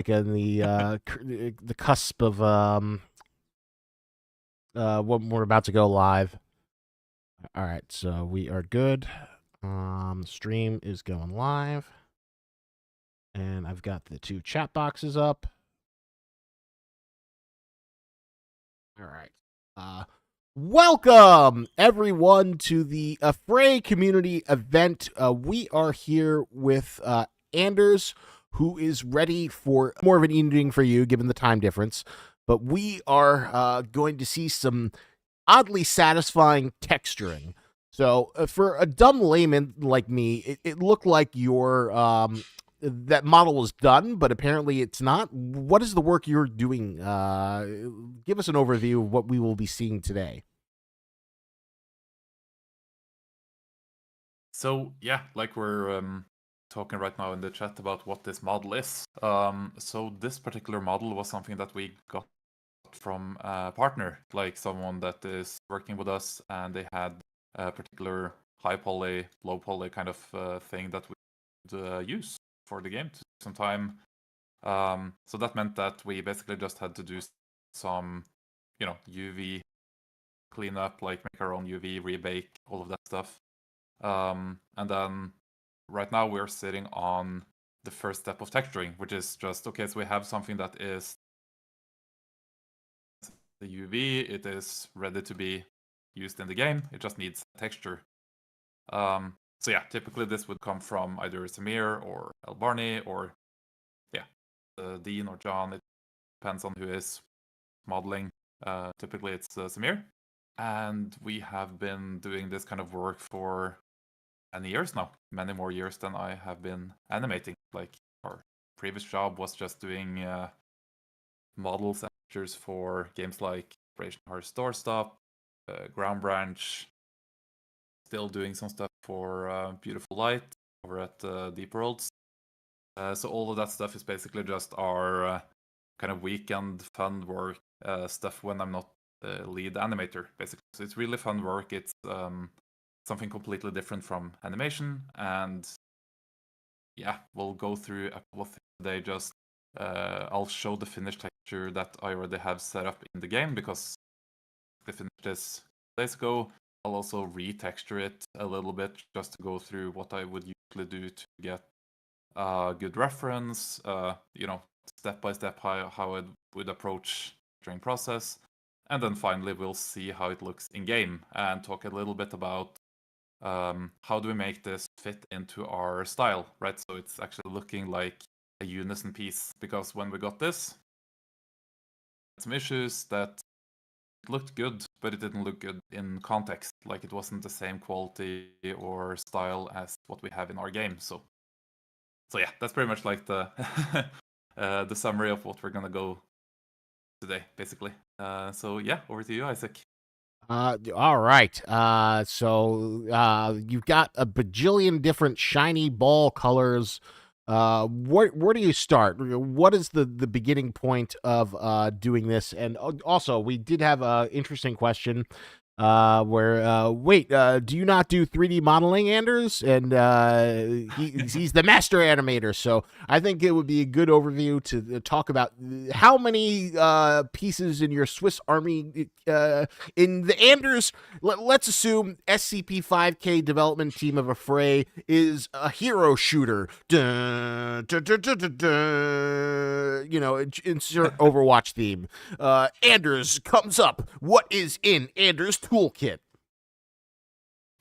again the cusp of when we're about to go live. All right, so we are good. The stream is going live, and I've got the two chat boxes up. All right. Welcome everyone to the Affray community event. We are here with Anders, who is ready for more of an evening for you, given the time difference. But we are going to see some oddly satisfying texturing. So for a dumb layman like me, it looked like your that model was done, but apparently it's not. What is the work you're doing? Give us an overview of what we will be seeing today. So yeah, like we're talking right now in the chat about what this model is. So this particular model was something that we got from a partner, like someone that is working with us, and they had a particular high poly, low poly kind of thing that we could use for the game to some time. So that meant that we basically just had to do some, UV cleanup, like make our own UV, rebake, all of that stuff. And then right now we're sitting on the first step of texturing, which is just, okay, so we have something that is the UV, it is ready to be used in the game, it just needs texture. So yeah, typically this would come from either Samir or El Barney or, yeah, Dean or John, it depends on who is modeling. Typically it's Samir. And we have been doing this kind of work for many years now, many more years than I have been animating. Like our previous job was just doing models and pictures for games like Operation Horror Doorstop, Ground Branch, still doing some stuff for Beautiful Light over at Deep Worlds. So all of that stuff is basically just our kind of weekend fun work stuff when I'm not the lead animator, basically. So it's really fun work. It's something completely different from animation, and yeah, we'll go through a couple of things today. Just I'll show the finished texture that I already have set up in the game because I finished this days ago. I'll also retexture it a little bit just to go through what I would usually do to get good reference, step by step how I would approach during process. And then finally we'll see how it looks in game and talk a little bit about how do we make this fit into our style, right? So it's actually looking like a unison piece, because when we got this, some issues that it looked good, but it didn't look good in context. Like it wasn't the same quality or style as what we have in our game. So yeah, that's pretty much like the the summary of what we're gonna go today, basically. So yeah, over to you, Isaac. All right. So you've got a bajillion different shiny ball colors. Where do you start? What is the beginning point of doing this? And also, we did have a interesting question. Wait, do you not do 3D modeling, Anders? And he's the master animator, so I think it would be a good overview to talk about how many pieces in your Swiss Army in the Anders. Let's assume SCP-5K development team of Affray is a hero shooter. Dun, dun, dun, dun, dun, dun. Insert Overwatch theme. Anders comes up. What is in Anders' toolkit?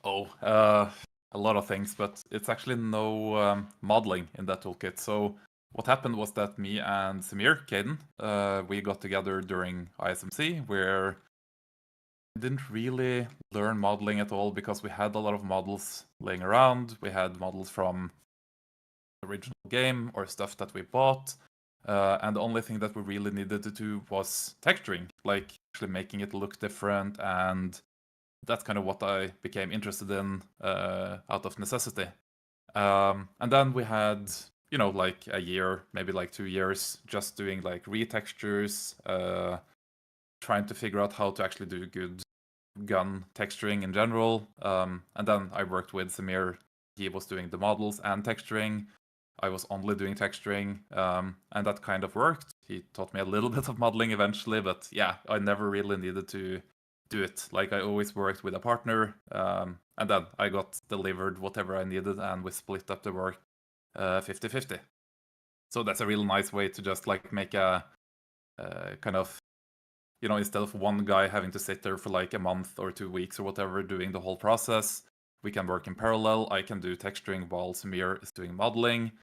Oh, a lot of things, but it's actually no modeling in that toolkit. So what happened was that me and Samir, Caden, we got together during ISMC, where we didn't really learn modeling at all because we had a lot of models laying around. We had models from the original game or stuff that we bought. And the only thing that we really needed to do was texturing, like actually making it look different, and that's kind of what I became interested in out of necessity. And then we had, like a year, maybe like 2 years, just doing like retextures, trying to figure out how to actually do good gun texturing in general. And then I worked with Samir. He was doing the models and texturing. I was only doing texturing, and that kind of worked. He taught me a little bit of modeling eventually, but yeah, I never really needed to do it. Like I always worked with a partner, and then I got delivered whatever I needed, and we split up the work 50-50. So that's a real nice way to just like make a kind of, instead of one guy having to sit there for like a month or 2 weeks or whatever doing the whole process, we can work in parallel. I can do texturing while Samir is doing modeling,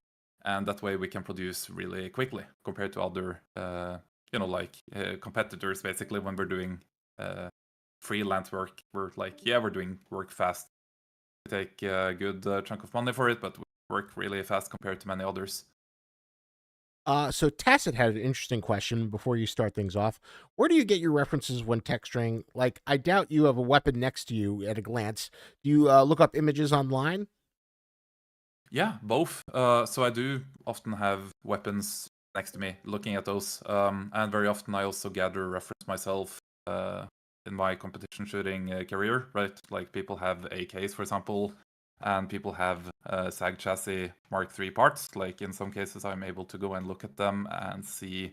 and that way we can produce really quickly compared to other, competitors. Basically, when we're doing freelance work, we're like, yeah, we're doing work fast. We take a good chunk of money for it, but we work really fast compared to many others. So Tacit had an interesting question before you start things off. Where do you get your references when texturing? Like, I doubt you have a weapon next to you at a glance. Do you look up images online? Yeah, both. So I do often have weapons next to me, looking at those, and very often I also gather reference myself in my competition shooting career. Right, like people have AKs, for example, and people have SAG chassis Mark III parts. Like in some cases, I'm able to go and look at them and see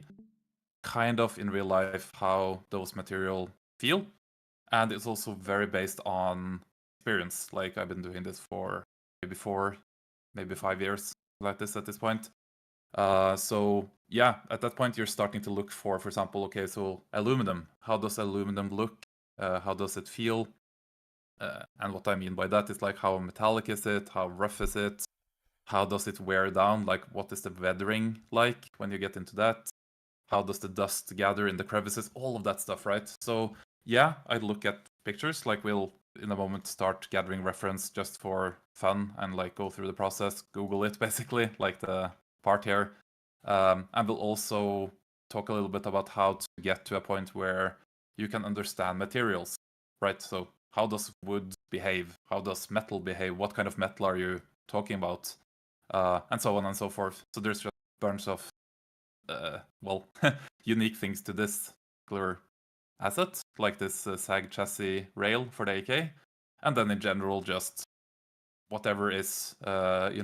kind of in real life how those material feel, and it's also very based on experience. Like I've been doing this for maybe 5 years like this at this point. So yeah, at that point you're starting to look for example, okay, so aluminum. How does aluminum look? How does it feel? And what I mean by that is like how metallic is it? How rough is it? How does it wear down? Like what is the weathering like when you get into that? How does the dust gather in the crevices? All of that stuff, right? So yeah, I look at pictures. Like we'll in a moment start gathering reference just for fun and like go through the process, Google it basically, like the part here. And we'll also talk a little bit about how to get to a point where you can understand materials, right? So how does wood behave? How does metal behave? What kind of metal are you talking about? And so on and so forth. So there's just a bunch of unique things to this particular asset, like this SAG chassis rail for the AK, and then in general just whatever is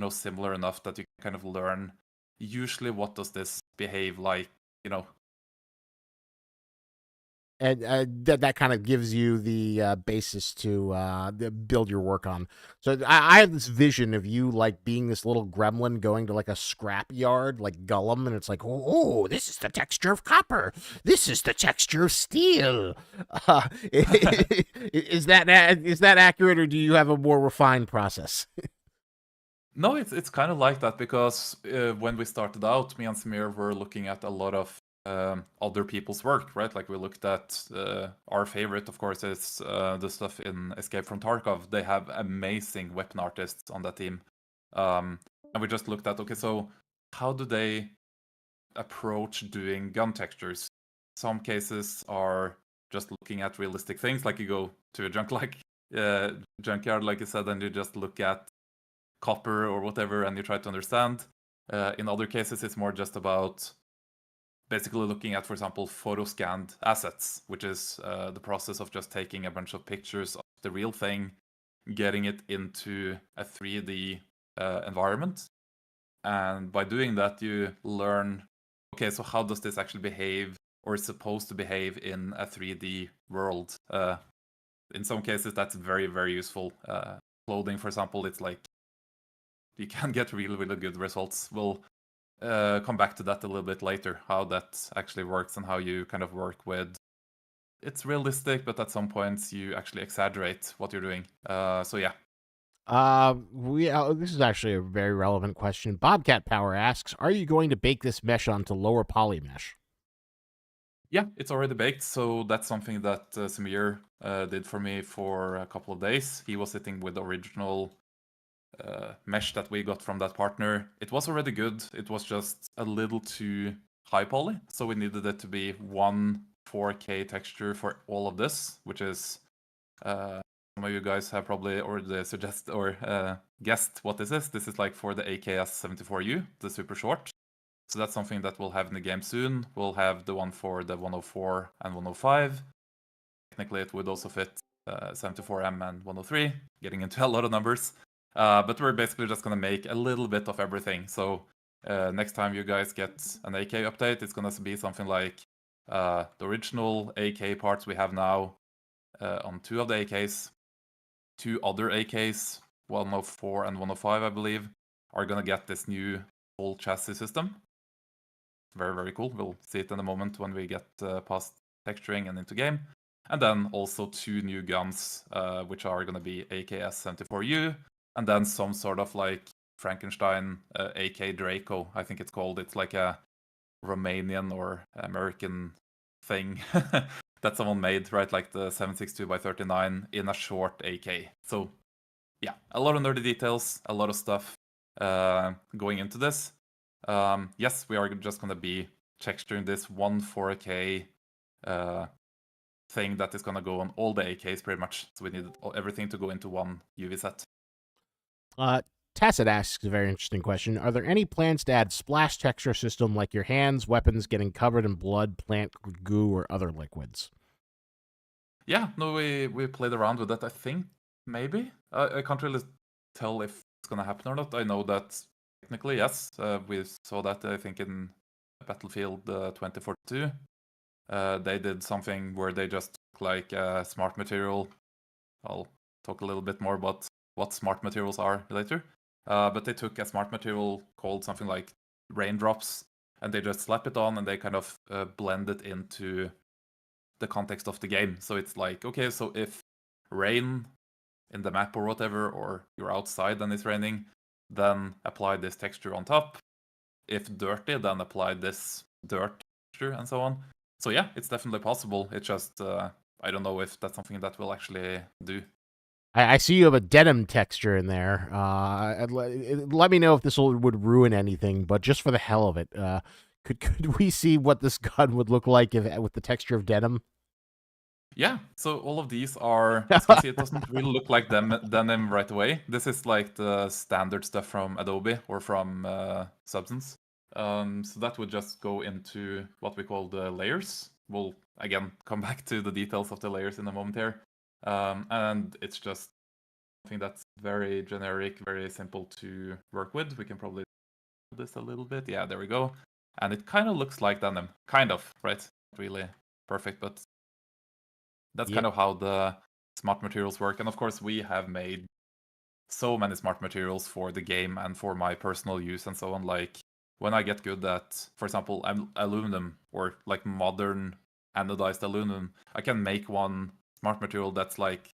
similar enough that you can kind of learn usually what does this behave like, And that kind of gives you the basis to build your work on. So I have this vision of you like being this little gremlin going to like a scrap yard like Gollum, and it's like, oh, this is the texture of copper. This is the texture of steel. Is that accurate, or do you have a more refined process? No, it's kind of like that because when we started out, me and Samir were looking at a lot of other people's work, right? Like we looked at our favorite, of course, is the stuff in Escape from Tarkov. They have amazing weapon artists on that team, and we just looked at, okay, so how do they approach doing gun textures? Some cases are just looking at realistic things, like you go to a junkyard, like you said, and you just look at copper or whatever, and you try to understand. In other cases, it's more just about basically looking at, for example, photo scanned assets, which is the process of just taking a bunch of pictures of the real thing, getting it into a 3D environment. And by doing that, you learn, okay, so how does this actually behave or is supposed to behave in a 3D world? In some cases, that's very, very useful. Clothing, for example, it's like you can get really, really good results. We'll come back to that a little bit later, how that actually works and how you kind of work with. It's realistic, but at some points you actually exaggerate what you're doing. So yeah. This is actually a very relevant question. Bobcat Power asks, "Are you going to bake this mesh onto lower poly mesh?" Yeah, it's already baked, so that's something that Samir did for me for a couple of days. He was sitting with the original mesh that we got from that partner. It was already good. It was just a little too high poly, so we needed it to be 4K texture for all of this, which is some of you guys have probably already suggested or guessed what this is. This is like for the AKS-74U, the super short. So that's something that we'll have in the game soon. We'll have the one for the 104 and 105. Technically, it would also fit 74M and 103, getting into a lot of numbers. But we're basically just gonna make a little bit of everything. So next time you guys get an AK update, it's gonna be something like the original AK parts we have now on 2 of the AKs. 2 other AKs, 104 and 105, I believe, are gonna get this new whole chassis system. Very, very cool. We'll see it in a moment when we get past texturing and into game. And then also 2 new guns, which are gonna be AKS-74U, and then some sort of like Frankenstein AK Draco, I think it's called. It's like a Romanian or American thing that someone made, right? Like the 7.62x39 in a short AK. So yeah, a lot of nerdy details, a lot of stuff going into this. Yes, we are just going to be texturing this one 4K thing that is going to go on all the AKs pretty much. So we need everything to go into one UV set. Tacit asks a very interesting question. Are there any plans to add splash texture system like your hands, weapons getting covered in blood, plant goo, or other liquids? Yeah, no, we played around with that, I think, maybe. I can't really tell if it's gonna happen or not. I know that technically, yes. We saw that, I think, in Battlefield 2042. They did something where they just took like smart material. I'll talk a little bit more about what smart materials are later. But they took a smart material called something like raindrops, and they just slap it on, and they kind of blend it into the context of the game. So it's like, okay, so if rain in the map or whatever, or you're outside and it's raining, then apply this texture on top. If dirty, then apply this dirt texture and so on. So yeah, it's definitely possible. It's just, I don't know if that's something that we'll actually do. I see you have a denim texture in there. Let me know if this would ruin anything, but just for the hell of it, could we see what this gun would look like with the texture of denim? Yeah, so all of these are, as you can see, it doesn't really look like denim right away. This is like the standard stuff from Adobe or from Substance. So that would just go into what we call the layers. We'll, again, come back to the details of the layers in a moment here. And it's just something that's very generic, very simple to work with. We can probably do this a little bit. Yeah, there we go. And it kind of looks like denim. Kind of, right? Not really perfect, but that's kind of how the smart materials work. And of course, we have made so many smart materials for the game and for my personal use and so on. Like when I get good at, for example, aluminum or like modern anodized aluminum, I can make one smart material that's like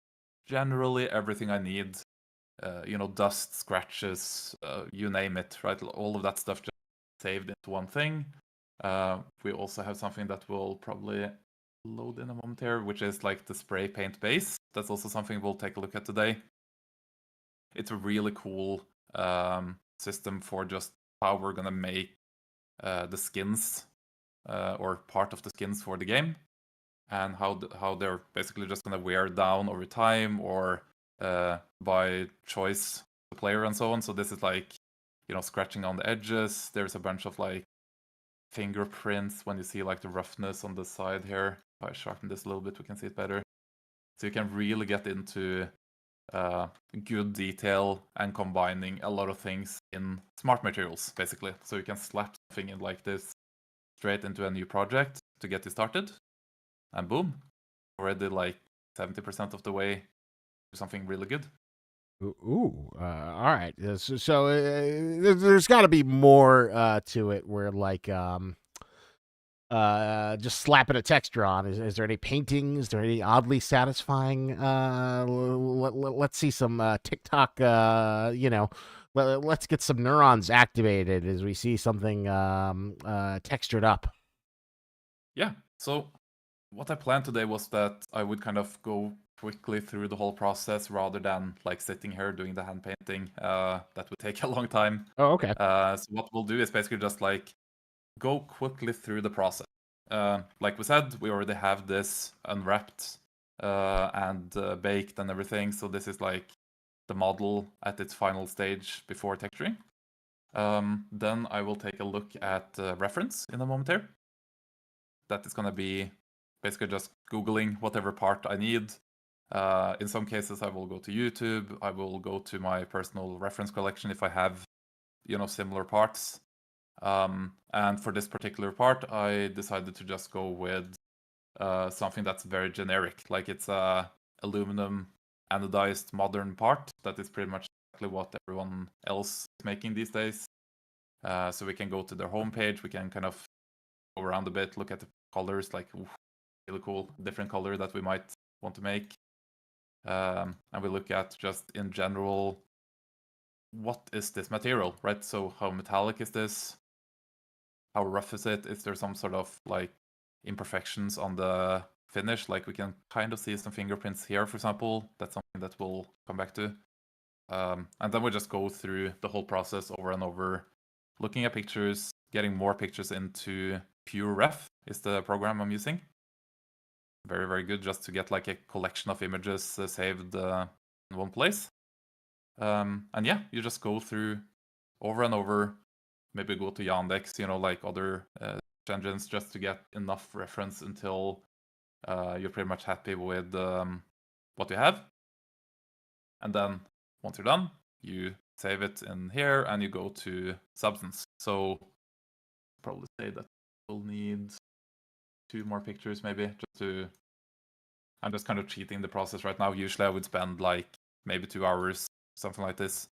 generally everything I need. Dust, scratches, you name it, right? All of that stuff just saved into one thing. We also have something that will probably load in a moment here, which is like the spray paint base. That's also something we'll take a look at today. It's a really cool system for just how we're gonna make the skins or part of the skins for the game, and how they're basically just gonna wear down over time or by choice the player and so on. So this is like, scratching on the edges. There's a bunch of like fingerprints when you see like the roughness on the side here. If I sharpen this a little bit, we can see it better. So you can really get into good detail and combining a lot of things in smart materials, basically. So you can slap something in like this straight into a new project to get it started, and boom, already like 70% of the way to something really good. Ooh, all right. So there's got to be more to it, where like just slapping a texture on. Is there any painting? Is there any oddly satisfying? Let's see some TikTok. Let's get some neurons activated as we see something textured up. Yeah. So what I planned today was that I would kind of go quickly through the whole process rather than like sitting here doing the hand painting. That would take a long time. Oh, okay. So what we'll do is basically just like go quickly through the process. Like we said, we already have this unwrapped and baked and everything. So this is like the model at its final stage before texturing. Then I will take a look at reference in a moment here. That is going to be basically just Googling whatever part I need, In some cases, I will go to YouTube. I will go to my personal reference collection if I have, similar parts. And for this particular part, I decided to just go with something that's very generic. Like it's a aluminum anodized modern part that is pretty much exactly what everyone else is making these days. So we can go to their homepage. We can kind of go around a bit, look at the colors, like really cool, different color that we might want to make. And we look at just in general, what is this material, right? So how metallic is this? How rough is it? Is there some sort of like imperfections on the finish? Like we can kind of see some fingerprints here, for example. That's something that we'll come back to. And then we just go through the whole process over and over, looking at pictures, getting more pictures into PureRef is the program I'm using. Very, very good just to get like a collection of images saved in one place. And yeah, you just go through over and over, maybe go to Yandex, like other engines, just to get enough reference until you're pretty much happy with what you have. And then once you're done, you save it in here and you go to Substance. So probably say that we'll need 2 more pictures maybe, just to... I'm just kind of cheating the process right now. Usually I would spend like maybe 2 hours, something like this.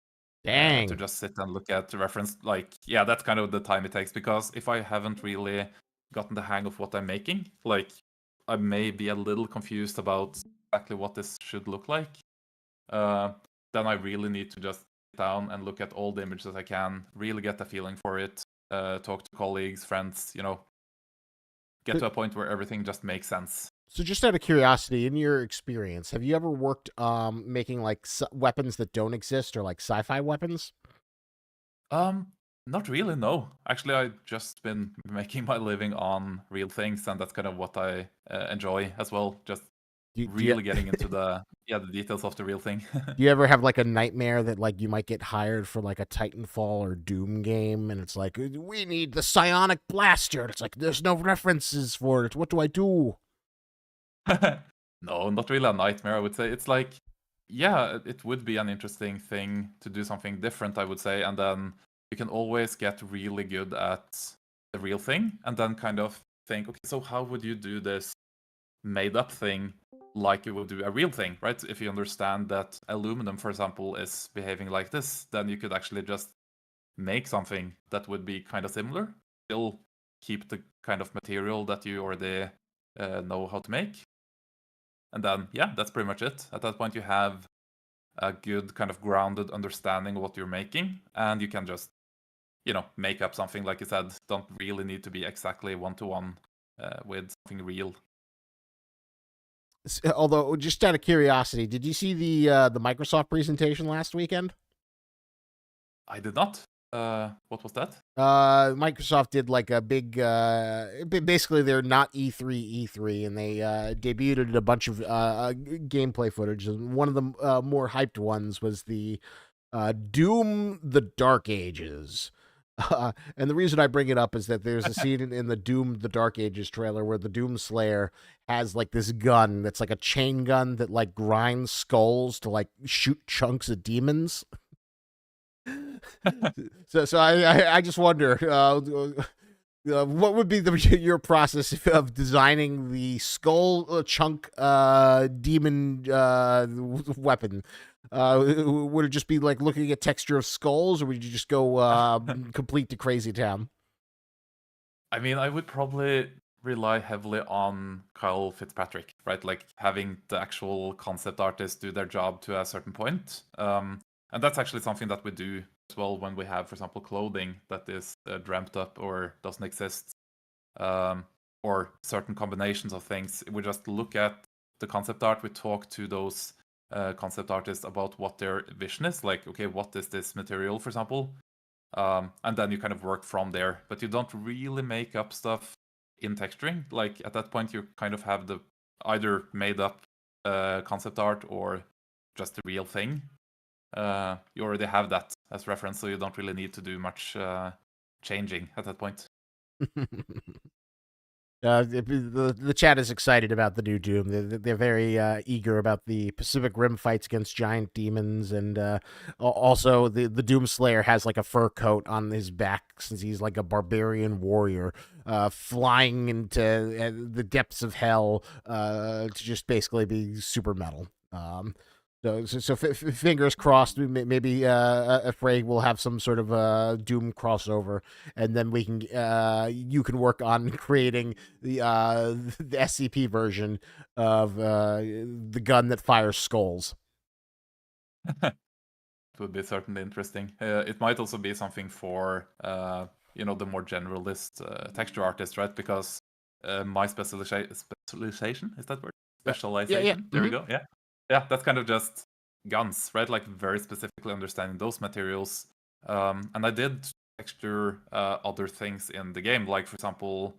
Dang. To just sit and look at the reference. Like, yeah, that's kind of the time it takes, because if I haven't really gotten the hang of what I'm making, like, I may be a little confused about exactly what this should look like. Then I really need to just sit down and look at all the images I can, really get a feeling for it, talk to colleagues, friends, get to a point where everything just makes sense. So just out of curiosity, in your experience, have you ever worked making like weapons that don't exist, or like sci-fi weapons? Not really, no. Actually, I've just been making my living on real things, and that's kind of what I enjoy as well. Just really getting into the details of the real thing. Do you ever have like a nightmare that like you might get hired for like a Titanfall or Doom game, and it's like, we need the psionic blaster, and it's like, there's no references for it. What do I do? No, not really a nightmare, I would say. It's like, yeah, it would be an interesting thing to do something different, I would say. And then you can always get really good at the real thing, and then kind of think, okay, so how would you do this made up thing like you would do a real thing, right? If you understand that aluminum, for example, is behaving like this, then you could actually just make something that would be kind of similar, still keep the kind of material that you already know how to make. And then, yeah, that's pretty much it. At that point, you have a good kind of grounded understanding of what you're making, and you can just, make up something. Like you said, don't really need to be exactly one-to-one with something real. Although, just out of curiosity, did you see the Microsoft presentation last weekend? I did not. What was that? Microsoft did like a big, basically they're not E3, and they debuted a bunch of gameplay footage. And one of the more hyped ones was the Doom: The Dark Ages. And the reason I bring it up is that there's a scene in the Doom: The Dark Ages trailer where the Doom Slayer has like this gun that's like a chain gun that like grinds skulls to like shoot chunks of demons. So I just wonder, what would be your process of designing the skull chunk demon weapon? Would it just be like looking at texture of skulls, or would you just go complete to crazy town? I mean, I would probably rely heavily on Kyle Fitzpatrick, right? Like having the actual concept artist do their job to a certain point. And that's actually something that we do as well when we have, for example, clothing that is dreamt up or doesn't exist, or certain combinations of things. We just look at the concept art. We talk to those concept artists about what their vision is. Like, okay, what is this material, for example? And then you kind of work from there. But you don't really make up stuff in texturing. Like at that point, you kind of have the either made up concept art or just the real thing. You already have that as reference, so you don't really need to do much changing at that point. The chat is excited about the new Doom. They're very eager about the Pacific Rim fights against giant demons, and also the Doom Slayer has like a fur coat on his back since he's like a barbarian warrior, flying into the depths of hell to just basically be super metal. Fingers crossed. Maybe Afraid will have some sort of Doom crossover, and then we can you can work on creating the SCP version of the gun that fires skulls. It would be certainly interesting. It might also be something for the more generalist texture artist, right? Because my specialization, is that word? Specialization. Yeah. There we go. Yeah, that's kind of just guns, right? Like very specifically understanding those materials. And I did texture other things in the game, like for example,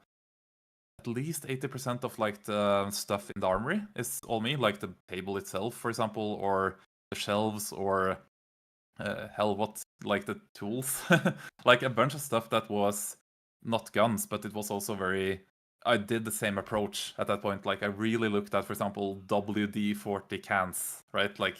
at least 80% of like the stuff in the armory is all me, like the table itself, for example, or the shelves, or what, like the tools, like a bunch of stuff that was not guns, but it was also very. I did the same approach at that point. Like I really looked at, for example, WD-40 cans, right? Like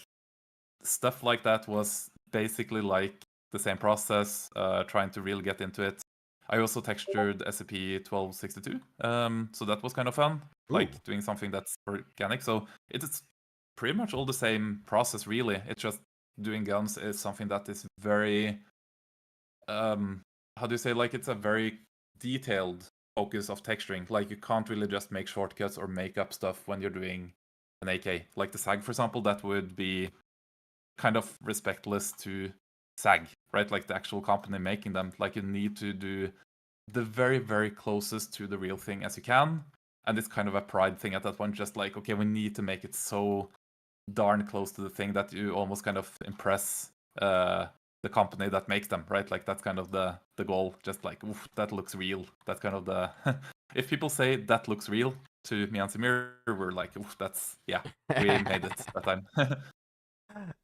stuff like that was basically like the same process, trying to really get into it. I also textured SCP-1262, so that was kind of fun, like doing something that's organic. So it's pretty much all the same process, really. It's just doing guns is something that is very, how do you say, like it's a very detailed focus of texturing. Like you can't really just make shortcuts or make up stuff when you're doing an AK. Like the SAG, for example, that would be kind of respectless to SAG, right? Like the actual company making them. Like you need to do the very, very closest to the real thing as you can. And it's kind of a pride thing at that point, just like, okay, we need to make it so darn close to the thing that you almost kind of impress the company that makes them, right? Like that's kind of the goal. Just like, oof, that looks real. That's kind of the if people say that looks real to me and Samir, we're like, oof, that's we made it that time.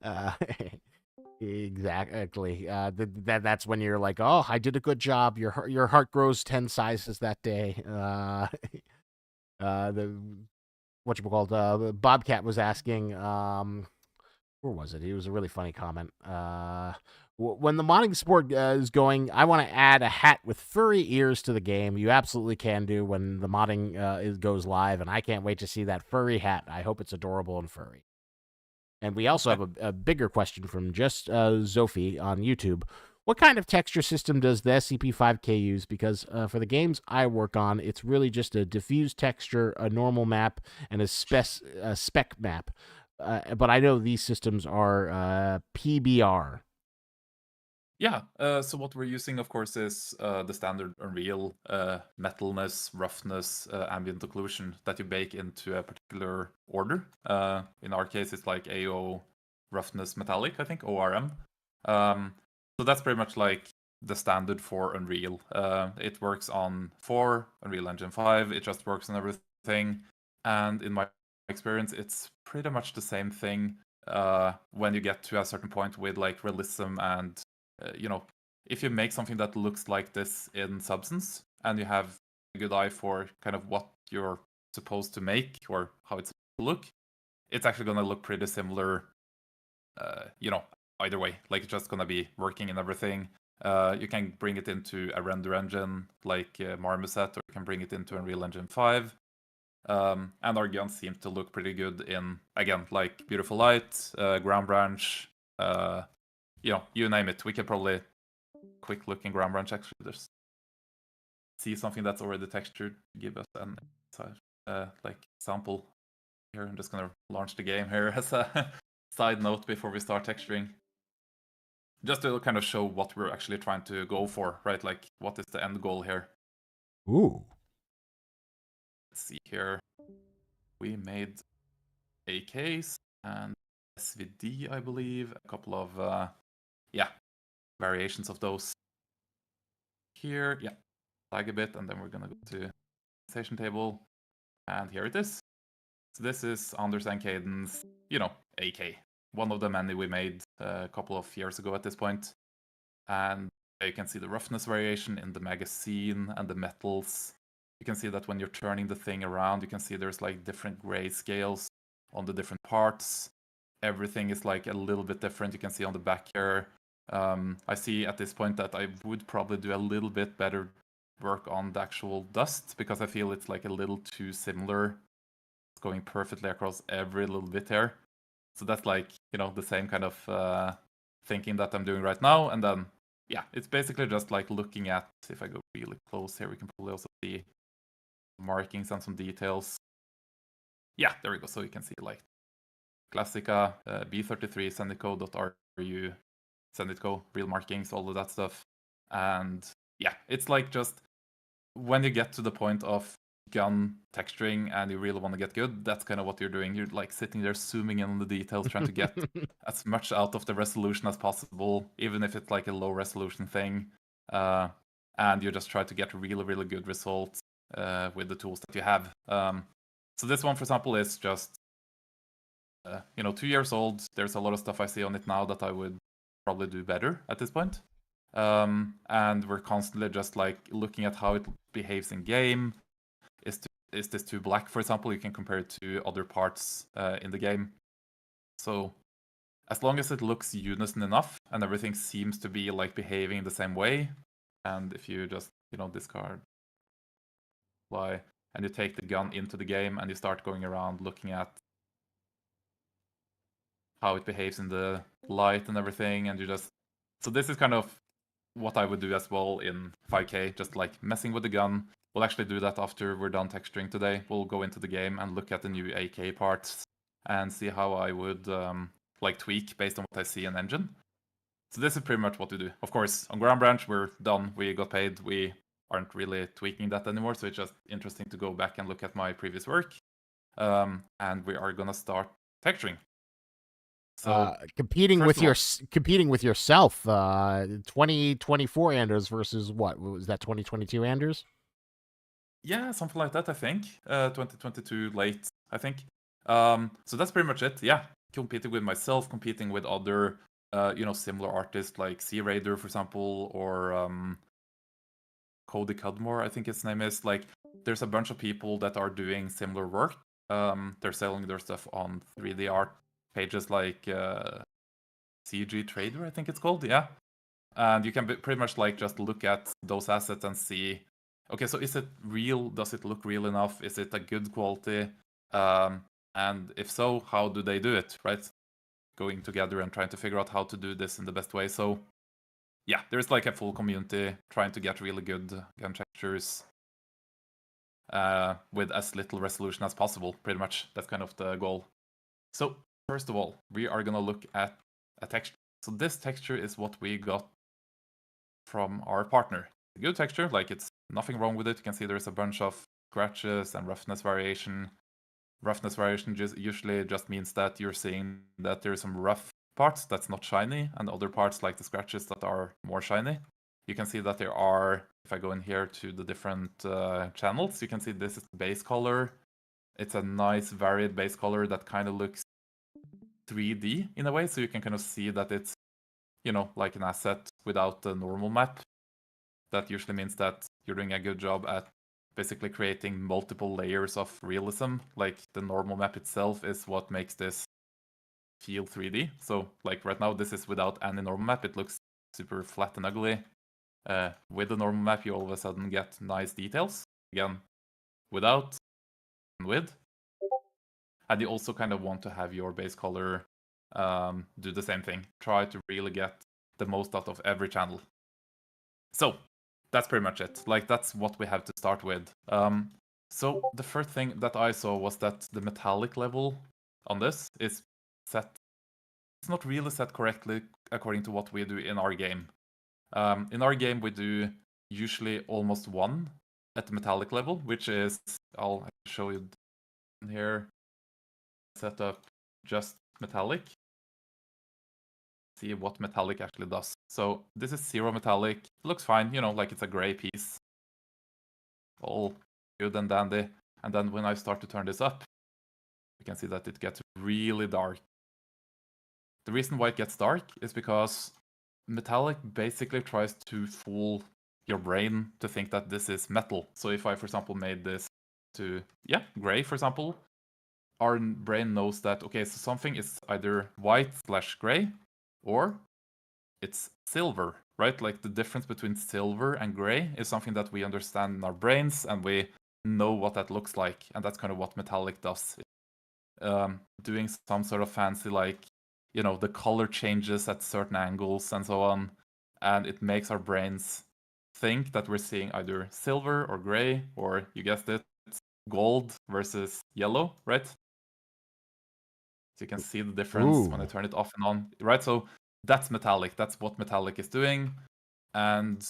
uh, exactly. That's when you're like, oh, I did a good job. Your heart grows 10 sizes that day. The what you called Bobcat was asking. Where was it? It was a really funny comment. When the modding support is going, I want to add a hat with furry ears to the game. You absolutely can do when the modding goes live, and I can't wait to see that furry hat. I hope it's adorable and furry. And we also have a bigger question from just Zophie on YouTube. What kind of texture system does the SCP-5K use? Because for the games I work on, it's really just a diffuse texture, a normal map, and a spec map. But I know these systems are PBR. Yeah, so what we're using, of course, is the standard Unreal metalness, roughness, ambient occlusion that you bake into a particular order. In our case, it's like AO roughness metallic, I think, ORM. So that's pretty much like the standard for Unreal. It works on 4, Unreal Engine 5, it just works on everything. And in my experience, it's pretty much the same thing when you get to a certain point with like realism and if you make something that looks like this in substance and you have a good eye for kind of what you're supposed to make or how it's supposed to look, it's actually going to look pretty similar, either way. Like it's just going to be working in everything. You can bring it into a render engine like Marmoset, or you can bring it into Unreal Engine 5. And our guns seem to look pretty good in, again, like Beautiful Light, Ground Branch, you name it. We could probably quick look in Ground Branch actually. Just see something that's already textured. Give us an like sample here. I'm just gonna launch the game here as a side note before we start texturing. Just to kind of show what we're actually trying to go for, right? Like what is the end goal here? Ooh. Let's see here. We made AKs and SVD, I believe. A couple of variations of those. Here, lag a bit, and then we're gonna go to station table, and here it is. So this is Anders and Caden's, AK. One of the many we made a couple of years ago at this point. And you can see the roughness variation in the magazine and the metals. you can see that when you're turning the thing around, you can see there's like different gray scales on the different parts. Everything is like a little bit different. You can see on the back here. I see at this point that I would probably do a little bit better work on the actual dust, because I feel it's like a little too similar. It's going perfectly across every little bit here. So that's like, the same kind of thinking that I'm doing right now. And then, yeah, it's basically just like looking at, if I go really close here, we can probably also see markings and some details. Yeah, there we go. So you can see like Classica, B33, Senditco.ru, Senditco, real markings, all of that stuff. And yeah, it's like just when you get to the point of gun texturing and you really want to get good, that's kind of what you're doing. You're like sitting there zooming in on the details, trying to get as much out of the resolution as possible, even if it's like a low resolution thing. And you just try to get really, really good results with the tools that you have. So this one, for example, is just 2 years old. There's a lot of stuff I see on it now that I would probably do better at this point. And we're constantly just like looking at how it behaves in game. Is this too black, for example? You can compare it to other parts in the game. So as long as it looks unison enough and everything seems to be like behaving in the same way, and if you just discard fly and you take the gun into the game and you start going around looking at how it behaves in the light and everything, and so this is kind of what I would do as well in 5K, just like messing with the gun. We'll actually do that after we're done texturing today. We'll go into the game and look at the new AK parts and see how I would like tweak based on what I see in engine. So this is pretty much what we do. Of course, on Ground Branch, we're done. We got paid. We aren't really tweaking that anymore. So it's just interesting to go back and look at my previous work. And we are gonna start texturing. So competing with yourself, 2024 Anders versus what was that, 2022 Anders? Yeah, something like that, I think. 2022 late, I think. So that's pretty much it. Yeah, competing with myself, competing with other, similar artists like Sea Raider, for example, or Cody Cudmore, I think his name is. Like, there's a bunch of people that are doing similar work. They're selling their stuff on 3D art pages like CG Trader, I think it's called. Yeah, and you can pretty much like just look at those assets and see, okay, so is it real? Does it look real enough? Is it a good quality? And if so, how do they do it, right? Going together and trying to figure out how to do this in the best way. So yeah, there's like a full community trying to get really good gun textures with as little resolution as possible, pretty much. That's kind of the goal. So first of all, we are going to look at a texture. So this texture is what we got from our partner. A good texture, like it's nothing wrong with it. You can see there's a bunch of scratches and roughness variation. Roughness variation usually just means that you're seeing that there's some rough parts that's not shiny, and other parts like the scratches that are more shiny. You can see that there are, if I go in here to the different channels, you can see this is the base color. It's a nice varied base color that kind of looks 3D in a way, so you can kind of see that it's, like an asset without the normal map. That usually means that you're doing a good job at basically creating multiple layers of realism. Like the normal map itself is what makes this feel 3D. So like right now, this is without any normal map. It looks super flat and ugly. With the normal map, you all of a sudden get nice details. Again, without and with. And you also kind of want to have your base color do the same thing. Try to really get the most out of every channel. So that's pretty much it. Like, that's what we have to start with. So the first thing that I saw was that the metallic level on this is set. It's not really set correctly according to what we do in our game. In our game, we do usually almost 1 at the metallic level, which is, I'll show you here. Set up just metallic. See what metallic actually does. So this is 0 metallic. It looks fine, like it's a gray piece. All good and dandy. And then when I start to turn this up, you can see that it gets really dark. The reason why it gets dark is because metallic basically tries to fool your brain to think that this is metal. So if I, for example, made this to, gray, for example, our brain knows that, okay, so something is either white/gray or it's silver, right? Like the difference between silver and gray is something that we understand in our brains, and we know what that looks like. And that's kind of what metallic does. Doing some sort of fancy, like, the color changes at certain angles and so on. And it makes our brains think that we're seeing either silver or gray, or you guessed it, gold versus yellow, right? So you can see the difference when I turn it off and on, right? So that's metallic. That's what metallic is doing. And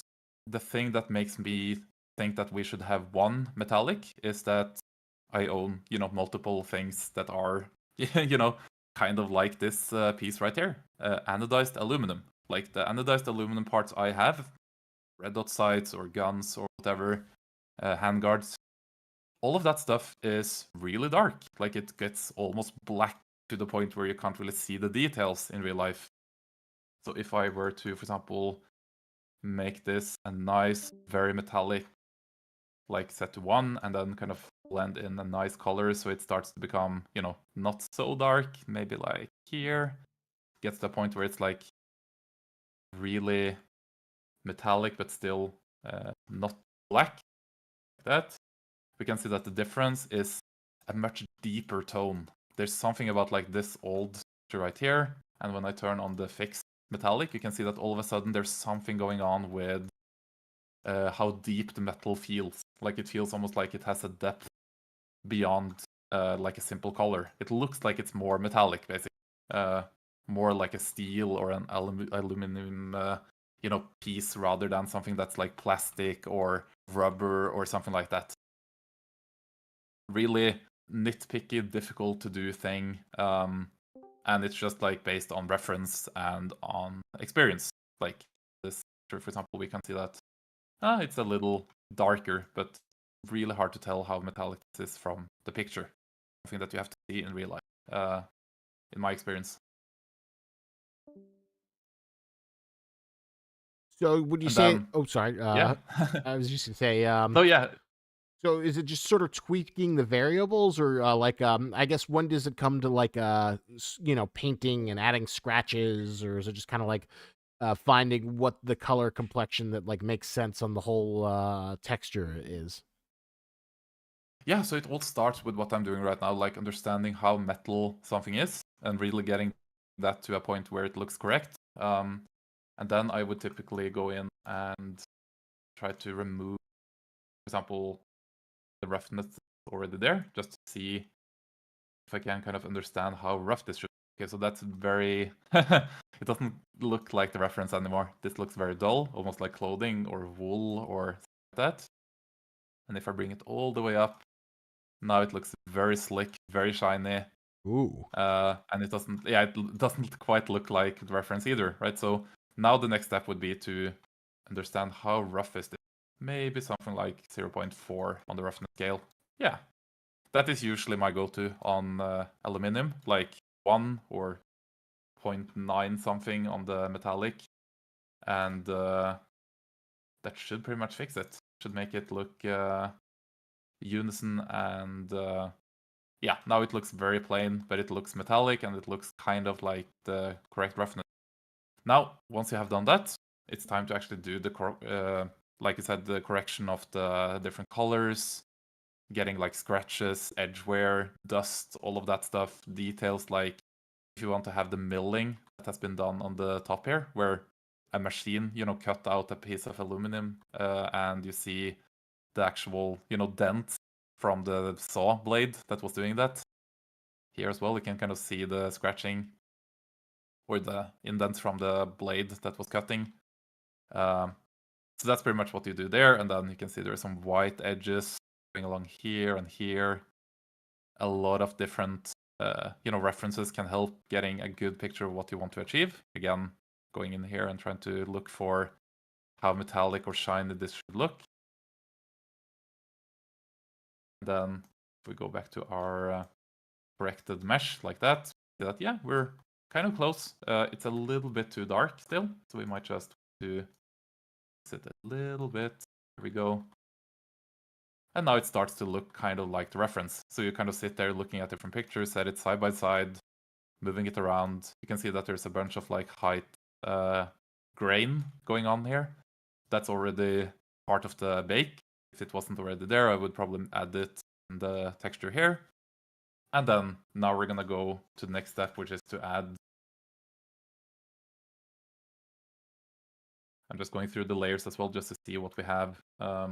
the thing that makes me think that we should have one metallic is that I own, multiple things that are, kind of like this piece right here, anodized aluminum. Like the anodized aluminum parts I have, red dot sights or guns or whatever, handguards, all of that stuff is really dark. Like it gets almost black to the point where you can't really see the details in real life. So if I were to, for example, make this a nice, very metallic, like set to 1, and then kind of blend in a nice color so it starts to become, not so dark, maybe like here, gets to a point where it's like really metallic but still not black, like that. We can see that the difference is a much deeper tone. There's something about like this old right here, and when I turn on the fixed metallic, you can see that all of a sudden there's something going on with how deep the metal feels. Like it feels almost like it has a depth beyond like a simple color. It looks like it's more metallic, basically. More like a steel or an aluminum piece rather than something that's like plastic or rubber or something like that. Really nitpicky, difficult to do thing. And it's just like based on reference and on experience. Like this, for example, we can see that it's a little darker, but really hard to tell how metallic this is from the picture. Something that you have to see in real life, in my experience. So would you And say? then, Oh, sorry. yeah. I was just gonna say. So yeah. So is it just sort of tweaking the variables, or I guess when does it come to like painting and adding scratches, or is it just kind of like finding what the color complexion that like makes sense on the whole texture is? Yeah, so it all starts with what I'm doing right now, like understanding how metal something is and really getting that to a point where it looks correct. And then I would typically go in and try to remove, for example, the roughness already there, just to see if I can kind of understand how rough this should be. Okay, so that's very... it doesn't look like the reference anymore. This looks very dull, almost like clothing or wool or like that. And if I bring it all the way up, now it looks very slick, very shiny. Ooh. And it doesn't quite look like the reference either, right? So now the next step would be to understand how rough is this. Maybe something like 0.4 on the roughness scale. Yeah, that is usually my go-to on aluminum, like 1 or 0.9 something on the metallic. And that should pretty much fix it. Should make it look unison and yeah, now it looks very plain, but it looks metallic and it looks kind of like the correct roughness. Now, once you have done that, it's time to actually do the, like I said, the correction of the different colors, getting like scratches, edge wear, dust, all of that stuff, details like if you want to have the milling that has been done on the top here, where a machine, cut out a piece of aluminum and you see the actual, dent from the saw blade that was doing that. Here as well, you can kind of see the scratching or the indents from the blade that was cutting. So that's pretty much what you do there. And then you can see there are some white edges going along here and here. A lot of different, references can help getting a good picture of what you want to achieve. Again, going in here and trying to look for how metallic or shiny this should look. And then if we go back to our corrected mesh like that, see that, yeah, we're kind of close. It's a little bit too dark still, so we might just do it a little bit. There we go. And now it starts to look kind of like the reference. So you kind of sit there looking at different pictures, set it side by side, moving it around. You can see that there's a bunch of like height grain going on here. That's already part of the bake. If it wasn't already there, I would probably add it in the texture here. And then now we're gonna go to the next step, which is to add. I'm just going through the layers as well, just to see what we have. I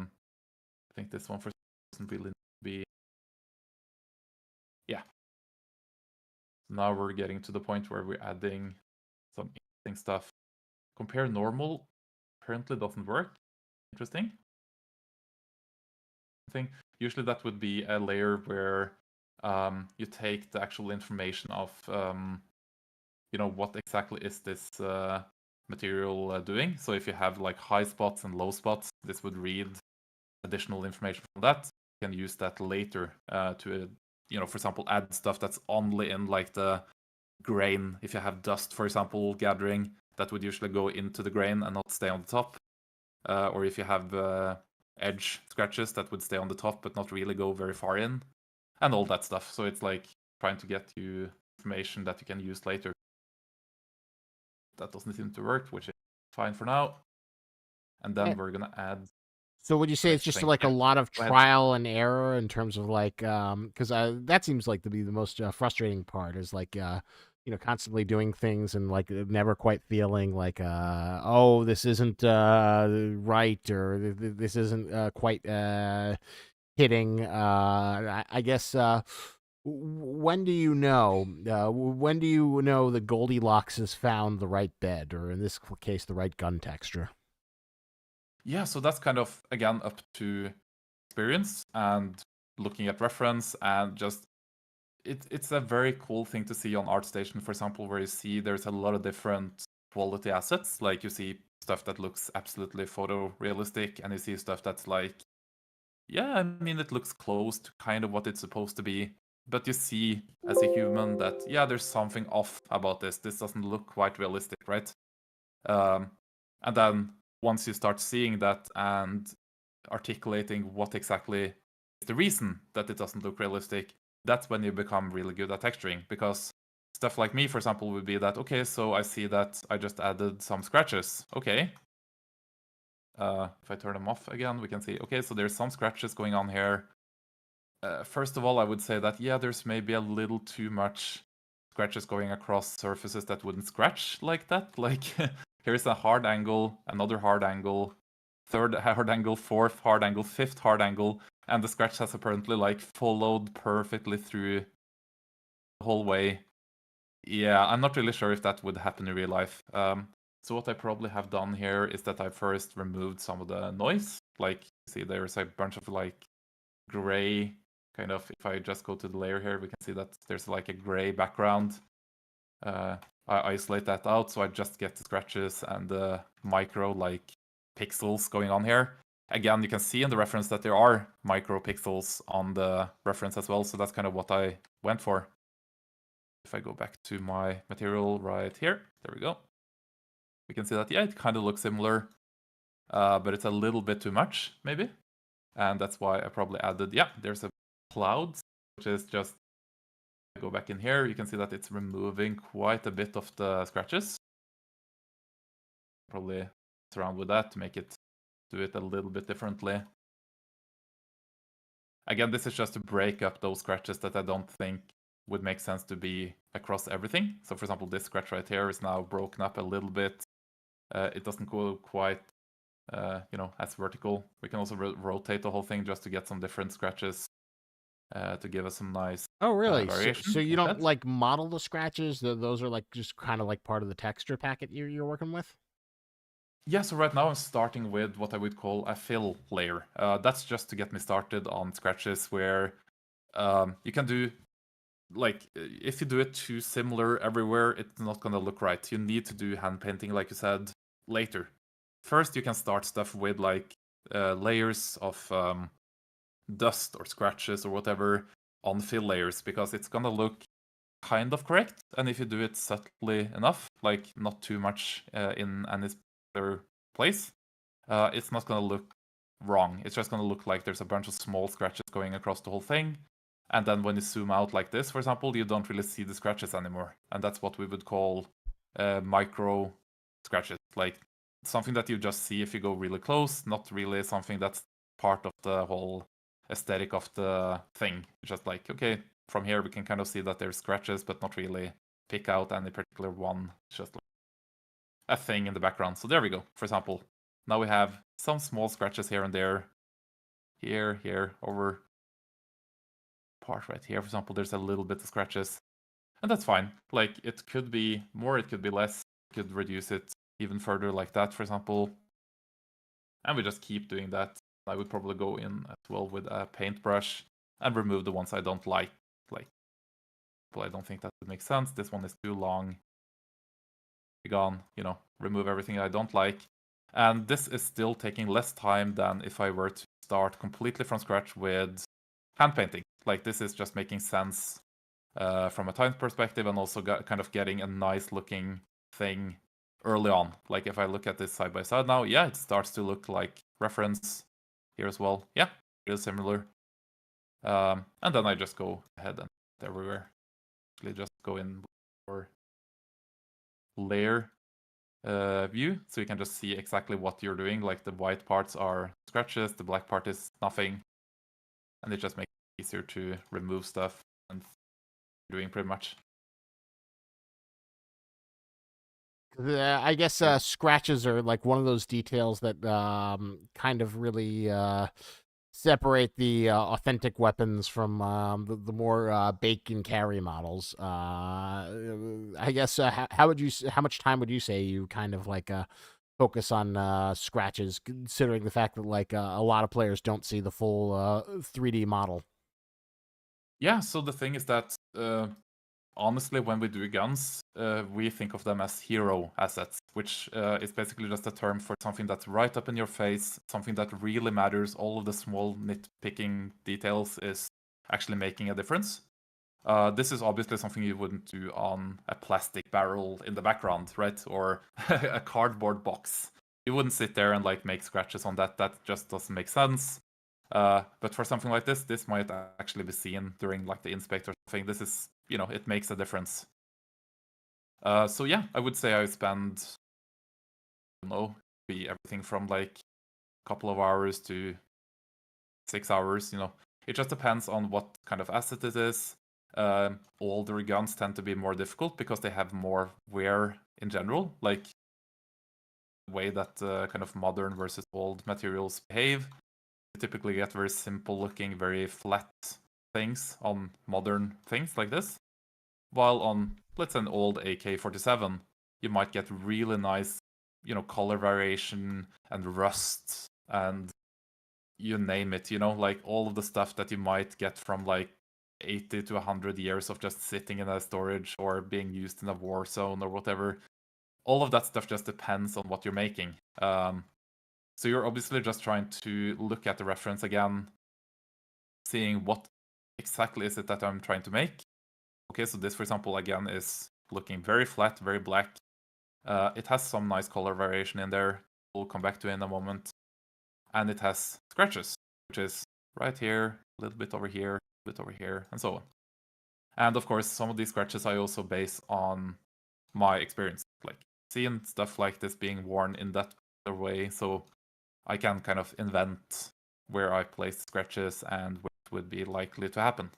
think this one for doesn't really be. Yeah. Now we're getting to the point where we're adding some interesting stuff. Compare normal currently doesn't work. Interesting. I think usually that would be a layer where you take the actual information of what exactly is this material doing. So if you have like high spots and low spots, this would read additional information from that. You can use that later to for example, add stuff that's only in like the grain. If you have dust, for example, gathering, that would usually go into the grain and not stay on the top. Or if you have edge scratches, that would stay on the top but not really go very far in, and all that stuff. So it's like trying to get you information that you can use later. That doesn't seem to work, which is fine for now. And then we're gonna add. So would you say it's just like a lot of trial and error in terms of like, because that seems like to be the most frustrating part is like, constantly doing things and like never quite feeling like, oh, this isn't right, or this isn't quite hitting. I guess. When do you know? When do you know the Goldilocks has found the right bed, or in this case, the right gun texture? Yeah, so that's kind of, again, up to experience and looking at reference, and just it's a very cool thing to see on ArtStation, for example, where you see there's a lot of different quality assets. Like you see stuff that looks absolutely photorealistic, and you see stuff that's like, yeah, I mean, it looks close to kind of what it's supposed to be. But you see as a human that, yeah, there's something off about this. This doesn't look quite realistic, right? And then once you start seeing that and articulating what exactly is the reason that it doesn't look realistic, that's when you become really good at texturing. Because stuff like me, for example, would be that, okay, so I see that I just added some scratches. Okay. If I turn them off again, we can see, okay, so there's some scratches going on here. First of all, I would say that, yeah, there's maybe a little too much scratches going across surfaces that wouldn't scratch like that. Like, here's a hard angle, another hard angle, third hard angle, fourth hard angle, fifth hard angle, and the scratch has apparently like followed perfectly through the whole way. Yeah, I'm not really sure if that would happen in real life. So what I probably have done here is that I first removed some of the noise. Like, see, there's a bunch of like gray kind of, if I just go to the layer here, we can see that there's like a gray background. I isolate that out, so I just get the scratches and the micro like pixels going on here. Again, you can see in the reference that there are micro pixels on the reference as well, so that's kind of what I went for. If I go back to my material right here, there we go. We can see that, yeah, it kind of looks similar, but it's a little bit too much, maybe. And that's why I probably added, yeah, there's a cloud, which is just, go back in here, you can see that it's removing quite a bit of the scratches. Probably around with that to make it do it a little bit differently. Again, this is just to break up those scratches that I don't think would make sense to be across everything. So for example, this scratch right here is now broken up a little bit. It doesn't go quite as vertical. We can also rotate the whole thing just to get some different scratches to give us some nice variation. So you don't like model the scratches? Those are like just kind of like part of the texture packet you're working with? Yeah, so right now I'm starting with what I would call a fill layer. That's just to get me started on scratches where you can do, like, if you do it too similar everywhere, it's not going to look right. You need to do hand painting, like you said, later. First, you can start stuff with like layers of dust or scratches or whatever on fill layers, because it's going to look kind of correct. And if you do it subtly enough, like not too much in any particular place, it's not going to look wrong. It's just going to look like there's a bunch of small scratches going across the whole thing. And then when you zoom out like this, for example, you don't really see the scratches anymore. And that's what we would call micro scratches. Like something that you just see if you go really close, not really something that's part of the whole aesthetic of the thing. Just like, okay, from here we can kind of see that there's scratches, but not really pick out any particular one. It's just like a thing in the background. So there we go. For example, now we have some small scratches here and there. Here, over part right here, for example, there's a little bit of scratches. And that's fine. Like, it could be more, it could be less. Could reduce it even further like that, for example. And we just keep doing that. I would probably go in as well with a paintbrush and remove the ones I don't like. Like, well, I don't think that would make sense. This one is too long. Be gone, remove everything I don't like. And this is still taking less time than if I were to start completely from scratch with hand painting. Like, this is just making sense from a time perspective, and also kind of getting a nice looking thing early on. Like if I look at this side by side now, yeah, it starts to look like reference here as well. Yeah, it is similar. And then I just go ahead and everywhere. Actually, just go in for layer view, so you can just see exactly what you're doing. Like the white parts are scratches, the black part is nothing, and it just makes it easier to remove stuff and doing pretty much. I guess scratches are like one of those details that kind of really separate the authentic weapons from the more bake and carry models. I guess how much time would you say you kind of like focus on scratches, considering the fact that like a lot of players don't see the full 3D model? Yeah, so the thing is that honestly, when we do guns, we think of them as hero assets, which is basically just a term for something that's right up in your face, something that really matters. All of the small nitpicking details is actually making a difference. This is obviously something you wouldn't do on a plastic barrel in the background, right? Or a cardboard box. You wouldn't sit there and like make scratches on that. That just doesn't make sense. But for something like this might actually be seen during like the inspect or something. This is, it makes a difference. So yeah, I would say I spend, be everything from like a couple of hours to 6 hours. It just depends on what kind of asset it is. Older guns tend to be more difficult because they have more wear in general, like the way that kind of modern versus old materials behave. You typically get very simple looking, very flat things on modern things like this. While on, let's say, an old AK-47, you might get really nice, color variation and rust and you name it, like all of the stuff that you might get from like 80 to 100 years of just sitting in a storage or being used in a war zone or whatever. All of that stuff just depends on what you're making. So you're obviously just trying to look at the reference again, seeing what exactly is it that I'm trying to make. Okay, so this, for example, again, is looking very flat, very black. It has some nice color variation in there. We'll come back to it in a moment. And it has scratches, which is right here, a little bit over here, a bit over here, and so on. And of course, some of these scratches I also base on my experience, like seeing stuff like this being worn in that way. So I can kind of invent where I place scratches and what would be likely to happen.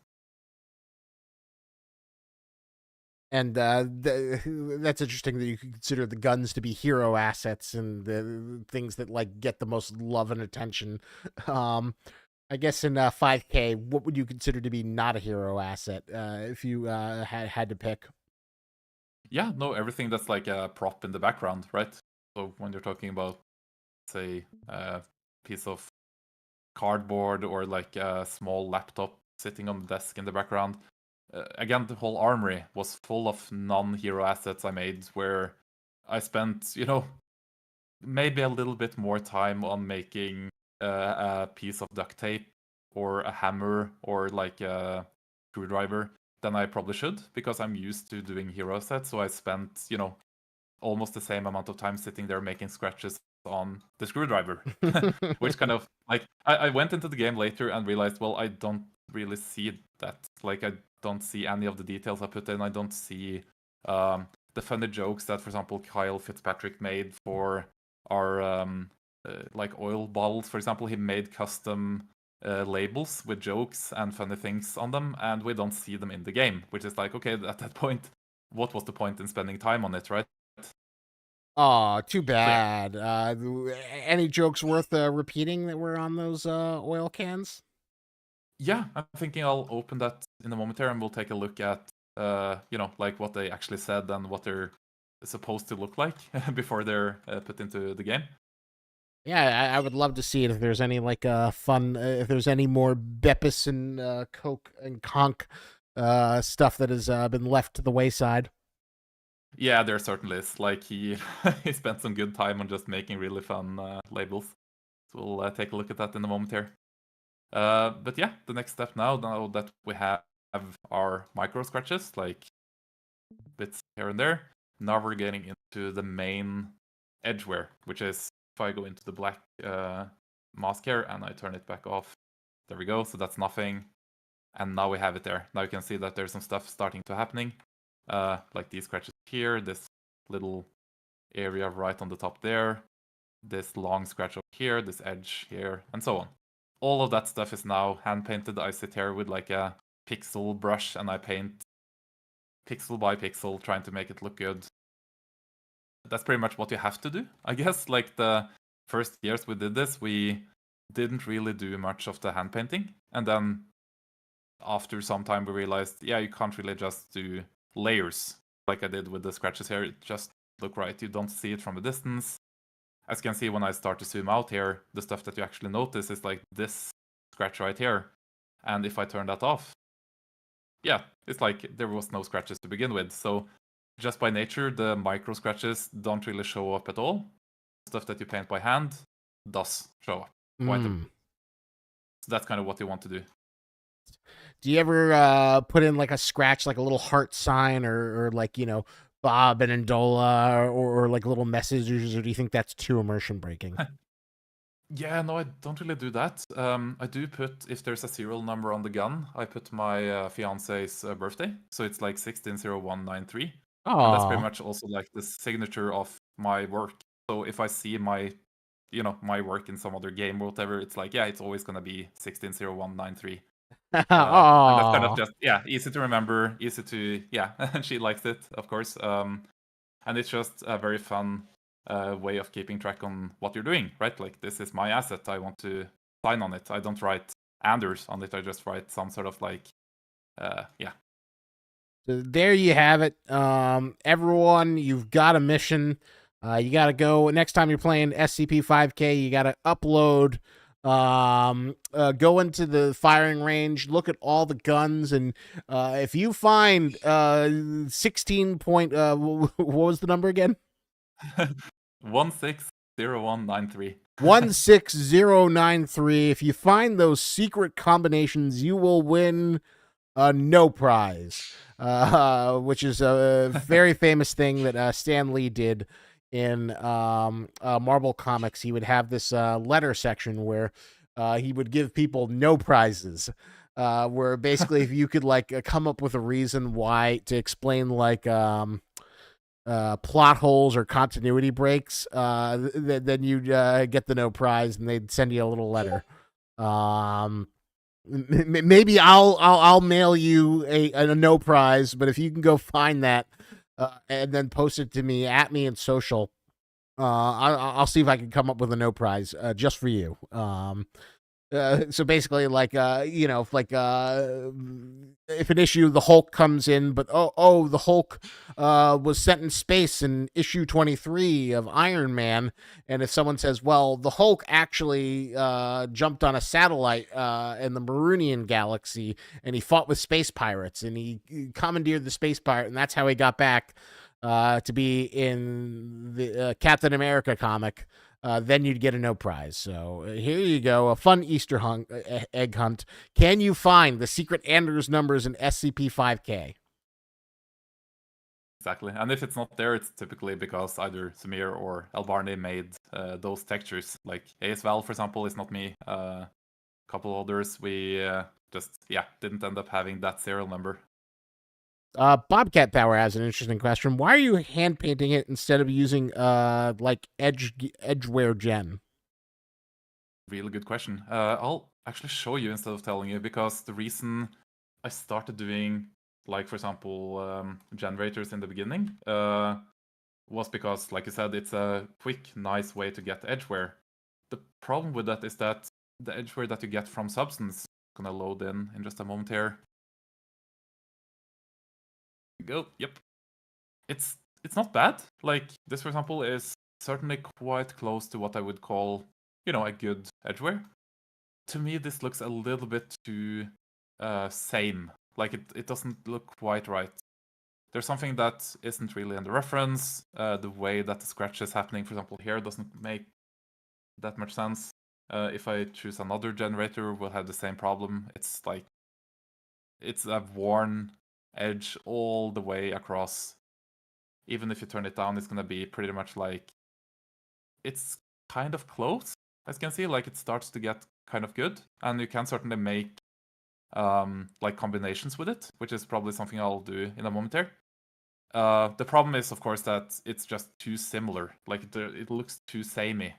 And that's interesting that you could consider the guns to be hero assets and the things that like get the most love and attention. I guess in 5K, what would you consider to be not a hero asset if you had to pick? Yeah, no, everything that's like a prop in the background, right? So when you're talking about, say, a piece of cardboard or like a small laptop sitting on the desk in the background, again, the whole armory was full of non-hero assets I made where I spent, maybe a little bit more time on making a piece of duct tape or a hammer or like a screwdriver than I probably should, because I'm used to doing hero sets. So I spent, almost the same amount of time sitting there making scratches on the screwdriver, which kind of like I went into the game later and realized, well, I don't really see that. Like I don't see any of the details I put in. I don't see the funny jokes that, for example, Kyle Fitzpatrick made for our like oil bottles. For example, he made custom labels with jokes and funny things on them, and we don't see them in the game, which is like, okay, at that point, what was the point in spending time on it, right? Oh, too So yeah, bad. Any jokes worth repeating that were on those oil cans? yeah, I'm thinking I'll open that in a moment here, and we'll take a look at like what they actually said and what they're supposed to look like before they're put into the game. Yeah, I would love to see it if there's any like fun, if there's any more Beppis and Coke and Conk stuff that has been left to the wayside. Yeah, there certainly is. Like he he spent some good time on just making really fun labels. So we'll take a look at that in a moment here. But yeah, the next step now that we have our micro scratches, like bits here and there, now we're getting into the main edgeware, which is if I go into the black mask here and I turn it back off, there we go. So that's nothing. And now we have it there. Now you can see that there's some stuff starting to happening. Like these scratches here, this little area right on the top there, this long scratch up here, this edge here, and so on. All of that stuff is now hand painted. I sit here with like a pixel brush and I paint pixel by pixel, trying to make it look good. That's pretty much what you have to do, I guess. Like the first years we did this, we didn't really do much of the hand painting. And then after some time we realized, yeah, you can't really just do layers like I did with the scratches here. It just look right. You don't see it from a distance. As you can see, when I start to zoom out here, the stuff that you actually notice is like this scratch right here. And if I turn that off, yeah, it's like there was no scratches to begin with. So just by nature, the micro scratches don't really show up at all. Stuff that you paint by hand does show up quite a bit. So that's kind of what you want to do. Do you ever put in like a scratch, like a little heart sign, or like, you know, Bob and Andola, or like little messages, or do you think that's too immersion breaking? Yeah, no, I don't really do that. I do put, if there's a serial number on the gun, I put my fiance's birthday. So it's like 160193. And that's pretty Oh, much also like the signature of my work. So if I see my, my work in some other game or whatever, it's like, yeah, it's always going to be 160193. And that's kind of oh. just, yeah, easy to remember, easy to, yeah, and she likes it, of course. And it's just a very fun way of keeping track on what you're doing, right? Like, this is my asset. I want to sign on it. I don't write Anders on it. I just write some sort of like, yeah. So there you have it. Everyone, you've got a mission. You got to go next time you're playing SCP 5K. You got to upload. Go into the firing range, look at all the guns, and if you find 16 point, what was the number again? 160193. 16093. If you find those secret combinations, you will win a no prize, which is a very famous thing that Stan Lee did in Marvel Comics. He would have this letter section where he would give people no prizes, where basically if you could like come up with a reason why to explain like plot holes or continuity breaks, then you'd get the no prize, and they'd send you a little letter. Maybe I'll mail you a no prize, but if you can go find that and then post it to me at me in social, I'll see if I can come up with a no prize just for you. So basically, like if an issue the Hulk comes in, but the Hulk was sent in space in issue 23 of Iron Man, and if someone says, well, the Hulk actually jumped on a satellite in the Marunian galaxy, and he fought with space pirates, and he commandeered the space pirate, and that's how he got back to be in the Captain America comic. Then you'd get a no prize. So here you go, a fun Easter egg hunt. Can you find the secret Anders numbers in SCP-5K? Exactly. And if it's not there, it's typically because either Samir or Elbarni made those textures. Like ASVal, for example, is not me. A couple others, we just, didn't end up having that serial number. Bobcat Power has an interesting question. Why are you hand painting it instead of using like edgeware gem? Really good question. I'll actually show you instead of telling you, because the reason I started doing, like, for example, generators in the beginning was because, like you said, it's a quick, nice way to get edgeware. The problem with that is that the edgeware that you get from Substance, I'm gonna load in just a moment here. Go. Yep. It's not bad. Like, this, for example, is certainly quite close to what I would call, a good edgeware. To me, this looks a little bit too same. Like, it doesn't look quite right. There's something that isn't really in the reference. The way that the scratch is happening, for example, here doesn't make that much sense. If I choose another generator, we'll have the same problem. It's like, it's a worn edge all the way across. Even if you turn it down, it's gonna be pretty much like, it's kind of close, as you can see. Like, it starts to get kind of good, and you can certainly make like combinations with it, which is probably something I'll do in a moment here. The problem is, of course, that it's just too similar. Like, it looks too samey.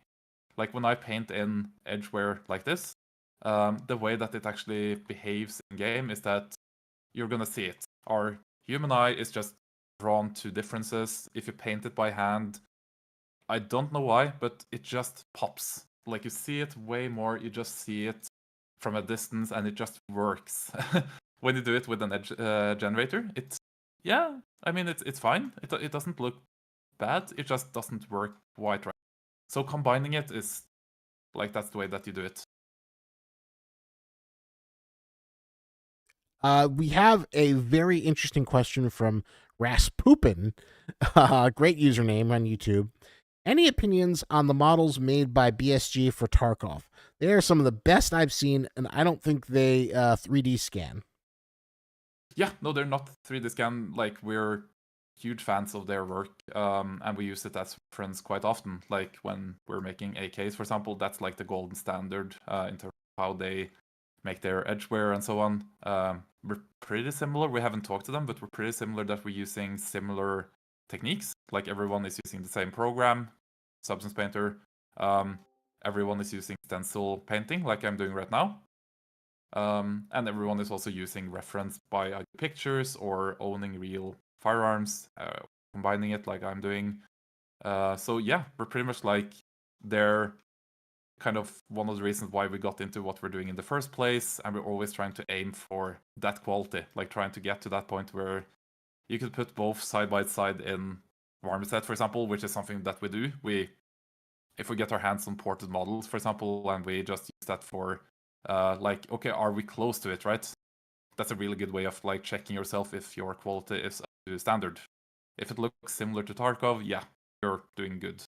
Like, when I paint in edgeware like this, the way that it actually behaves in game is that you're gonna see it. Our human eye is just drawn to differences. If you paint it by hand, I don't know why, but it just pops. Like, you see it way more, you just see it from a distance, and it just works. When you do it with an edge generator, it's fine. It doesn't look bad. It just doesn't work quite right. So combining it is like, that's the way that you do it. We have a very interesting question from Rasputin, great username on YouTube. Any opinions on the models made by BSG for Tarkov? They are some of the best I've seen, and I don't think they 3D scan. Yeah, no, they're not 3D scan. Like, we're huge fans of their work, and we use it as reference quite often. Like, when we're making AKs, for example, that's like the golden standard in terms of how they make their edgeware and so on. We're pretty similar. We haven't talked to them, but we're pretty similar that we're using similar techniques. Like, everyone is using the same program, Substance Painter. Everyone is using stencil painting, like I'm doing right now. And everyone is also using reference by either pictures or owning real firearms, combining it like I'm doing. So yeah, we're pretty much like, they're kind of one of the reasons why we got into what we're doing in the first place, and we're always trying to aim for that quality, like trying to get to that point where you could put both side by side in Marmoset, for example, which is something that we do. If we get our hands on ported models, for example, and we just use that for like, okay, are we close to it, right? That's a really good way of like checking yourself if your quality is up to standard. If it looks similar to Tarkov, yeah, you're doing good.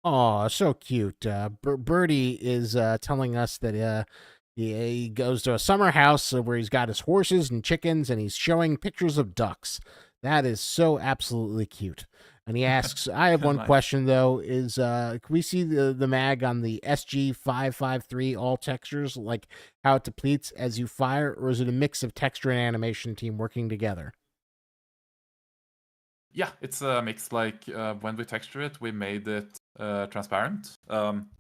Oh, so cute. Birdie is telling us that he goes to a summer house where he's got his horses and chickens, and he's showing pictures of ducks. That is so absolutely cute. And he asks, I have one Nice. question though, is can we see the mag on the SG553 all textures, like how it depletes as you fire, or is it a mix of texture and animation team working together? Yeah, it's a mix. Like, when we texture it, we made it transparent.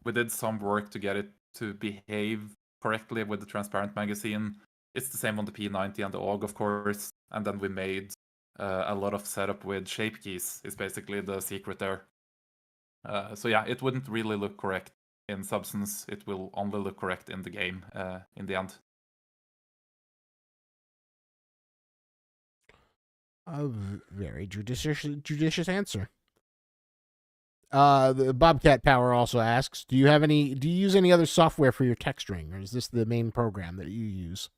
We did some work to get it to behave correctly with the transparent magazine. It's the same on the P90 and the AUG, of course. And then we made a lot of setup with shape keys, is basically the secret there. So yeah, it wouldn't really look correct in Substance. It will only look correct in the game in the end. A very judicious answer. The Bobcat Power also asks, do you use any other software for your texturing, or is this the main program that you use?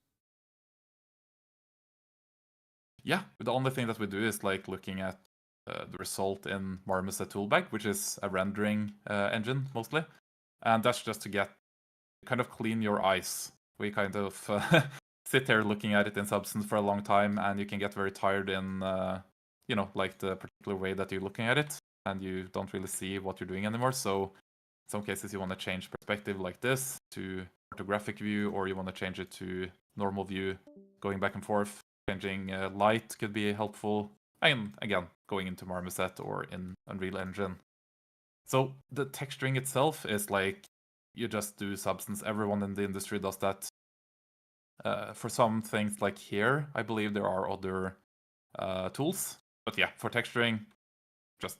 Yeah, the only thing that we do is like looking at the result in Marmoset Toolbag, which is a rendering engine mostly, and that's just to get kind of clean your eyes. We kind of sit there looking at it in Substance for a long time, and you can get very tired in, like the particular way that you're looking at it, and you don't really see what you're doing anymore. So in some cases you want to change perspective like this to photographic view, or you want to change it to normal view, going back and forth. Changing light could be helpful. And again, going into Marmoset or in Unreal Engine. So the texturing itself is like, you just do Substance. Everyone in the industry does that. For some things like here, I believe there are other tools. But yeah, for texturing, just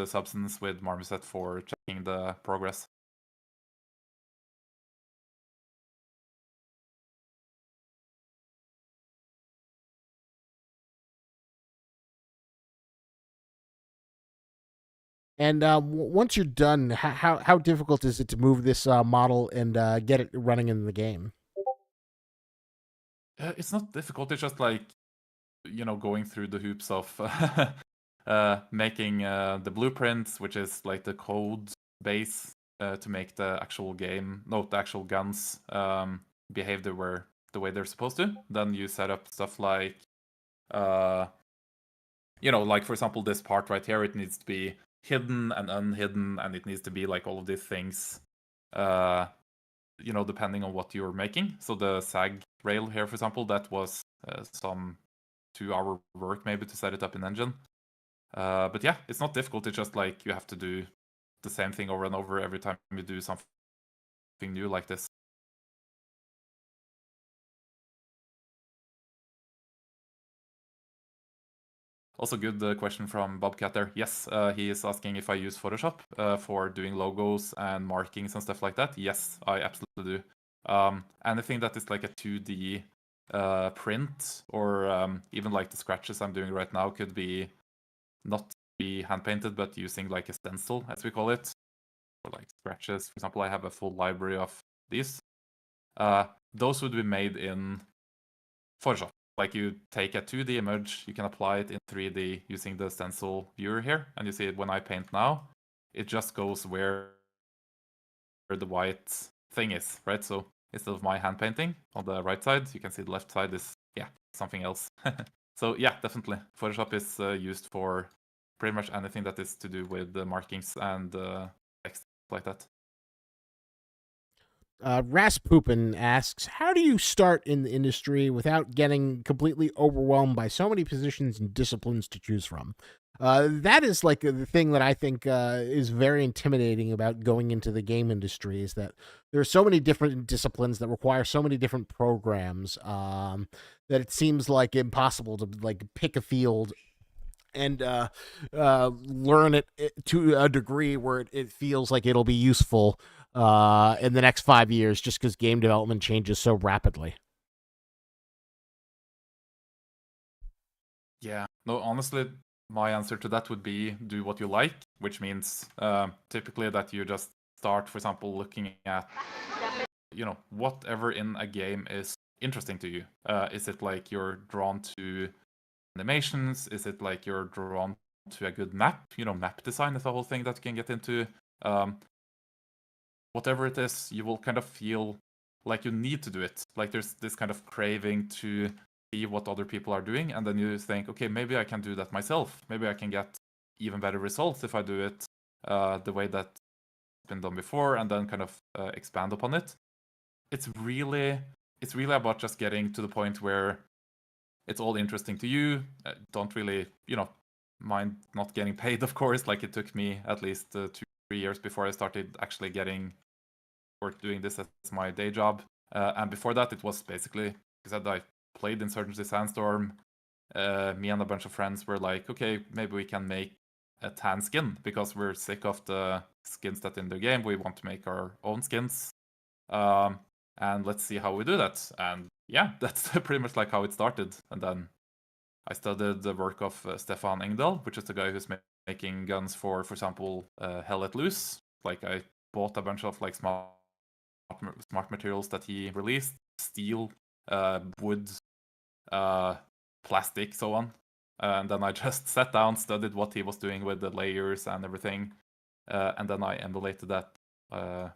Substance with Marmoset for checking the progress. And once you're done, how difficult is it to move this model and get it running in the game? It's not difficult. It's just like, going through the hoops of making the blueprints, which is like the code base to make the actual guns behave the way they're supposed to. Then you set up stuff like, like for example, this part right here, it needs to be hidden and unhidden, and it needs to be like all of these things, depending on what you're making. So the SAG rail here, for example, that was some 2-hour work maybe to set it up in engine. But yeah, it's not difficult. It's just like you have to do the same thing over and over every time you do something new like this. Also, good question from Bobcat there. Yes, he is asking if I use Photoshop for doing logos and markings and stuff like that. Yes, I absolutely do. Anything that is like a 2D print, or even like the scratches I'm doing right now could be not be hand painted, but using like a stencil, as we call it, or like scratches. For example, I have a full library of these. Those would be made in Photoshop. Like, you take a 2D image, you can apply it in 3D using the stencil viewer here, and you see when I paint now, it just goes where the white thing is, right? So instead of my hand painting on the right side, you can see the left side is, something else. So yeah, definitely. Photoshop is used for pretty much anything that is to do with the markings and text like that. Rasputin asks, how do you start in the industry without getting completely overwhelmed by so many positions and disciplines to choose from? That is like the thing that I think is very intimidating about going into the game industry, is that there are so many different disciplines that require so many different programs that it seems like impossible to like pick a field and learn it to a degree where it feels like it'll be useful in the next 5 years, just because game development changes so rapidly. Yeah. No, honestly, my answer to that would be do what you like, which means typically that you just start, for example, looking at, whatever in a game is interesting to you. Is it like you're drawn to animations? Is it like you're drawn to a good map? Map design is a whole thing that you can get into. Whatever it is, you will kind of feel like you need to do it. Like there's this kind of craving to see what other people are doing, and then you think, okay, maybe I can do that myself. Maybe I can get even better results if I do it the way that's been done before, and then kind of expand upon it. It's really about just getting to the point where it's all interesting to you. Don't really, mind not getting paid, of course. Like, it took me at least 2-3 years before I started actually getting or doing this as my day job. And before that, it was basically, because I played Insurgency Sandstorm. Me and a bunch of friends were like, okay, maybe we can make a tan skin, because we're sick of the skins that in the game. We want to make our own skins. And let's see how we do that. And yeah, that's pretty much like how it started. And then I studied the work of Stefan Engdahl, which is the guy who's making guns for example, Hell Let Loose. Like, I bought a bunch of like smart materials that he released: steel, wood, plastic, so on. And then I just sat down, studied what he was doing with the layers and everything, and then I emulated that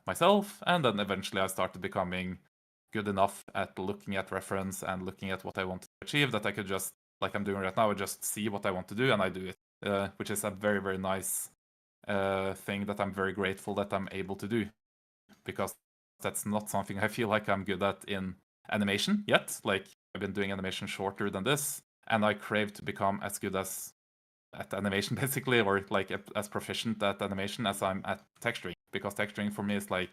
myself. And then eventually I started becoming good enough at looking at reference and looking at what I want to achieve that I could just, like I'm doing right now, I just see what I want to do and I do it, which is a very, very nice thing that I'm very grateful that I'm able to do, because that's not something I feel like I'm good at in animation yet. Like, I've been doing animation shorter than this, and I crave to become as good as at animation basically, or like as proficient at animation as I'm at texturing, because texturing for me is like,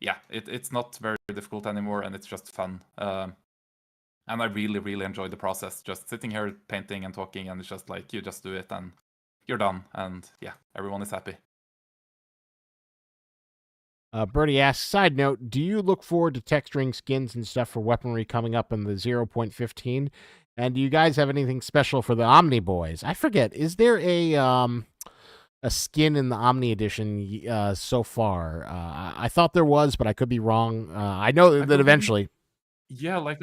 yeah, it's not very difficult anymore, and it's just fun. And I really, really enjoy the process, just sitting here painting and talking, and it's just like, you just do it and you're done, and yeah, everyone is happy. Birdie asks, side note, do you look forward to texturing skins and stuff for weaponry coming up in the 0.15? And do you guys have anything special for the Omni Boys? I forget, is there a skin in the Omni edition so far? I thought there was, but I could be wrong. I know that eventually. Yeah, like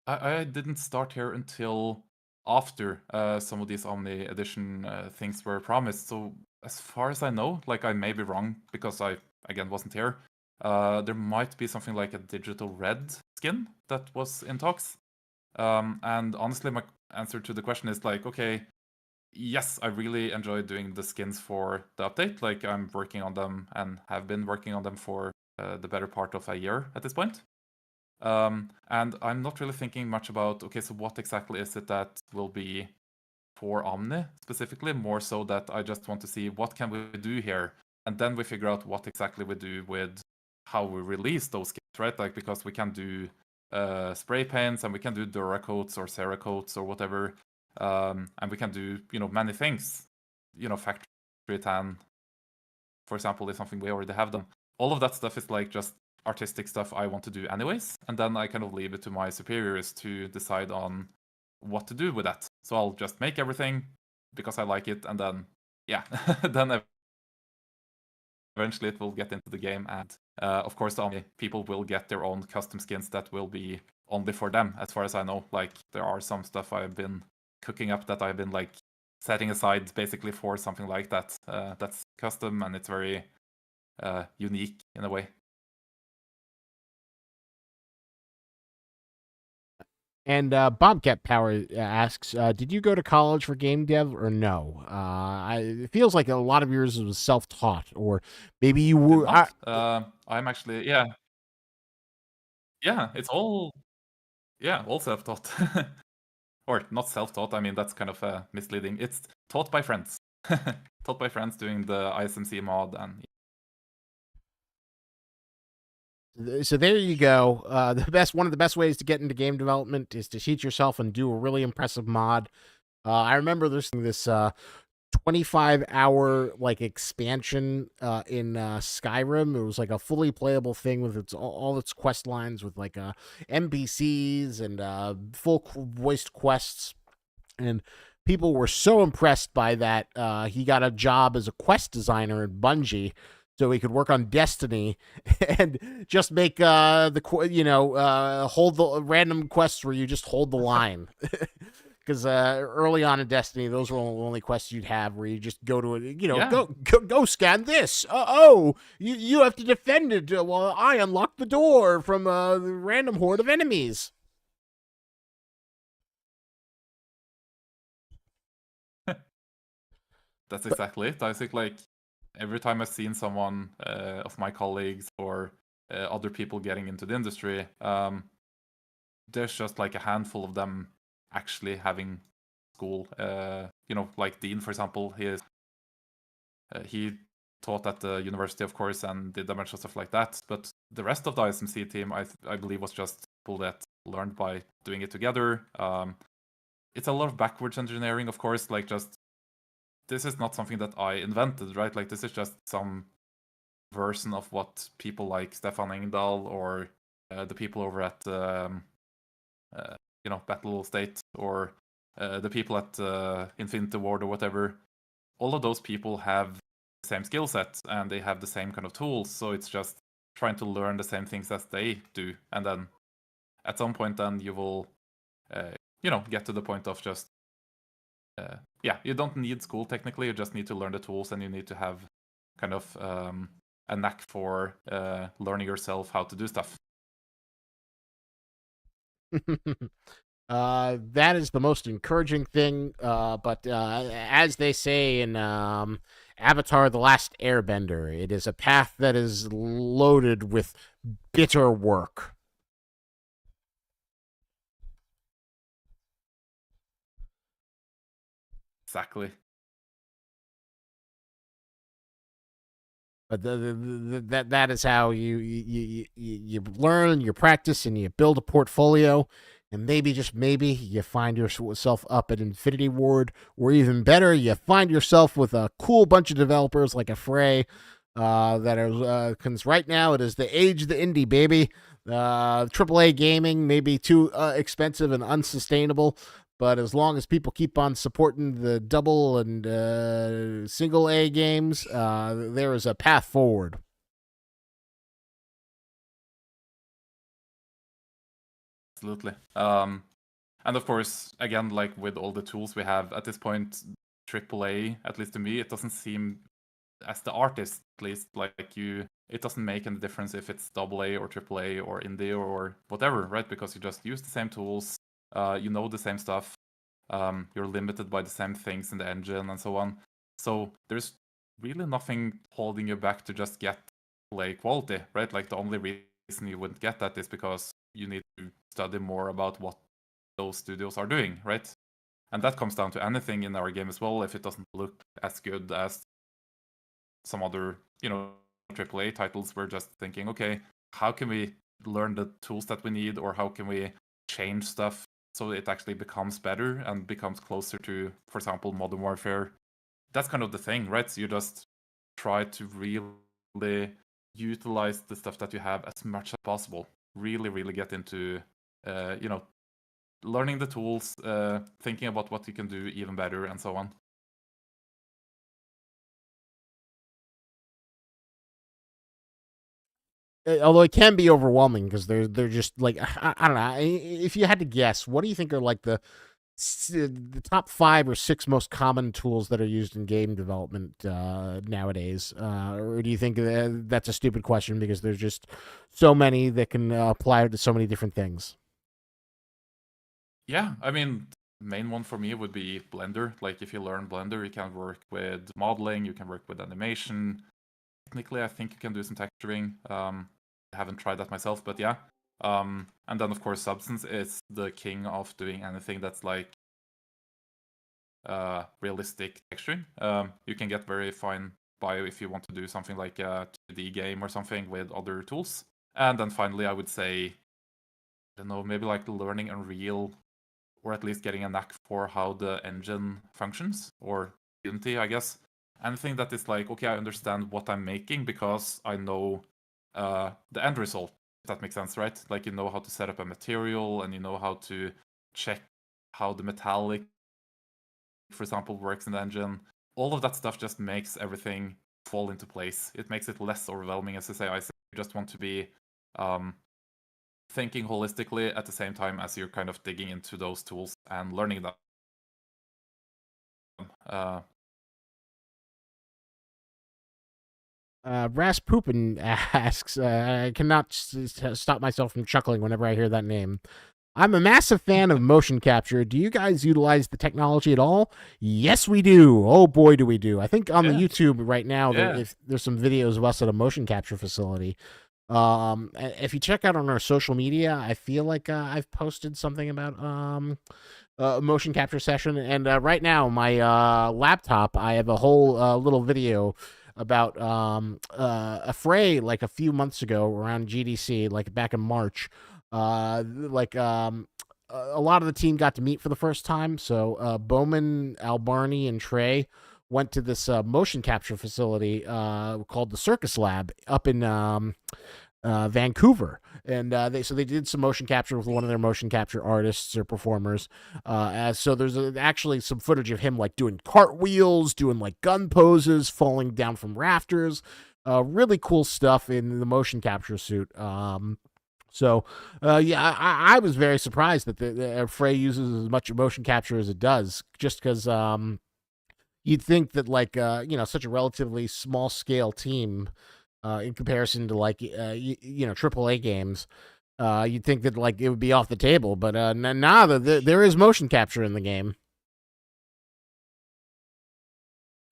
I didn't start here until after some of these Omni Edition things were promised. So as far as I know, like I may be wrong because I again wasn't here. There might be something like a digital red skin that was in talks. And honestly, my answer to the question is like, okay, yes, I really enjoy doing the skins for the update. Like I'm working on them and have been working on them for the better part of a year at this point. And I'm not really thinking much about, okay, so what exactly is it that will be for Omni specifically, more so that I just want to see what can we do here, and then we figure out what exactly we do with how we release those skins, right? Like, because we can do spray paints, and we can do Duracoats or Cerakotes or whatever, and we can do, many things. Factory tan, for example, is something we already have done. All of that stuff is like just artistic stuff I want to do anyways, and then I kind of leave it to my superiors to decide on what to do with that. So I'll just make everything because I like it, and then then eventually it will get into the game, and of course the people will get their own custom skins that will be only for them, as far as I know. Like, there are some stuff I've been cooking up that I've been like setting aside basically for something like that. That's custom, and it's very unique in a way. And Bobcat Power asks, did you go to college for game dev or no? It feels like a lot of yours was self-taught, or maybe you were. I'm actually, yeah, it's all self-taught. Or not self-taught. I mean, that's kind of misleading. It's taught by friends. Taught by friends doing the ISMC mod, and So there you go. One of the best ways to get into game development is to teach yourself and do a really impressive mod. I remember there's this 25-hour like expansion in Skyrim. It was like a fully playable thing with all its quest lines, with like NPCs and full voiced quests, and people were so impressed by that. He got a job as a quest designer at Bungie, so he could work on Destiny and just make hold the random quests where you just hold the line. Because early on in Destiny, those were the only quests you'd have, where you just go to it, go scan this. You have to defend it while I unlock the door from a random horde of enemies. that's exactly it. I think like every time I've seen someone of my colleagues or other people getting into the industry, there's just like a handful of them actually having school. Like Dean, for example, he taught at the university, of course, and did a bunch of stuff like that. But the rest of the ISMC team, I believe, was just people that learned by doing it together. It's a lot of backwards engineering, of course. Like, just this is not something that I invented, right? Like, this is just some version of what people like Stefan Engdahl or the people over at Battle State, or the people at Infinity Ward or whatever. All of those people have the same skill set, and they have the same kind of tools. So it's just trying to learn the same things as they do, and then at some point, then you will, get to the point of just, you don't need school technically. You just need to learn the tools, and you need to have kind of a knack for learning yourself how to do stuff. That is the most encouraging thing. But as they say in Avatar: The Last Airbender, it is a path that is loaded with bitter work. Exactly. But that is how you learn, you practice, and you build a portfolio. And maybe, just maybe, you find yourself up at Infinity Ward, or even better, you find yourself with a cool bunch of developers like a Fray, that are, because right now it is the age of the indie, baby. AAA gaming may be too expensive and unsustainable, but as long as people keep on supporting the double and single A games, there is a path forward. Absolutely. And of course, again, like with all the tools we have at this point, AAA, at least to me, it doesn't seem, as the artist at least, like you, it doesn't make any difference if it's AA or AAA or indie or whatever, right? Because you just use the same tools, you know the same stuff, you're limited by the same things in the engine and so on. So there's really nothing holding you back to just get AAA quality, right? Like the only reason you wouldn't get that is because you need to study more about what those studios are doing, right? And that comes down to anything in our game as well. If it doesn't look as good as some other, AAA titles, we're just thinking, okay, how can we learn the tools that we need, or how can we change stuff so it actually becomes better and becomes closer to, for example, Modern Warfare? That's kind of the thing, right? So you just try to really utilize the stuff that you have as much as possible. Really, really get into, learning the tools, thinking about what you can do even better, and so on. Although it can be overwhelming because they're just like, I don't know. If you had to guess, what do you think are like the top 5 or 6 most common tools that are used in game development nowadays? Or do you think that's a stupid question because there's just so many that can apply to so many different things? Yeah, I mean, main one for me would be Blender. Like, if you learn Blender, you can work with modeling, you can work with animation. Technically, I think you can do some texturing. I haven't tried that myself, but yeah. And then, of course, Substance is the king of doing anything that's like realistic texturing. You can get very fine by if you want to do something like a 2D game or something with other tools. And then finally, I would say, I don't know, maybe like learning Unreal, or at least getting a knack for how the engine functions, or Unity, I guess. Anything that is like, okay, I understand what I'm making because I know the end result, if that makes sense, right? Like, you know how to set up a material, and you know how to check how the metallic, for example, works in the engine. All of that stuff just makes everything fall into place. It makes it less overwhelming. As I say, you just want to be thinking holistically at the same time as you're kind of digging into those tools and learning them. Rasputin asks, I cannot stop myself from chuckling whenever I hear that name. I'm a massive fan of motion capture. Do you guys utilize the technology at all? Yes, we do. Oh boy, do we do. I think on the YouTube right now, there's some videos of us at a motion capture facility. If you check out on our social media, I feel like I've posted something about a motion capture session. And right now, my laptop, I have a whole little video about a Fray like a few months ago around GDC, like back in March. A lot of the team got to meet for the first time. So Bowman, Albarni, and Trey went to this motion capture facility called the Circus Lab up in Vancouver, and they did some motion capture with one of their motion capture artists or performers. So there's actually some footage of him like doing cartwheels, doing like gun poses, falling down from rafters. Really cool stuff in the motion capture suit. I was very surprised that the Fray uses as much motion capture as it does, just because you'd think that like such a relatively small scale team in comparison to like AAA games. You'd think that like it would be off the table, but there is motion capture in the game.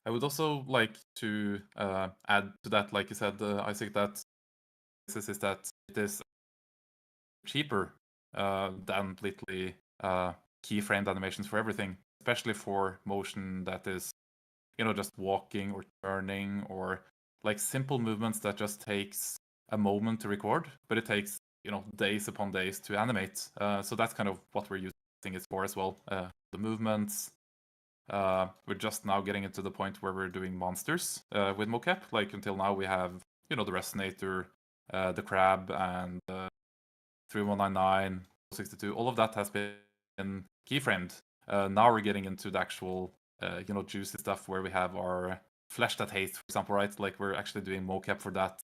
I would also like to add to that, like you said, Isaac, that this is that it is cheaper than completely keyframed animations for everything, especially for motion that is, just walking or turning or like simple movements that just takes a moment to record, but it takes, days upon days to animate. So that's kind of what we're using it for as well. The movements. We're just now getting into the point where we're doing monsters with mocap. Like until now, we have, the Resonator, the Crab, and 3199, 62. All of that has been keyframed. Now we're getting into the actual, juicy stuff where we have our Flesh That Hates, for example, right? Like we're actually doing mocap for that,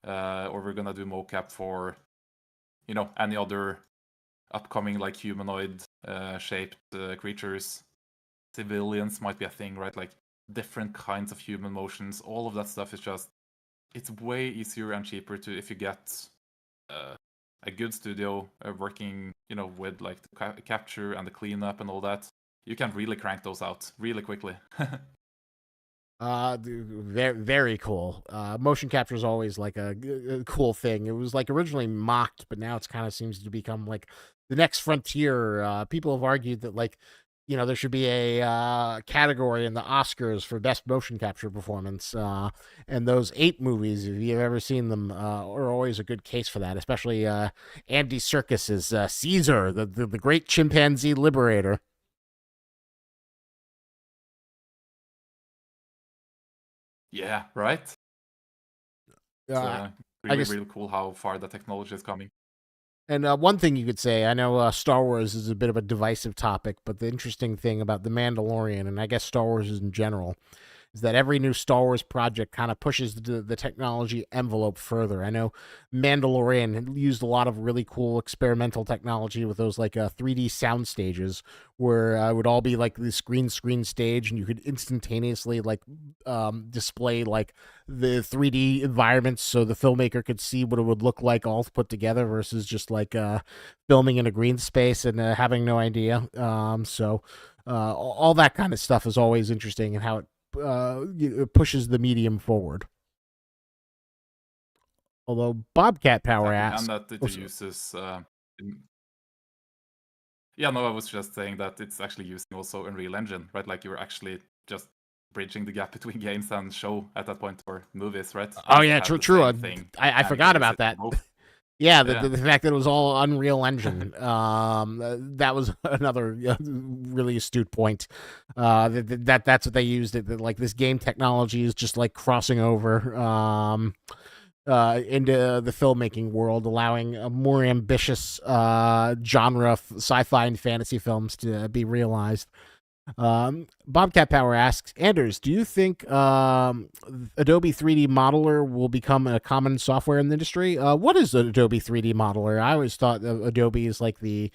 or we're gonna do mocap for, any other upcoming like humanoid shaped creatures. Civilians might be a thing, right? Like different kinds of human motions. All of that stuff is just, it's way easier and cheaper to, if you get a good studio working, with like the capture and the cleanup and all that, you can really crank those out really quickly. Very, very cool. Motion capture is always like a cool thing. It was like originally mocked, but now it's kind of seems to become like the next frontier. People have argued that like, there should be a category in the Oscars for best motion capture performance. And those 8 movies, if you've ever seen them, are always a good case for that. Especially Andy Serkis's Caesar, the great chimpanzee liberator. Yeah, right. It's I really, guess really cool how far the technology is coming. And one thing you could say, I know Star Wars is a bit of a divisive topic, but the interesting thing about The Mandalorian, and I guess Star Wars in general, is that every new Star Wars project kind of pushes the technology envelope further. I know Mandalorian used a lot of really cool experimental technology with those like 3D sound stages where it would all be like this green screen stage and you could instantaneously like display like the 3D environments so the filmmaker could see what it would look like all put together versus just like filming in a green space and having no idea. All that kind of stuff is always interesting and how it pushes the medium forward. Although Bobcat Power Exactly, and asks, that it uses. Yeah, no, I was just saying that it's actually using also Unreal Engine, right? Like you're actually just bridging the gap between games and show at that point, or movies, right? oh Like you yeah, have the true. same thing, I and you can forgot use about it for that. both. Yeah, Yeah. the fact that it was all Unreal Engine. That was another really astute point. That's what they used. Like this game technology is just like crossing over into the filmmaking world, allowing a more ambitious genre of sci-fi and fantasy films to be realized. Bobcat Power asks, Anders, do you think Adobe 3D Modeler will become a common software in the industry? What is Adobe 3D Modeler? I always thought Adobe is like the,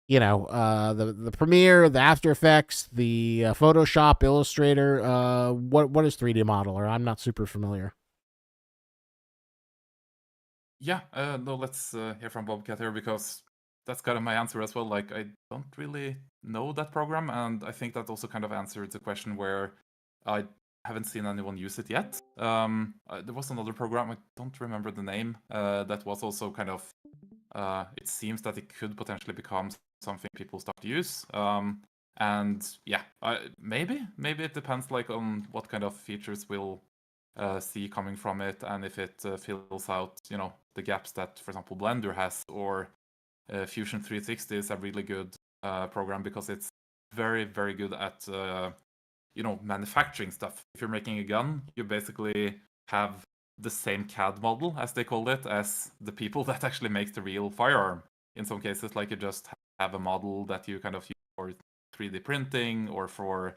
the Premiere, the After Effects, the Photoshop, Illustrator. What is 3D Modeler? I'm not super familiar. Yeah, no, let's hear from Bobcat here because that's kind of my answer as well. Like, I don't really know that program, and I think that also kind of answers the question where I haven't seen anyone use it yet. There was another program, I don't remember the name, that was also kind of, it seems that it could potentially become something people start to use. And yeah, maybe it depends like on what kind of features we'll see coming from it, and if it fills out, the gaps that, for example, Blender has, or Fusion 360 is a really good program because it's very, very good at manufacturing stuff. If you're making a gun, you basically have the same CAD model, as they call it, as the people that actually make the real firearm. In some cases, like you just have a model that you kind of use for 3D printing or for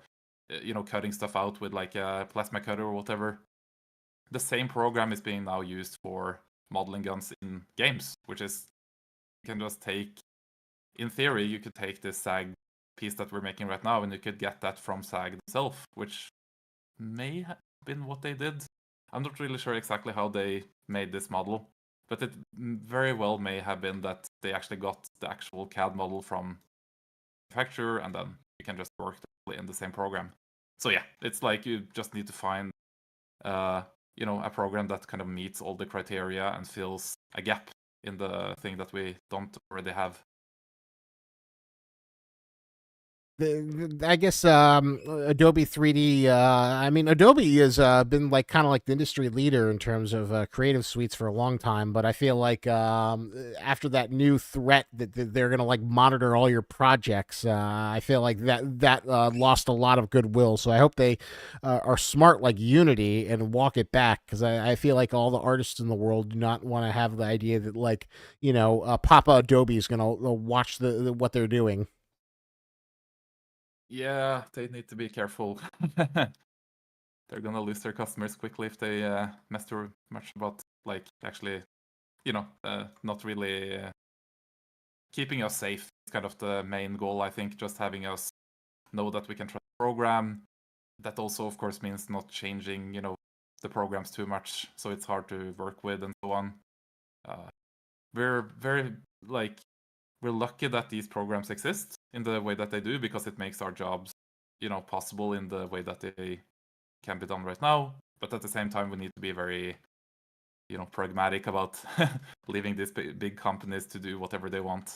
cutting stuff out with like a plasma cutter or whatever. The same program is being now used for modeling guns in games, which is, you can just take, in theory, you could take this SAG piece that we're making right now and you could get that from SAG themselves, which may have been what they did. I'm not really sure exactly how they made this model, but it very well may have been that they actually got the actual CAD model from the manufacturer, and then you can just work in the same program. So yeah, it's like you just need to find, a program that kind of meets all the criteria and fills a gap in the thing that we don't already have. I guess Adobe 3D. I mean, Adobe has been like kind of like the industry leader in terms of creative suites for a long time. But I feel like after that new threat that they're gonna like monitor all your projects, I feel like that lost a lot of goodwill. So I hope they are smart like Unity and walk it back, because I feel like all the artists in the world do not want to have the idea that like Papa Adobe is gonna watch what they're doing. Yeah, they need to be careful. They're gonna lose their customers quickly if they mess too much about like actually, not really keeping us safe. It's kind of the main goal, I think. Just having us know that we can trust the program. That also, of course, means not changing, the programs too much, so it's hard to work with and so on. We're very we're lucky that these programs exist in the way that they do, because it makes our jobs, possible in the way that they can be done right now. But at the same time, we need to be very, pragmatic about leaving these big companies to do whatever they want.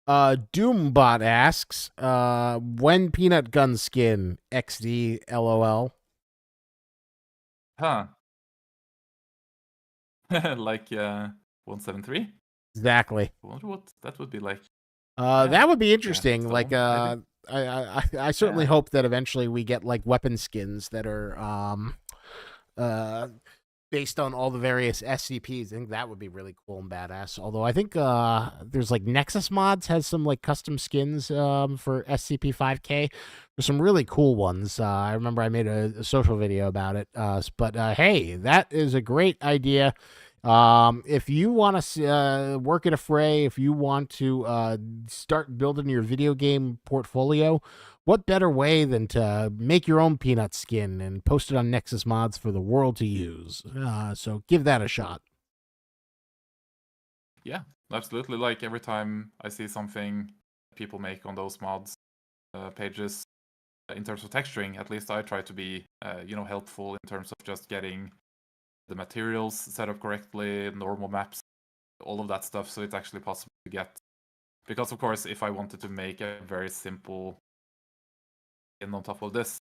Doombot asks, when Peanut Gun Skin XD LOL. Huh. Like 173? Exactly. I wonder what that would be like. That would be Yeah, interesting. Like, stone, maybe? I certainly Yeah. hope that eventually we get like weapon skins that are uh based on all the various SCPs. I think that would be really cool and badass. Although I think there's like Nexus Mods has some like custom skins for SCP-5K. There's some really cool ones. I remember I made a social video about it. But hey, that is a great idea. If you want to work at a fray, if you want to start building your video game portfolio, what better way than to make your own peanut skin and post it on Nexus Mods for the world to use? So give that a shot. Yeah, absolutely. Like every time I see something people make on those mods pages, in terms of texturing, at least I try to be, helpful in terms of just getting the materials set up correctly, normal maps, all of that stuff, so it's actually possible to get. Because of course, if I wanted to make a very simple skin on top of this,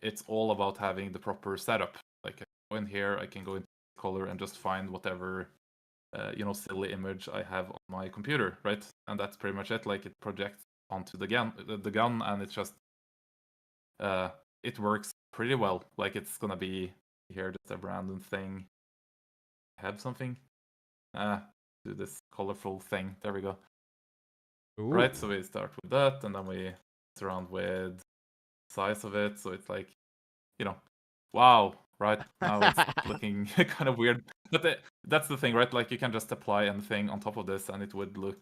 it's all about having the proper setup. Like I go in here, I can go into color and just find whatever silly image I have on my computer, right? And that's pretty much it. Like it projects onto the gun, and it's just it works pretty well. Like it's gonna be here just a random thing. Have something. Do this colorful thing. There we go. Ooh. Right, so we start with that, and then we mess around with size of it. So it's like, wow, right now it's looking kind of weird. But that's the thing, right? Like you can just apply anything on top of this, and it would look,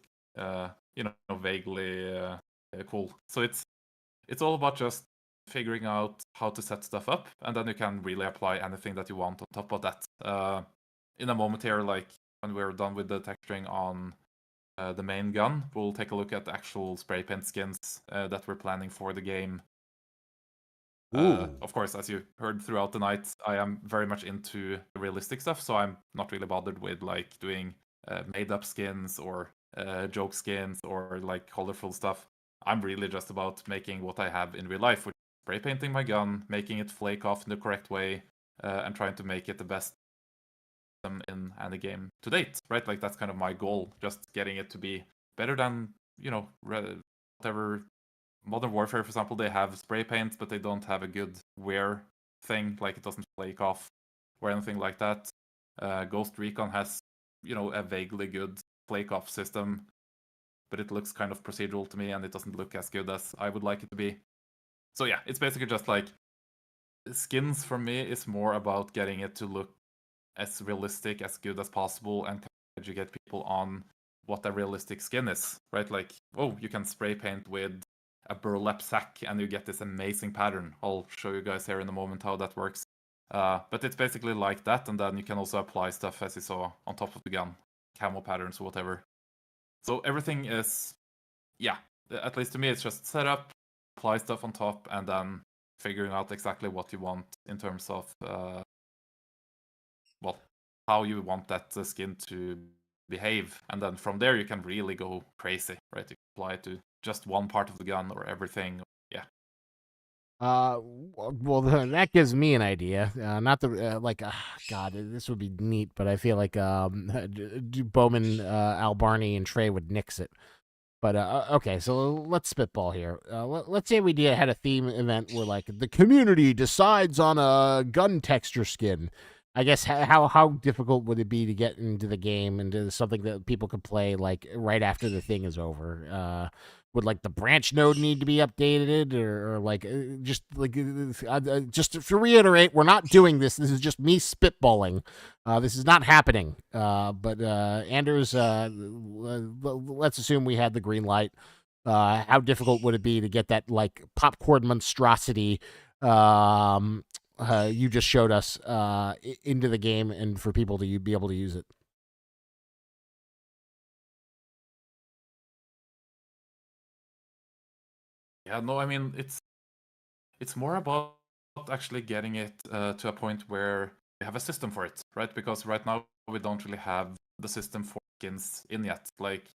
vaguely cool. So it's all about just figuring out how to set stuff up, and then you can really apply anything that you want on top of that. In a moment here, like when we're done with the texturing on the main gun, we'll take a look at the actual spray paint skins that we're planning for the game. Of course, as you heard throughout the night, I am very much into realistic stuff, so I'm not really bothered with like doing made-up skins or joke skins or like colorful stuff. I'm really just about making what I have in real life, which is spray painting my gun, making it flake off in the correct way, and trying to make it the best in any game to date, right? Like that's kind of my goal, just getting it to be better than, whatever. Modern Warfare, for example, they have spray paint, but they don't have a good wear thing, like it doesn't flake off or anything like that. Ghost Recon has, a vaguely good flake off system, but it looks kind of procedural to me, and it doesn't look as good as I would like it to be. So yeah, it's basically just like skins for me is more about getting it to look as realistic, as good as possible, and educate people on what a realistic skin is, right? Like, oh, you can spray paint with a burlap sack, and you get this amazing pattern. I'll show you guys here in a moment how that works. But it's basically like that, and then you can also apply stuff, as you saw, on top of the gun, camo patterns or whatever. So everything is, yeah, at least to me, it's just set up, apply stuff on top, and then figuring out exactly what you want in terms of, well, how you want that skin to behave. And then from there, you can really go crazy, right? You can apply it to just one part of the gun or everything. Yeah. Well, that gives me an idea. Not the God, this would be neat, but I feel like Bowman, Al Barney, and Trey would nix it. But okay, so let's spitball here. Let's say we had a theme event where like the community decides on a gun texture skin. I guess how difficult would it be to get into the game, into something that people could play like right after the thing is over? Would like the branch node need to be updated, or like just to reiterate, we're not doing this. This is just me spitballing. This is not happening. But Anders, let's assume we had the green light. How difficult would it be to get that like popcorn monstrosity you just showed us into the game, and for people to be able to use it? Yeah, no, I mean, it's more about actually getting it to a point where we have a system for it, right? Because right now we don't really have the system for skins in yet. Like,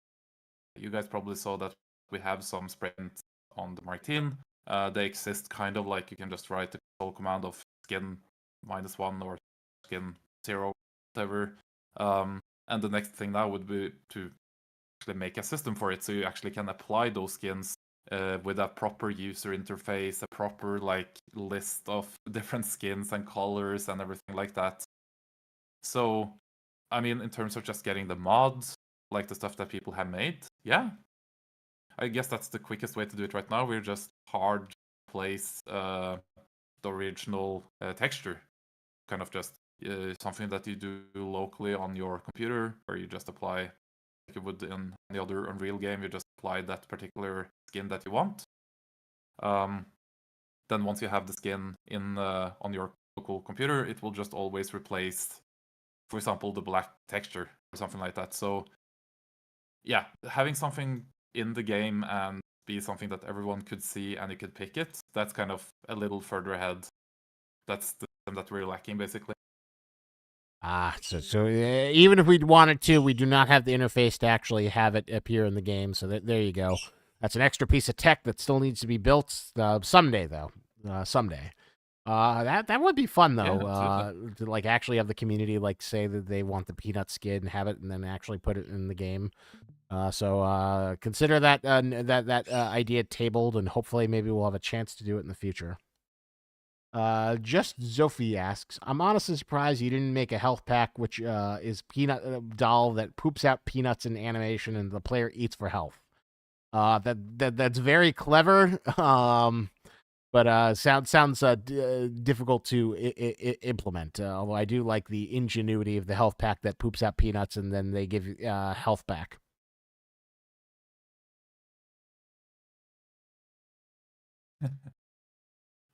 you guys probably saw that we have some sprint on the Martin. They exist kind of like you can just write the control command of skin -1 or skin 0, whatever. And the next thing now would be to actually make a system for it, so you actually can apply those skins with a proper user interface, a proper like list of different skins and colors and everything like that. So, I mean, in terms of just getting the mods, like the stuff that people have made, yeah, I guess that's the quickest way to do it right now. We're just hard place the original texture, kind of just something that you do locally on your computer, where you just apply, like you would in the other Unreal game, you just apply that particular skin that you want. Then once you have the skin in on your local computer, it will just always replace, for example, the black texture or something like that. So yeah, having something in the game and be something that everyone could see and you could pick it, that's kind of a little further ahead. That's the system that we're lacking, basically. So even if we wanted to, we do not have the interface to actually have it appear in the game. So there you go. That's an extra piece of tech that still needs to be built someday, though. Someday. That would be fun though. Yeah, to like actually have the community like say that they want the peanut skin, have it, and then actually put it in the game. So consider that idea tabled, and hopefully maybe we'll have a chance to do it in the future. Just Zophie asks, I'm honestly surprised you didn't make a health pack, which is peanut doll that poops out peanuts in animation, and the player eats for health. That's very clever. But sounds difficult to implement. Although I do like the ingenuity of the health pack that poops out peanuts, and then they give health back.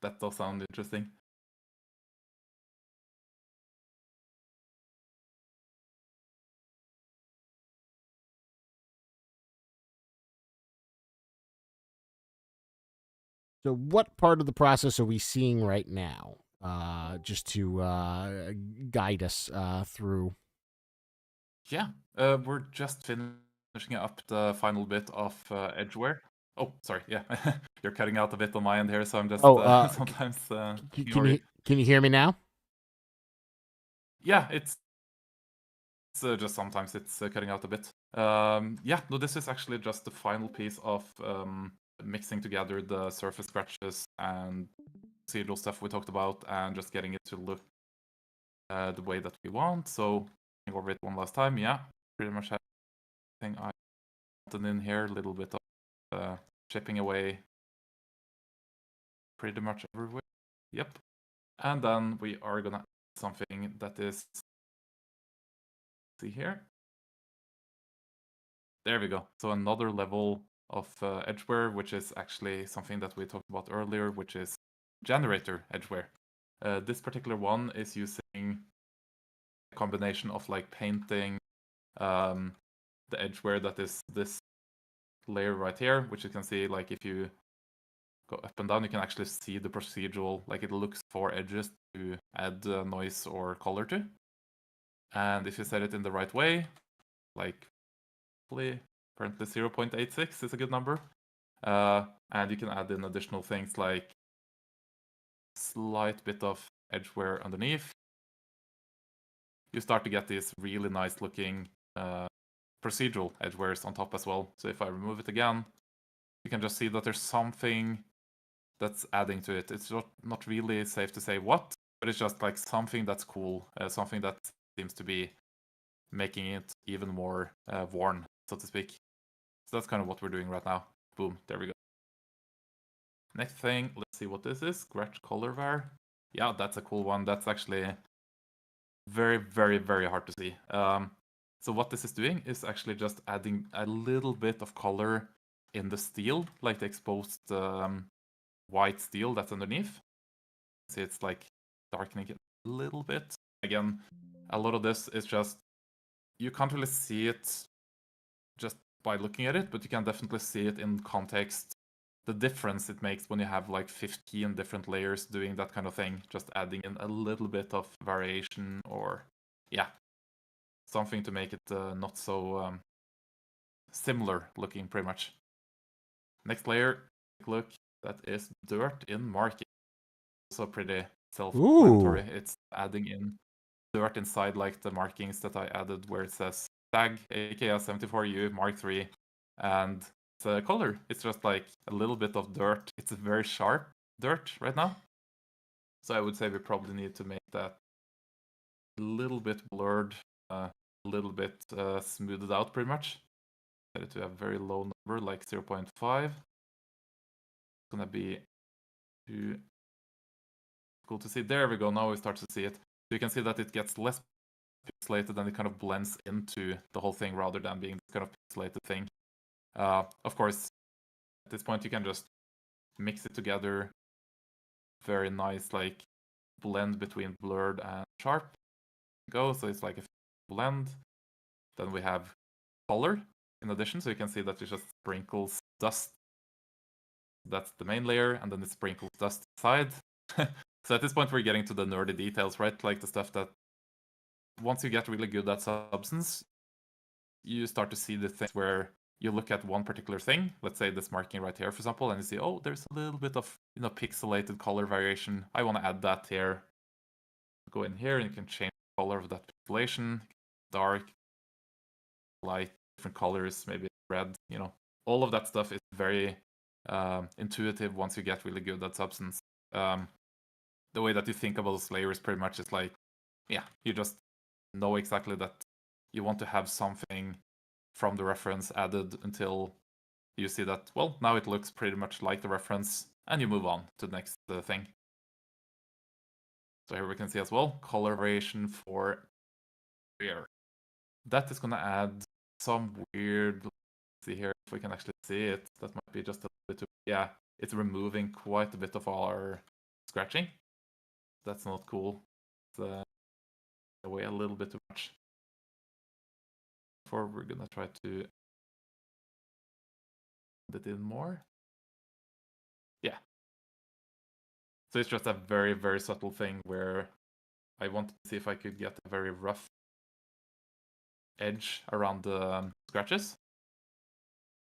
that does sound interesting. So, what part of the process are we seeing right now? Just to guide us through. Yeah, we're just finishing up the final bit of Edgeware. Oh, sorry. Yeah, you're cutting out a bit on my end here, so I'm just sometimes. Can you hear me now? Yeah, it's just sometimes it's cutting out a bit. Yeah, no, this is actually just the final piece of mixing together the surface scratches and procedural stuff we talked about, and just getting it to look the way that we want. So, going over it one last time. Yeah, pretty much everything I wanted in here. A little bit of chipping away pretty much everywhere. Yep. And then we are gonna add something that is, see here. There we go. So another level edgeware, which is actually something that we talked about earlier, which is generator edgeware. This particular one is using a combination of like painting the edgeware that is this layer right here, which you can see, like if you go up and down, you can actually see the procedural, like it looks for edges to add noise or color to. And if you set it in the right way, like apparently 0.86 is a good number. And you can add in additional things like slight bit of edgeware underneath. You start to get these really nice looking procedural edgewares on top as well. So if I remove it again, you can just see that there's something that's adding to it. It's not really safe to say what, but it's just like something that's cool, something that seems to be making it even more worn, so to speak. So that's kind of what we're doing right now. Boom, there we go. Next thing, let's see what this is. Scratch color var. Yeah, that's a cool one. That's actually very, very, very hard to see. So what this is doing is actually just adding a little bit of color in the steel, like the exposed white steel that's underneath. See, it's like darkening it a little bit. Again, a lot of this is just, you can't really see it just by looking at it, but you can definitely see it in context. The difference it makes when you have like 15 different layers doing that kind of thing, just adding in a little bit of variation or, yeah, something to make it not so similar looking, pretty much. Next layer, take a look, that is dirt in marking. Also pretty self-explanatory. It's adding in dirt inside like the markings that I added where it says tag AKS74U Mark III, and the color, it's just like a little bit of dirt. It's a very sharp dirt right now, so I would say we probably need to make that a little bit blurred, a little bit smoothed out, pretty much. Set it to a very low number, like 0.5. It's gonna be too cool to see. There we go. Now we start to see it. So you can see that it gets less pixelated and it kind of blends into the whole thing rather than being this kind of pixelated thing. Of course, at this point you can just mix it together. Very nice, like blend between blurred and sharp. Go, so it's like a blend. Then we have color in addition, so you can see that it just sprinkles dust. That's the main layer, and then it sprinkles dust inside. So at this point we're getting to the nerdy details, right? Like the stuff that once you get really good at substance, you start to see the things where you look at one particular thing, let's say this marking right here, for example, and you see, oh, there's a little bit of, pixelated color variation. I want to add that here. Go in here and you can change the color of that pixelation, dark, light, different colors, maybe red, all of that stuff is very intuitive once you get really good at substance. The way that you think about those layers pretty much is like, yeah, you just know exactly that you want to have something from the reference added until you see that, well, now it looks pretty much like the reference, and you move on to the next thing. So here we can see as well, color variation for here. That is going to add some weird, let's see here if we can actually see it. That might be just a bit too, yeah, it's removing quite a bit of our scratching. That's not cool. It's away a little bit too much. Therefore, we're going to try to add it in more. Yeah. So it's just a very, very subtle thing where I wanted to see if I could get a very rough edge around the scratches.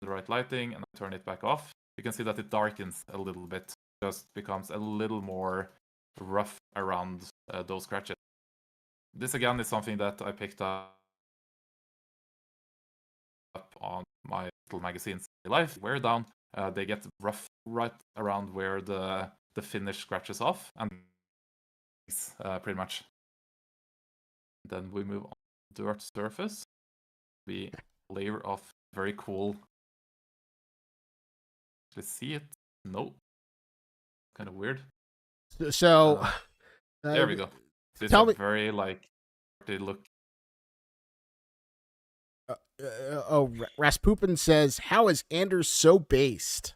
The right lighting, and I turn it back off. You can see that it darkens a little bit. Just becomes a little more rough around those scratches. This again is something that I picked up on my little magazines in life. Wear down, they get rough right around where the finish scratches off, and pretty much. Then we move on to dirt surface. We layer of very cool. Let's see it. No, kind of weird. So there we go. So it's tell a me, very like they look. Rasputin says, "How is Anders so based?"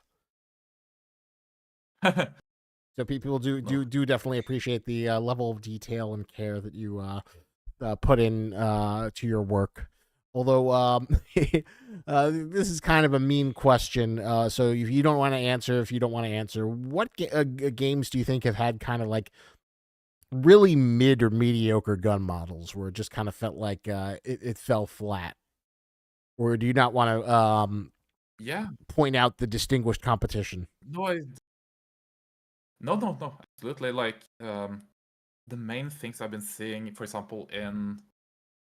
So people do definitely appreciate the level of detail and care that you put in to your work. Although this is kind of a mean question, so if you don't want to answer, what games do you think have had kind of like really mid or mediocre gun models where it just kind of felt like it fell flat? Or do you not want to Yeah. point out the distinguished competition? No, I no, absolutely. Like the main things I've been seeing, for example,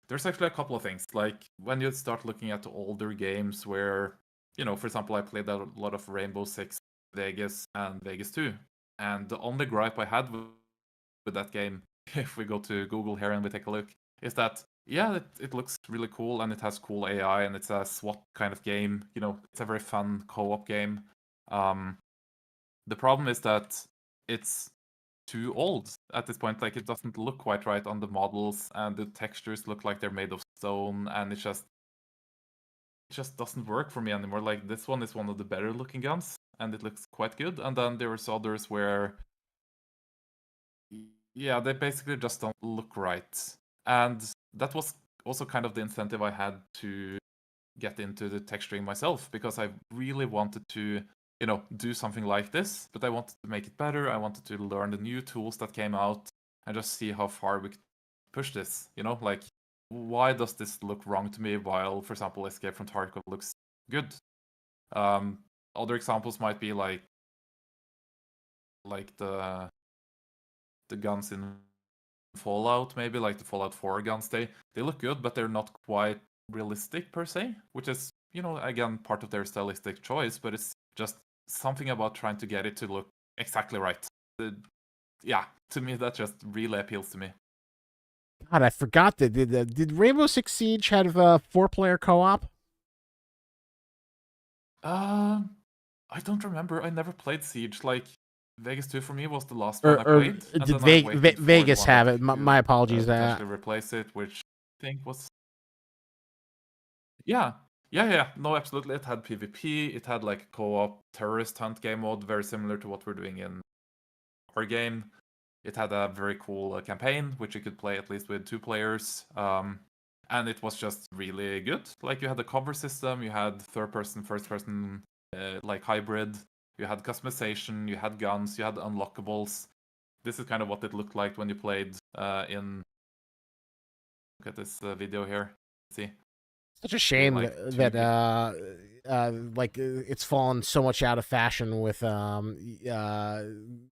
there's actually a couple of things. Like when you start looking at the older games where, for example, I played a lot of Rainbow Six Vegas and Vegas 2. And the only gripe I had with that game, if we go to Google here and we take a look, is that yeah, it looks really cool and it has cool AI and it's a SWAT kind of game. It's a very fun co-op game. The problem is that it's too old at this point. Like it doesn't look quite right on the models, and the textures look like they're made of stone, and it just doesn't work for me anymore. Like this one is one of the better looking guns, and it looks quite good. And then there's others where, yeah, they basically just don't look right. And that was also kind of the incentive I had to get into the texturing myself, because I really wanted to do something like this, but I wanted to make it better. I wanted to learn the new tools that came out and just see how far we could push this. Like, why does this look wrong to me while, for example, Escape from Tarkov looks good? Other examples might be like the guns in Fallout, maybe like the Fallout 4 guns. They look good, but they're not quite realistic per se, which is again part of their stylistic choice, but it's just something about trying to get it to look exactly right. Yeah, to me that just really appeals to me. God, I forgot that did Rainbow Six Siege have a 4-player co-op? I don't remember. I never played Siege. Like Vegas 2 for me was the last Or, one I played. or did Vegas have it? My apologies. Potentially replace it, which I think was yeah. No, absolutely. It had PvP. It had like co-op terrorist hunt game mode, very similar to what we're doing in our game. It had a very cool campaign, which you could play at least with 2 players. And it was just really good. Like you had a cover system, you had third-person, first-person, like hybrid. You had customization, you had guns, you had unlockables. This is kind of what it looked like when you played in. Look at this video here. See. Such a shame like it's fallen so much out of fashion with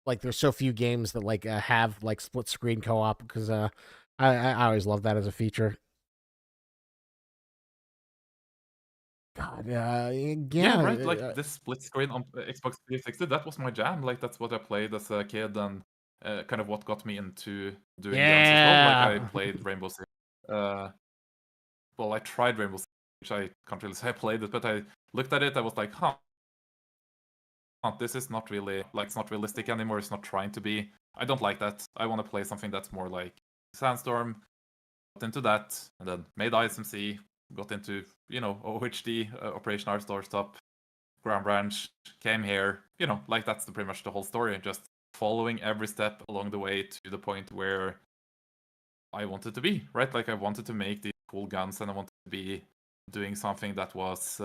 like there's so few games that like have like split screen co-op, because I always love that as a feature. God, yeah, right. Like this split screen on Xbox 360, that was my jam. Like that's what I played as a kid, and kind of what got me into doing games as well. Like I played Rainbow Six. Well, I tried Rainbow Six, which I can't really say I played it, but I looked at it. I was like, this is not really like, it's not realistic anymore. It's not trying to be. I don't like that. I want to play something that's more like Sandstorm. Got into that, and then made ISMC. Got into OHD, Operation Arch Doorstop, Ground Branch. Came here. Like that's pretty much the whole story. Just following every step along the way to the point where I wanted to be. Right, like I wanted to make these cool guns, and I wanted to be doing something that was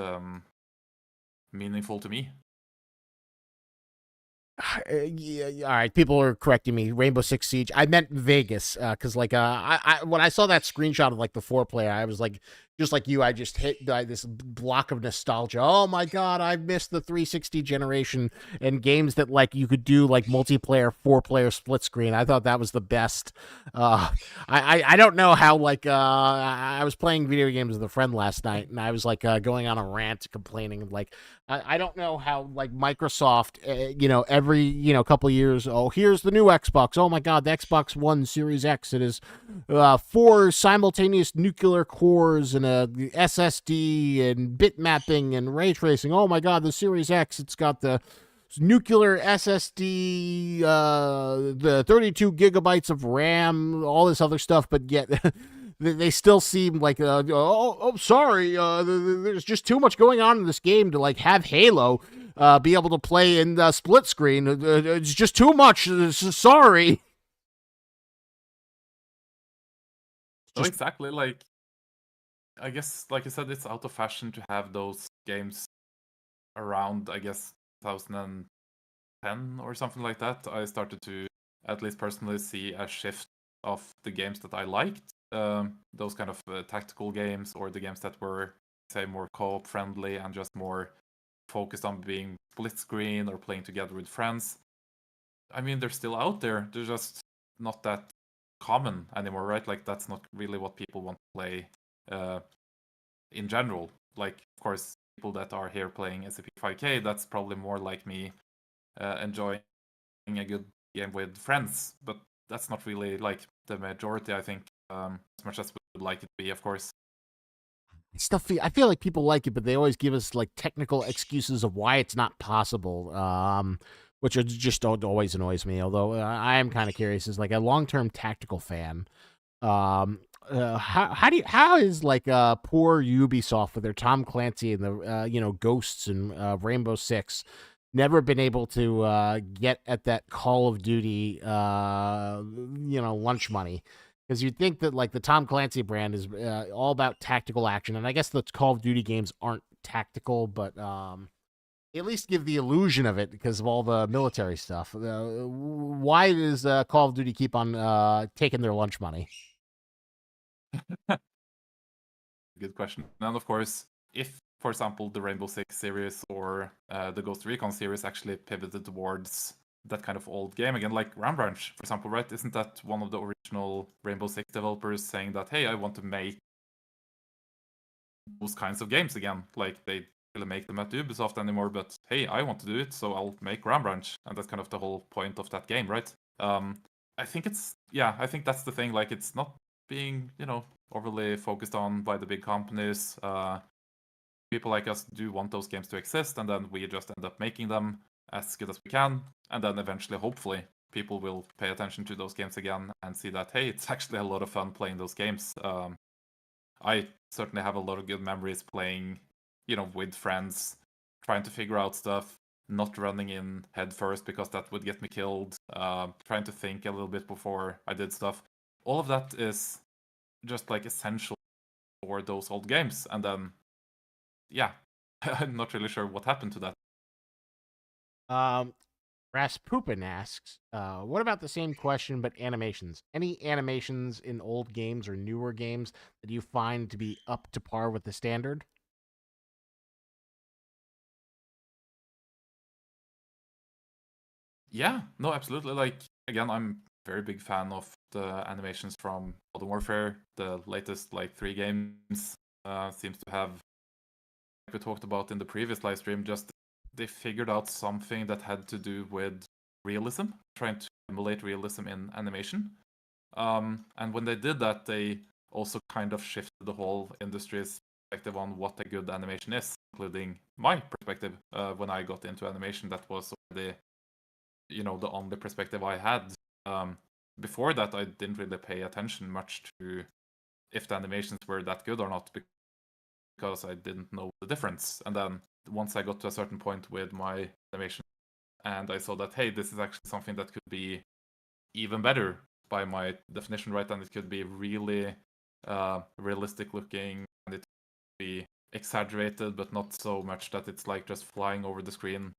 meaningful to me. Yeah, all right, people are correcting me. Rainbow Six Siege. I meant Vegas, because like I when I saw that screenshot of like the 4-player, I was like, just like you, I just hit this block of nostalgia. Oh my god, I missed the 360 generation and games that like you could do like multiplayer 4-player split screen. I thought that was the best. I don't know how like I was playing video games with a friend last night, and I was like going on a rant complaining like I don't know how like Microsoft every couple of years, oh, here's the new Xbox. Oh my god, the Xbox One Series X. It is 4 simultaneous nuclear cores and a SSD and bit mapping and ray tracing. Oh my god, the Series X, it's got the nuclear SSD, the 32 gigabytes of RAM, all this other stuff, but yet they still seem like sorry, there's just too much going on in this game to like have Halo be able to play in split screen. It's just too much. Sorry. No, Just exactly. Like, I guess, like you said, it's out of fashion to have those games around, I guess, 2010 or something like that. I started to, at least personally, see a shift of the games that I liked. Those kind of tactical games, or the games that were, say, more co-op friendly and just more focused on being split screen or playing together with friends. I mean, they're still out there. They're just not that common anymore, right? Like, that's not really what people want to play in general. Like, of course, people that are here playing SCP 5K, that's probably more like me enjoying a good game with friends. But that's not really like the majority, I think, as much as we would like it to be, of course. I feel like people like it, but they always give us like technical excuses of why it's not possible. Which just always annoys me. Although I am kind of curious, as like a long-term tactical fan, how is like poor Ubisoft with their Tom Clancy and the Ghosts and Rainbow Six never been able to get at that Call of Duty lunch money, because you'd think that like the Tom Clancy brand is all about tactical action, and I guess the Call of Duty games aren't tactical, but they at least give the illusion of it because of all the military stuff. Why does Call of Duty keep on taking their lunch money? Good question. And of course, if, for example, the Rainbow Six series or the Ghost Recon series actually pivoted towards that kind of old game again, like Ram Ranch, for example, right? Isn't that one of the original Rainbow Six developers saying that, hey, I want to make those kinds of games again? Like, they really make them at Ubisoft anymore, but hey, I want to do it, so I'll make Ram Ranch. And that's kind of the whole point of that game, right? I think I think that's the thing. Like, it's not being, overly focused on by the big companies. People like us do want those games to exist, and then we just end up making them as good as we can, and then eventually, hopefully, people will pay attention to those games again and see that, hey, it's actually a lot of fun playing those games. I certainly have a lot of good memories playing, with friends, trying to figure out stuff, not running in head first because that would get me killed, trying to think a little bit before I did stuff. All of that is just like essential for those old games. And then, yeah, I'm not really sure what happened to that. Um, Rasputin asks, what about the same question but animations? Any animations in old games or newer games that you find to be up to par with the standard? Yeah, no, absolutely. Like, again, I'm a very big fan of the animations from Modern Warfare. The latest, like, 3 games seems to have, like we talked about in the previous live stream, just they figured out something that had to do with realism, trying to emulate realism in animation. And when they did that, they also kind of shifted the whole industry's perspective on what a good animation is, including my perspective. When I got into animation, that was already, the only perspective I had. Before that, I didn't really pay attention much to if the animations were that good or not, because I didn't know the difference. And then once I got to a certain point with my animation, and I saw that, hey, this is actually something that could be even better by my definition, right? And it could be really realistic looking, and it could be exaggerated, but not so much that it's like just flying over the screen.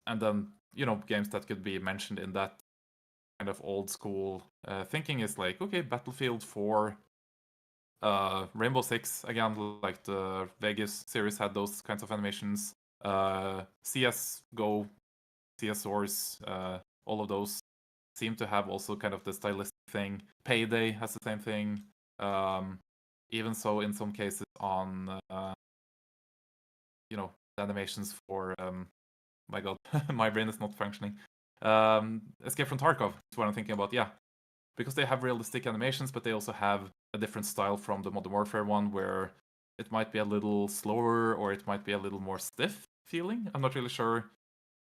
And then, games that could be mentioned in that kind of old school thinking is like, okay, Battlefield 4, Rainbow Six, again, like the Vegas series had those kinds of animations. CS:GO, CS Source, all of those seem to have also kind of the stylistic thing. Payday has the same thing. Even so, in some cases, on the animations for my God, my brain is not functioning. Escape from Tarkov is what I'm thinking about. Yeah, because they have realistic animations, but they also have a different style from the Modern Warfare one, where it might be a little slower or it might be a little more stiff feeling. I'm not really sure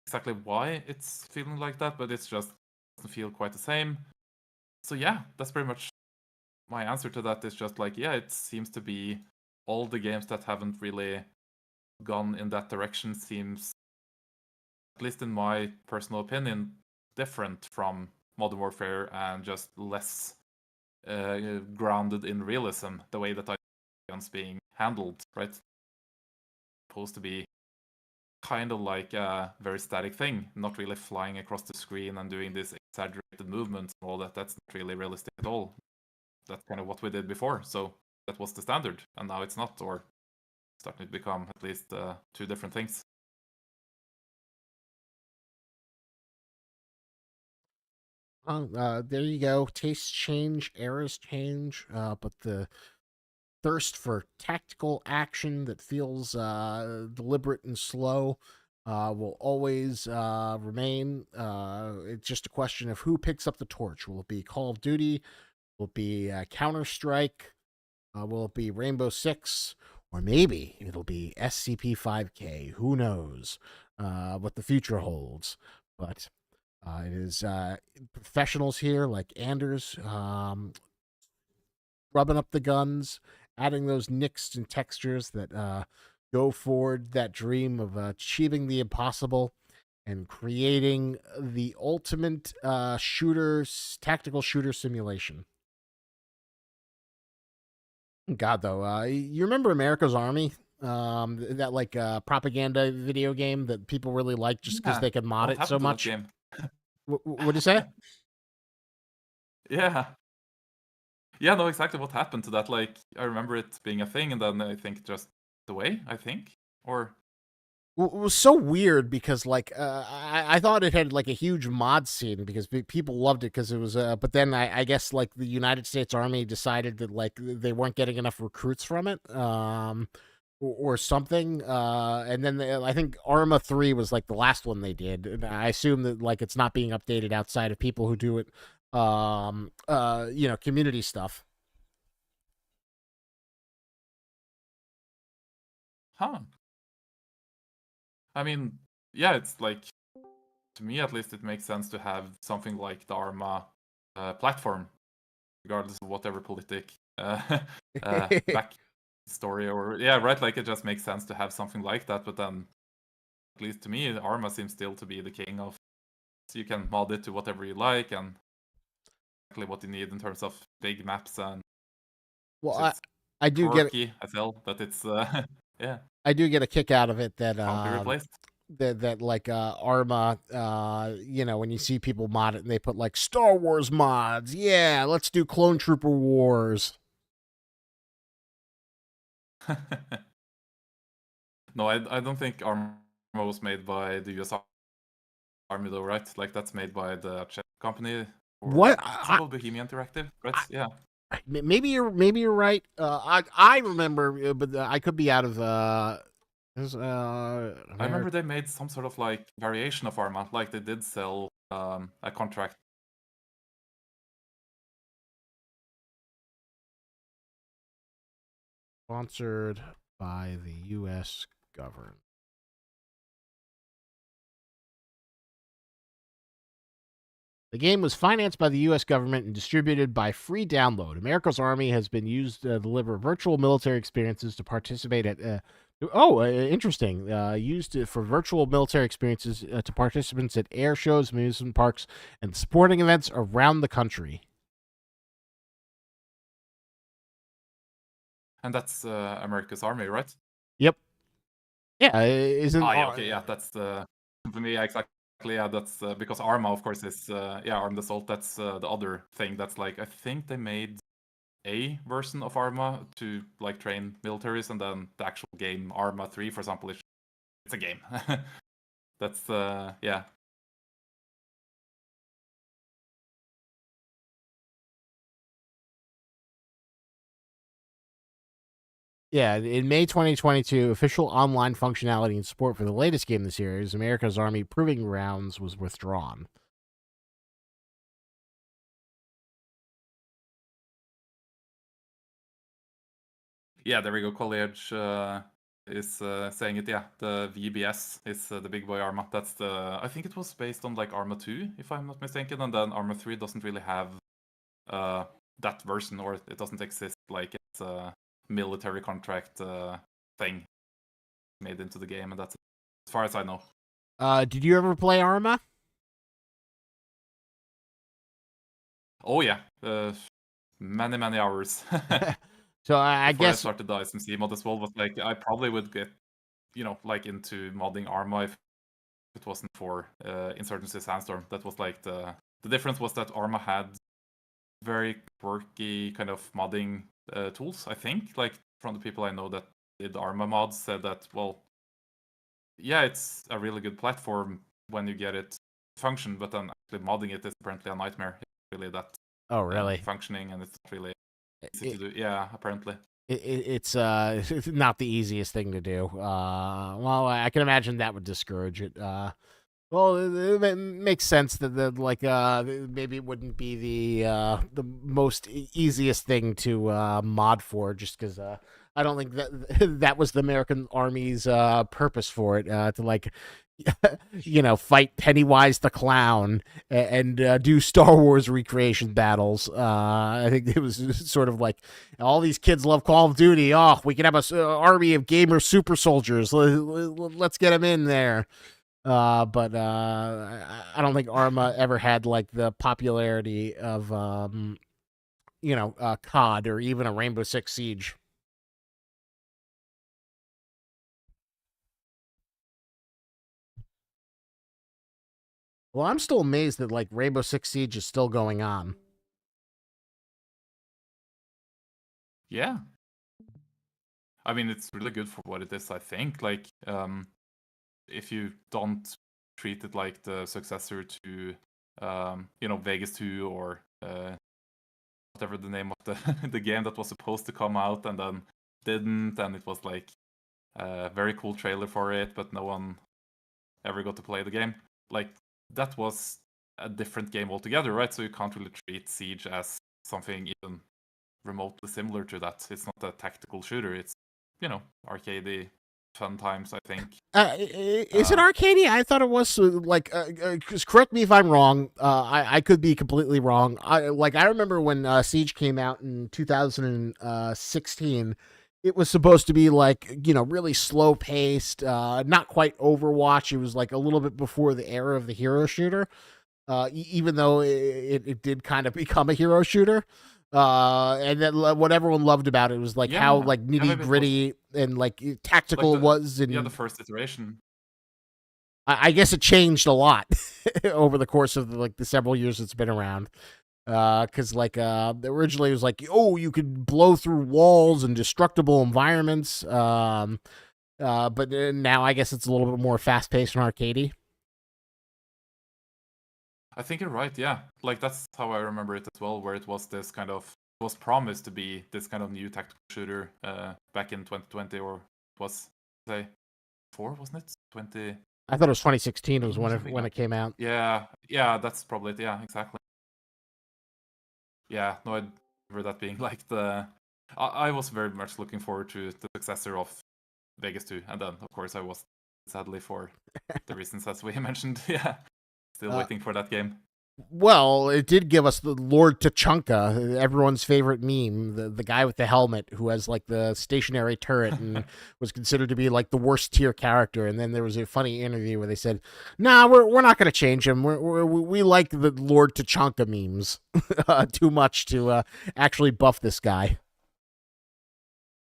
exactly why it's feeling like that, but it's just doesn't feel quite the same. So yeah, that's pretty much my answer to that is just like, yeah, it seems to be all the games that haven't really gone in that direction seems, at least in my personal opinion, different from Modern Warfare and just less grounded in realism, the way that guns being handled, right? Supposed to be kind of like a very static thing, not really flying across the screen and doing these exaggerated movements and all that. That's not really realistic at all. That's kind of what we did before, so that was the standard, and now it's not, or starting to become at least two different things. There you go. Tastes change, eras change, but the thirst for tactical action that feels deliberate and slow will always remain. It's just a question of who picks up the torch. Will it be Call of Duty? Will it be Counter-Strike? Will it be Rainbow Six? Or maybe it'll be SCP-5K. Who knows what the future holds? But it is professionals here like Anders rubbing up the guns, adding those nicks and textures that go forward that dream of achieving the impossible and creating the ultimate tactical shooter simulation. God, though, you remember America's Army? That like propaganda video game that people really like just because they could mod what it so happened to that much. game? What'd you say? Yeah. Yeah, no, exactly what happened to that. Like, I remember it being a thing, and then I think just the way, I think? Or, It was so weird because like I thought it had like a huge mod scene because people loved it because it was but then I guess like the United States Army decided that like they weren't getting enough recruits from it or something and then I think Arma 3 was like the last one they did, and I assume that like it's not being updated outside of people who do it community stuff. huh. I mean, yeah, it's like, to me at least, it makes sense to have something like the Arma platform, regardless of whatever politic back story or, yeah, right? Like, it just makes sense to have something like that, but then, at least to me, Arma seems still to be the king of, so you can mod it to whatever you like, and exactly what you need in terms of big maps, and Well, it's I do get quirky as hell, but it's, yeah, I do get a kick out of it that can't be replaced. that like Arma, when you see people mod it and they put like Star Wars mods, yeah, let's do Clone Trooper Wars. No, I don't think Arma was made by the US Army though, right? Like, that's made by the Czech company, or What? it's called Bohemian Interactive, right? Yeah. Maybe you're right. I remember, but I could be out of I remember they made some sort of like variation of Arma, like they did sell a contract. sponsored by the U.S. government. The game was financed by the U.S. government and distributed by free download. America's Army has been used to deliver virtual military experiences to participate at. Interesting. For virtual military experiences to participants at air shows, amusement parks, and sporting events around the country. And that's America's Army, right? Yep. Yeah, isn't. Yeah, okay, yeah, that's for me, yeah, exactly. Yeah, that's because Arma, of course, is Armed Assault. That's the other thing. That's like, I think they made a version of Arma to like train militaries, and then the actual game Arma 3, for example, it's a game. That's yeah. Yeah, in May 2022, official online functionality and support for the latest game in the series, America's Army Proving Grounds, was withdrawn. Yeah, there we go. College is saying it. Yeah, the VBS is the big boy Arma. That's the. I think it was based on like Arma 2, if I'm not mistaken, and then Arma 3 doesn't really have that version, or it doesn't exist. Like it's a military contract thing made into the game, and that's it, as far as I know. Did you ever play Arma? Oh yeah, many hours. So I Before I guess started the SMC mod as well, was like I probably would get, like into modding Arma if it wasn't for Insurgency Sandstorm. That was like the difference was that Arma had very quirky kind of modding tools. I think, like from the people I know that did Arma mods, said that, well, yeah, it's a really good platform when you get it to function, but then actually modding it is apparently a nightmare. It's really that oh really? functioning, and it's really easy It, to do. Yeah, apparently. it's it's not the easiest thing to do. Well, I can imagine that would discourage it. Well, it makes sense that like maybe it wouldn't be the most easiest thing to mod for, just because I don't think that that was the American Army's purpose for it, to like fight Pennywise the Clown and do Star Wars recreation battles. I think it was sort of like all these kids love Call of Duty. Oh, we can have a army of gamer super soldiers. Let's get them in there. But I don't think Arma ever had like the popularity of COD or even a Rainbow Six Siege. Well, I'm still amazed that like Rainbow Six Siege is still going on. Yeah, I mean it's really good for what it is. I think, like, if you don't treat it like the successor to Vegas 2 or whatever the name of the the game that was supposed to come out and then didn't, and it was like a very cool trailer for it, but no one ever got to play the game. Like, that was a different game altogether, right? So you can't really treat Siege as something even remotely similar to that. It's not a tactical shooter. It's arcadey fun times, I think. Is it arcadey? I thought it was like. Correct me if I'm wrong. I could be completely wrong. I remember when Siege came out in 2016. It was supposed to be like really slow paced, not quite Overwatch. It was like a little bit before the era of the hero shooter. Even though it did kind of become a hero shooter. And then what everyone loved about it was like how like nitty gritty and like tactical like it was. And the first iteration. I guess it changed a lot over the course of the several years it's been around. Because originally it was like, oh, you could blow through walls and destructible environments. But now I guess it's a little bit more fast paced and arcadey. I think you're right, yeah. Like, that's how I remember it as well, where it was this kind of, it was promised to be this kind of new tactical shooter back in 2020, or it was, say, 4, wasn't it? 20... I thought it was 2016 was when it came out. Yeah, that's probably it, yeah, exactly. Yeah, no, I remember that being like I was very much looking forward to the successor of Vegas 2, and then, of course, I was, sadly, for the reasons as we mentioned, yeah. Still waiting for that game. Well, it did give us the Lord Tachanka, everyone's favorite meme, the guy with the helmet who has like the stationary turret and was considered to be like the worst tier character. And then there was a funny interview where they said, "Nah, we're not going to change him. We like the Lord Tachanka memes too much to actually buff this guy."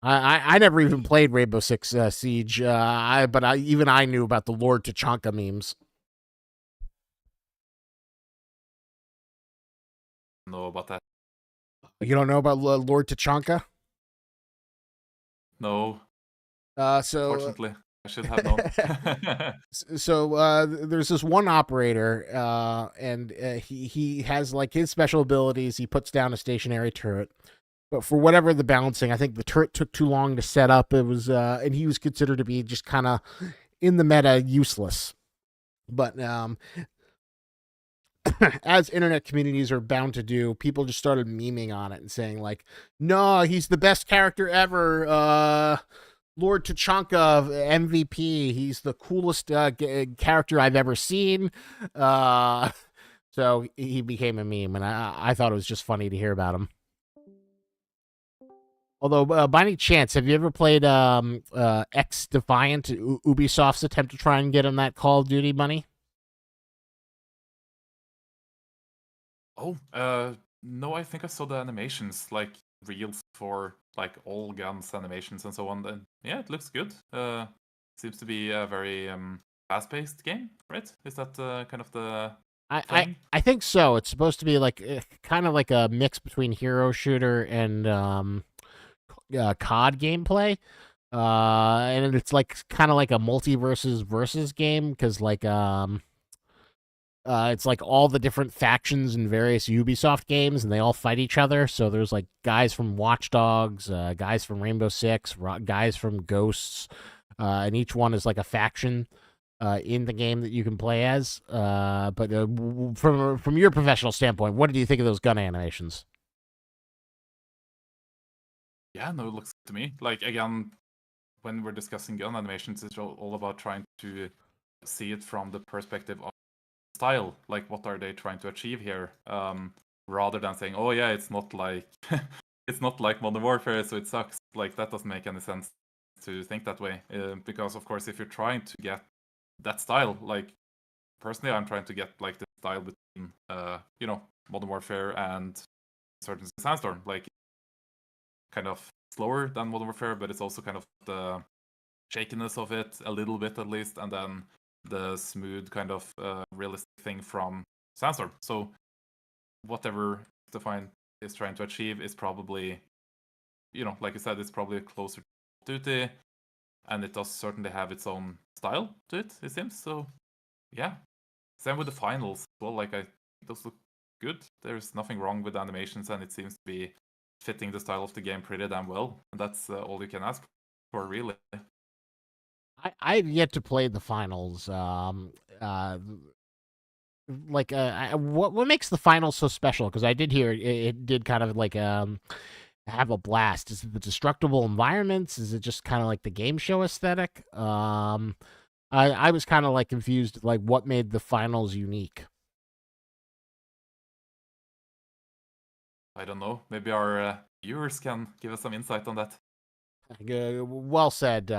I never even played Rainbow Six Siege, but I knew about the Lord Tachanka memes. Know about that. You don't know about Lord Tachanka? No. So Fortunately, I should have known. So there's this one operator, and he has like his special abilities. He puts down a stationary turret, but for whatever the balancing, I think the turret took too long to set up. It was, and he was considered to be just kind of in the meta useless. But as internet communities are bound to do, people just started memeing on it and saying like, "No, he's the best character ever. Lord Tachanka MVP. He's the coolest character I've ever seen." So he became a meme, and I thought it was just funny to hear about him. Although, by any chance, have you ever played X Defiant, Ubisoft's attempt to try and get on that Call of Duty money? Oh, no, I think I saw the animations, like reels for like all guns animations and so on. And yeah, it looks good. Seems to be a very fast-paced game, right? Is that kind of the I, I thing? I think so. It's supposed to be like kind of like a mix between hero shooter and COD gameplay. And it's like kind of like a multiverses versus game because it's like all the different factions in various Ubisoft games, and they all fight each other. So there's like guys from Watch Dogs, guys from Rainbow Six, guys from Ghosts, and each one is like a faction in the game that you can play as. But from your professional standpoint, what did you think of those gun animations? Yeah, no, it looks good to me. Like again, when we're discussing gun animations, it's all about trying to see it from the perspective of style. Like, what are they trying to achieve here? Rather than saying, "Oh yeah, it's not like it's not like Modern Warfare, so it sucks." Like that doesn't make any sense to think that way. Because of course, if you're trying to get that style, like personally, I'm trying to get like the style between Modern Warfare and certain Sandstorm, like kind of slower than Modern Warfare, but it's also kind of the shakiness of it a little bit at least, and then the smooth kind of realistic thing from Sandstorm. So whatever Define is trying to achieve is probably, like you said, it's probably closer to Duty, and it does certainly have its own style to it, it seems. So yeah. Same with the finals. Well, like I think those look good. There's nothing wrong with the animations, and it seems to be fitting the style of the game pretty damn well. And that's all you can ask for, really. I've yet to play the finals. What makes the finals so special? Because I did hear it did kind of like have a blast. Is it the destructible environments? Is it just kind of like the game show aesthetic? I was kind of like confused, like what made the finals unique. I don't know. Maybe our viewers can give us some insight on that. Well said.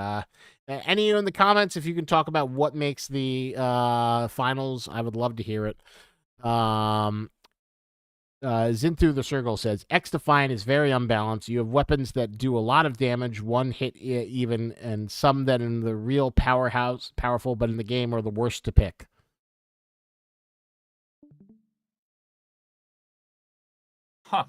Any in the comments, if you can talk about what makes the finals, I would love to hear it. Zintu the Circle says X Defiant is very unbalanced. You have weapons that do a lot of damage, one hit even, and some that in the real powerful, but in the game are the worst to pick. Huh.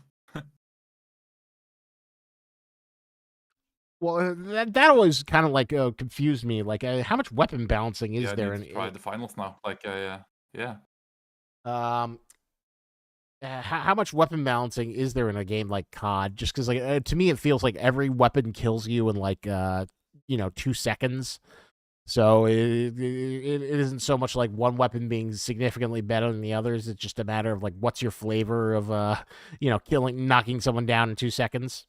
Well, that always kind of like confused me. Like, how much weapon balancing Yeah, is I there need in to try the finals now. Like, yeah. um how much weapon balancing is there in a game like COD? Just because, like, to me, it feels like every weapon kills you in like 2 seconds. So it isn't so much like one weapon being significantly better than the others. It's just a matter of like what's your flavor of knocking someone down in 2 seconds.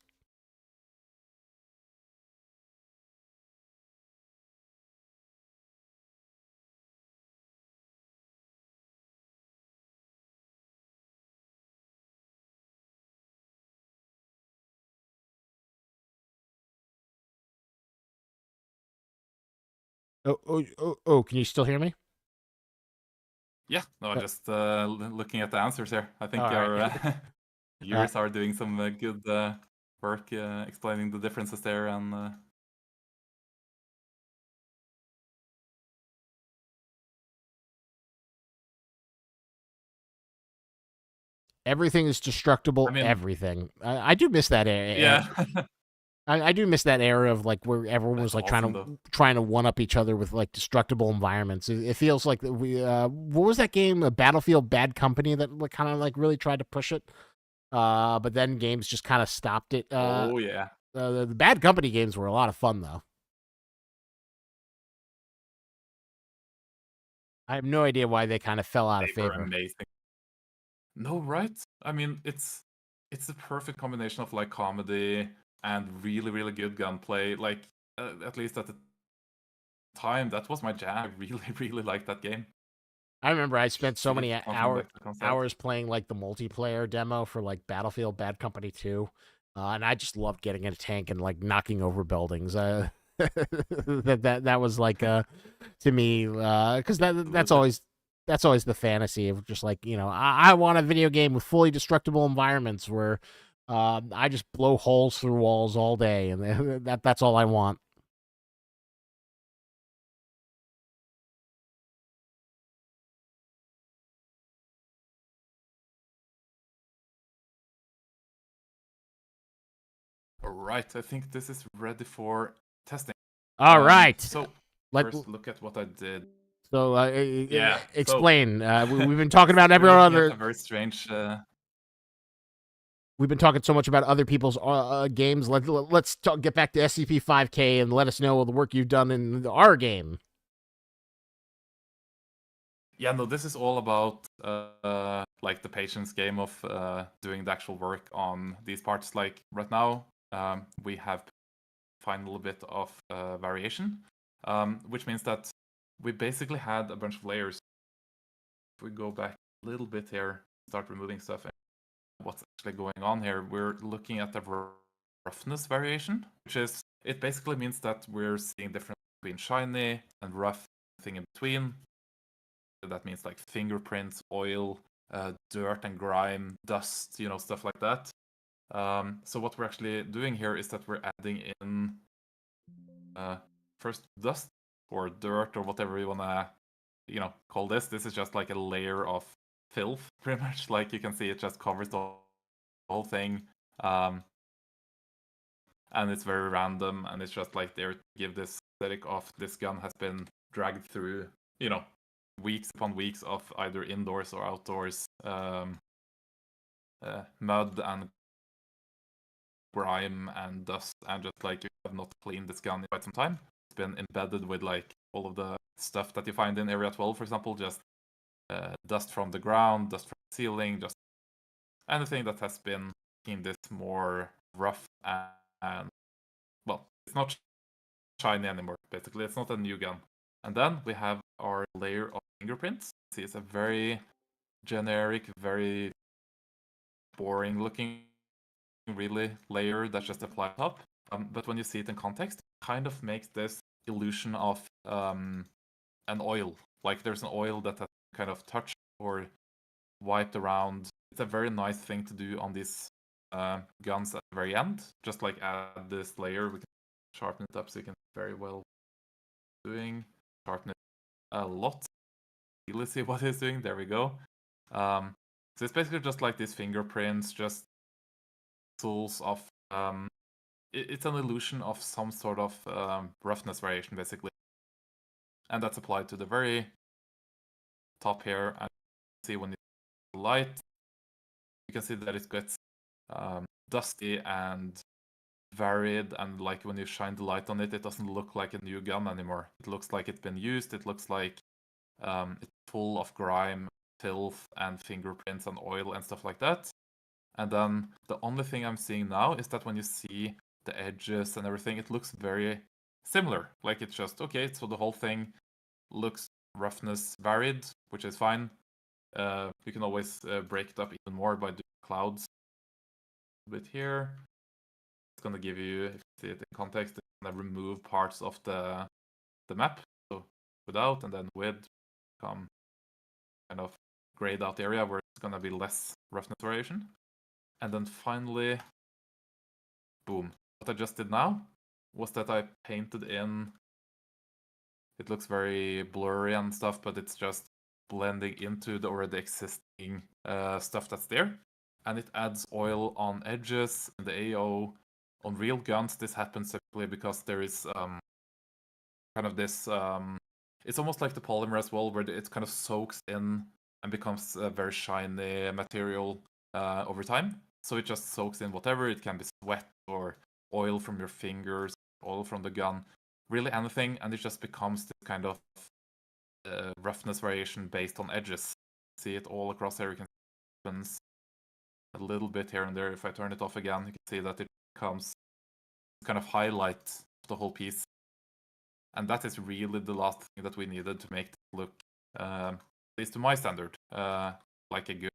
Oh! Can you still hear me? Yeah, no, Uh, just looking at the answers here. I think all right. our uh, viewers are doing some good work explaining the differences there. And Everything is destructible. I mean, Everything. I do miss that. yeah, I do miss that era of like where everyone was that's like awesome though. trying to one up each other with like destructible environments. It feels like we what was that game? A Battlefield Bad Company that kind of like really tried to push it. But then games just kind of stopped it. Oh yeah, The Bad Company games were a lot of fun though. I have no idea why they kind of fell out of they were favor. amazing. No, right? I mean, it's the perfect combination of like comedy and really really good gunplay. Like at least at the time, that was my jam. I really really liked that game. I remember I spent so See if many something like that comes out. hours playing like the multiplayer demo for like Battlefield Bad Company 2. And I just loved getting in a tank and like knocking over buildings. That was like to me because that's always the fantasy of just like I want a video game with fully destructible environments where I just blow holes through walls all day, and that's all I want. All right, I think this is ready for testing. All right, So let first, look at what I did. so Yeah. explain. So, We've been talking about we're every looking at other. a very strange. We've been talking so much about other people's games. Let's get back to SCP-5K and let us know the work you've done in our game. Yeah, no, this is all about like the patience game of doing the actual work on these parts. Like right now, we have find a little bit of variation, which means that we basically had a bunch of layers. If we go back a little bit here, start removing stuff, and what's actually going on here, we're looking at the roughness variation, which is, it basically means that we're seeing difference between shiny and rough, thing in between. That means like fingerprints, oil, dirt and grime, dust, stuff like that. So what we're actually doing here is that we're adding in first dust or dirt or whatever you wanna, call this. This is just like a layer of filth, pretty much. Like you can see, it just covers the whole thing, and it's very random, and it's just like there to give this aesthetic of this gun has been dragged through, weeks upon weeks of either indoors or outdoors mud and grime and dust, and just like you have not cleaned this gun in quite some time. It's been embedded with like all of the stuff that you find in Area 12, for example, just dust from the ground, dust from the ceiling, just anything that has been making this more rough and well, it's not shiny anymore. Basically, it's not a new gun. And then we have our layer of fingerprints. See, it's a very generic, very boring looking really layer that's just applied on top. But when you see it in context, it kind of makes this illusion of an oil. Like there's an oil that has kind of touched or wiped around. It's a very nice thing to do on these guns at the very end. Just like add this layer, we can sharpen it up so you can very well doing. Sharpen it a lot. Really see what it's doing. There we go. So it's basically just like these fingerprints, just tools of it's an illusion of some sort of roughness variation, basically. And that's applied to the very top here. And see when you see the light, you can see that it gets dusty and varied, and like when you shine the light on it, it doesn't look like a new gun anymore. It looks like it's been used. It looks like it's full of grime, filth, and fingerprints and oil and stuff like that. And then the only thing I'm seeing now is that when you see the edges and everything, it looks very similar. Like it's just, okay, so the whole thing looks roughness varied, which is fine. You can always break it up even more by doing clouds a bit here. It's going to give you, if you see it in context, it's going to remove parts of the map. So without and then with come kind of grayed out area where it's going to be less roughness variation. And then finally, boom. What I just did now was that I painted in, it looks very blurry and stuff, but it's just blending into the already existing stuff that's there. And it adds oil on edges in the AO. On real guns, this happens typically because there is kind of this, it's almost like the polymer as well, where it kind of soaks in and becomes a very shiny material over time. So it just soaks in whatever. It can be sweat or oil from your fingers, oil from the gun, really anything, and it just becomes this kind of roughness variation based on edges. See it all across here. You can see a little bit here and there. If I turn it off again, you can see that it becomes kind of highlight the whole piece. And that is really the last thing that we needed to make it look, at least to my standard, like a good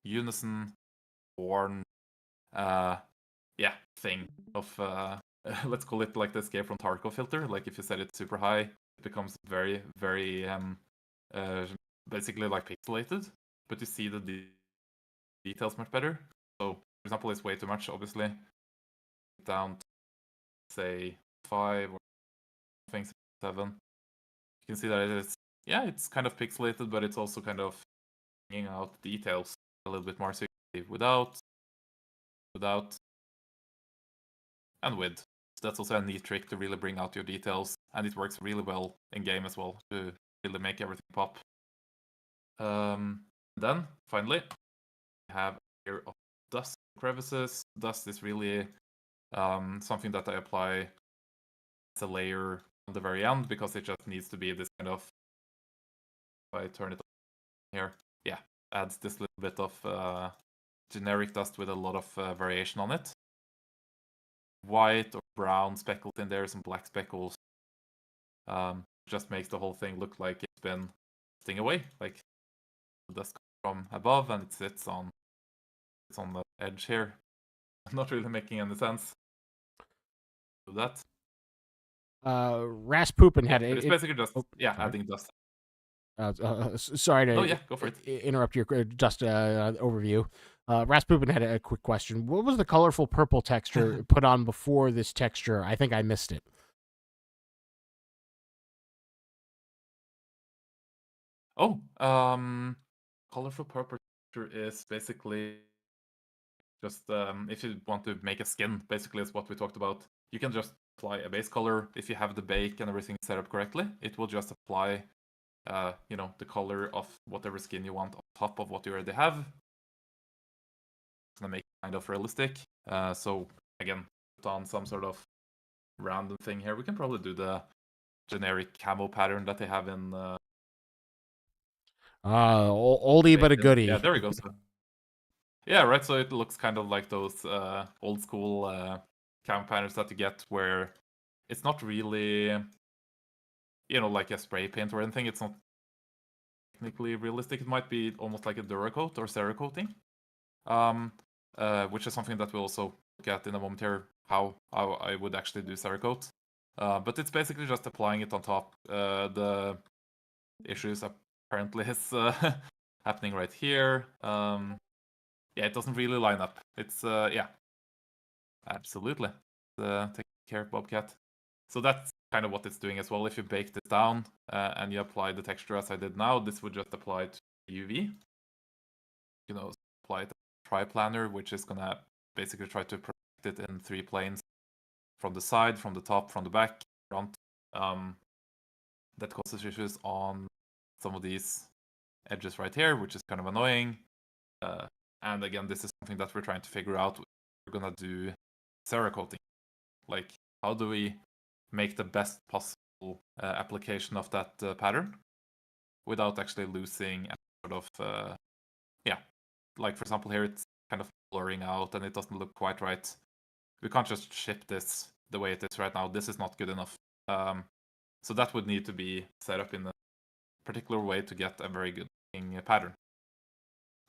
unison, worn, thing of let's call it like the escape from Tarkov filter. Like if you set it super high, it becomes very, very basically like pixelated, but you see the details much better. So, for example, it's way too much, obviously. Down to, say, 5 or something, 7. You can see that it's kind of pixelated, but it's also kind of bringing out details a little bit more. So you see without, and with. So that's also a neat trick to really bring out your details, and it works really well in game as well to really make everything pop. Then finally, we have a layer of dust crevices. Dust is really something that I apply as a layer on the very end because it just needs to be this kind of. If I turn it on here, adds this little bit of generic dust with a lot of variation on it. White or brown speckles in there, some black speckles. Just makes the whole thing look like it's been sting away, like the dust comes from above and it sits on the edge here. Not really making any sense. Do that. Rasputin had it's basically just adding dust. Sorry to go for it. Interrupt your dust overview. Rasputin had a quick question. What was the colorful purple texture put on before this texture? I think I missed it. Oh, colorful purple texture is basically just if you want to make a skin, basically is what we talked about. You can just apply a base color. If you have the bake and everything set up correctly, it will just apply the color of whatever skin you want on top of what you already have. It's gonna make it kind of realistic. So again, put on some sort of random thing here. We can probably do the generic camo pattern that they have in oldie but a goodie. Yeah, there we go. So, yeah, right. So it looks kind of like those old school camo patterns that you get where it's not really like a spray paint or anything. It's not technically realistic. It might be almost like a Duracoat or Cerakoting, which is something that we'll also look at in a moment here, how I would actually do Cerakote. But it's basically just applying it on top. The issues apparently is happening right here. It doesn't really line up. It's absolutely. Take care, Bobcat. So that's kind of what it's doing as well. If you bake this down and you apply the texture as I did now, this would just apply to UV. Apply it to triplanar, which is gonna basically try to project it in 3 planes, from the side, from the top, from the back, front. That causes issues on some of these edges right here, which is kind of annoying. And again, this is something that we're trying to figure out. We're gonna do Cerakoting. Like, how do we make the best possible application of that pattern without actually losing a sort of like for example here it's kind of blurring out and it doesn't look quite right. We can't just ship this the way it is right now. This is not good enough. So that would need to be set up in a particular way to get a very good pattern.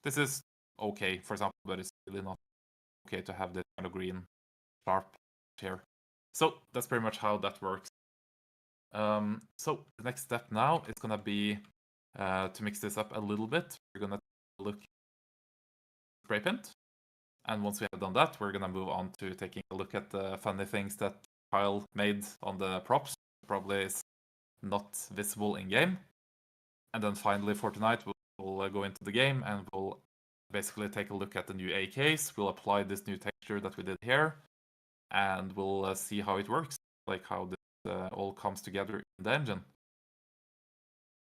This is okay, for example, but it's really not okay to have this kind of green sharp here. So that's pretty much how that works. So the next step now is gonna be to mix this up a little bit. We're gonna look spray paint, and once we have done that, we're gonna move on to taking a look at the funny things that Kyle made on the props. Probably is not visible in game. And then finally for tonight, we'll go into the game and we'll basically take a look at the new AKs. We'll apply this new texture that we did here, and we'll see how it works, like how this all comes together in the engine.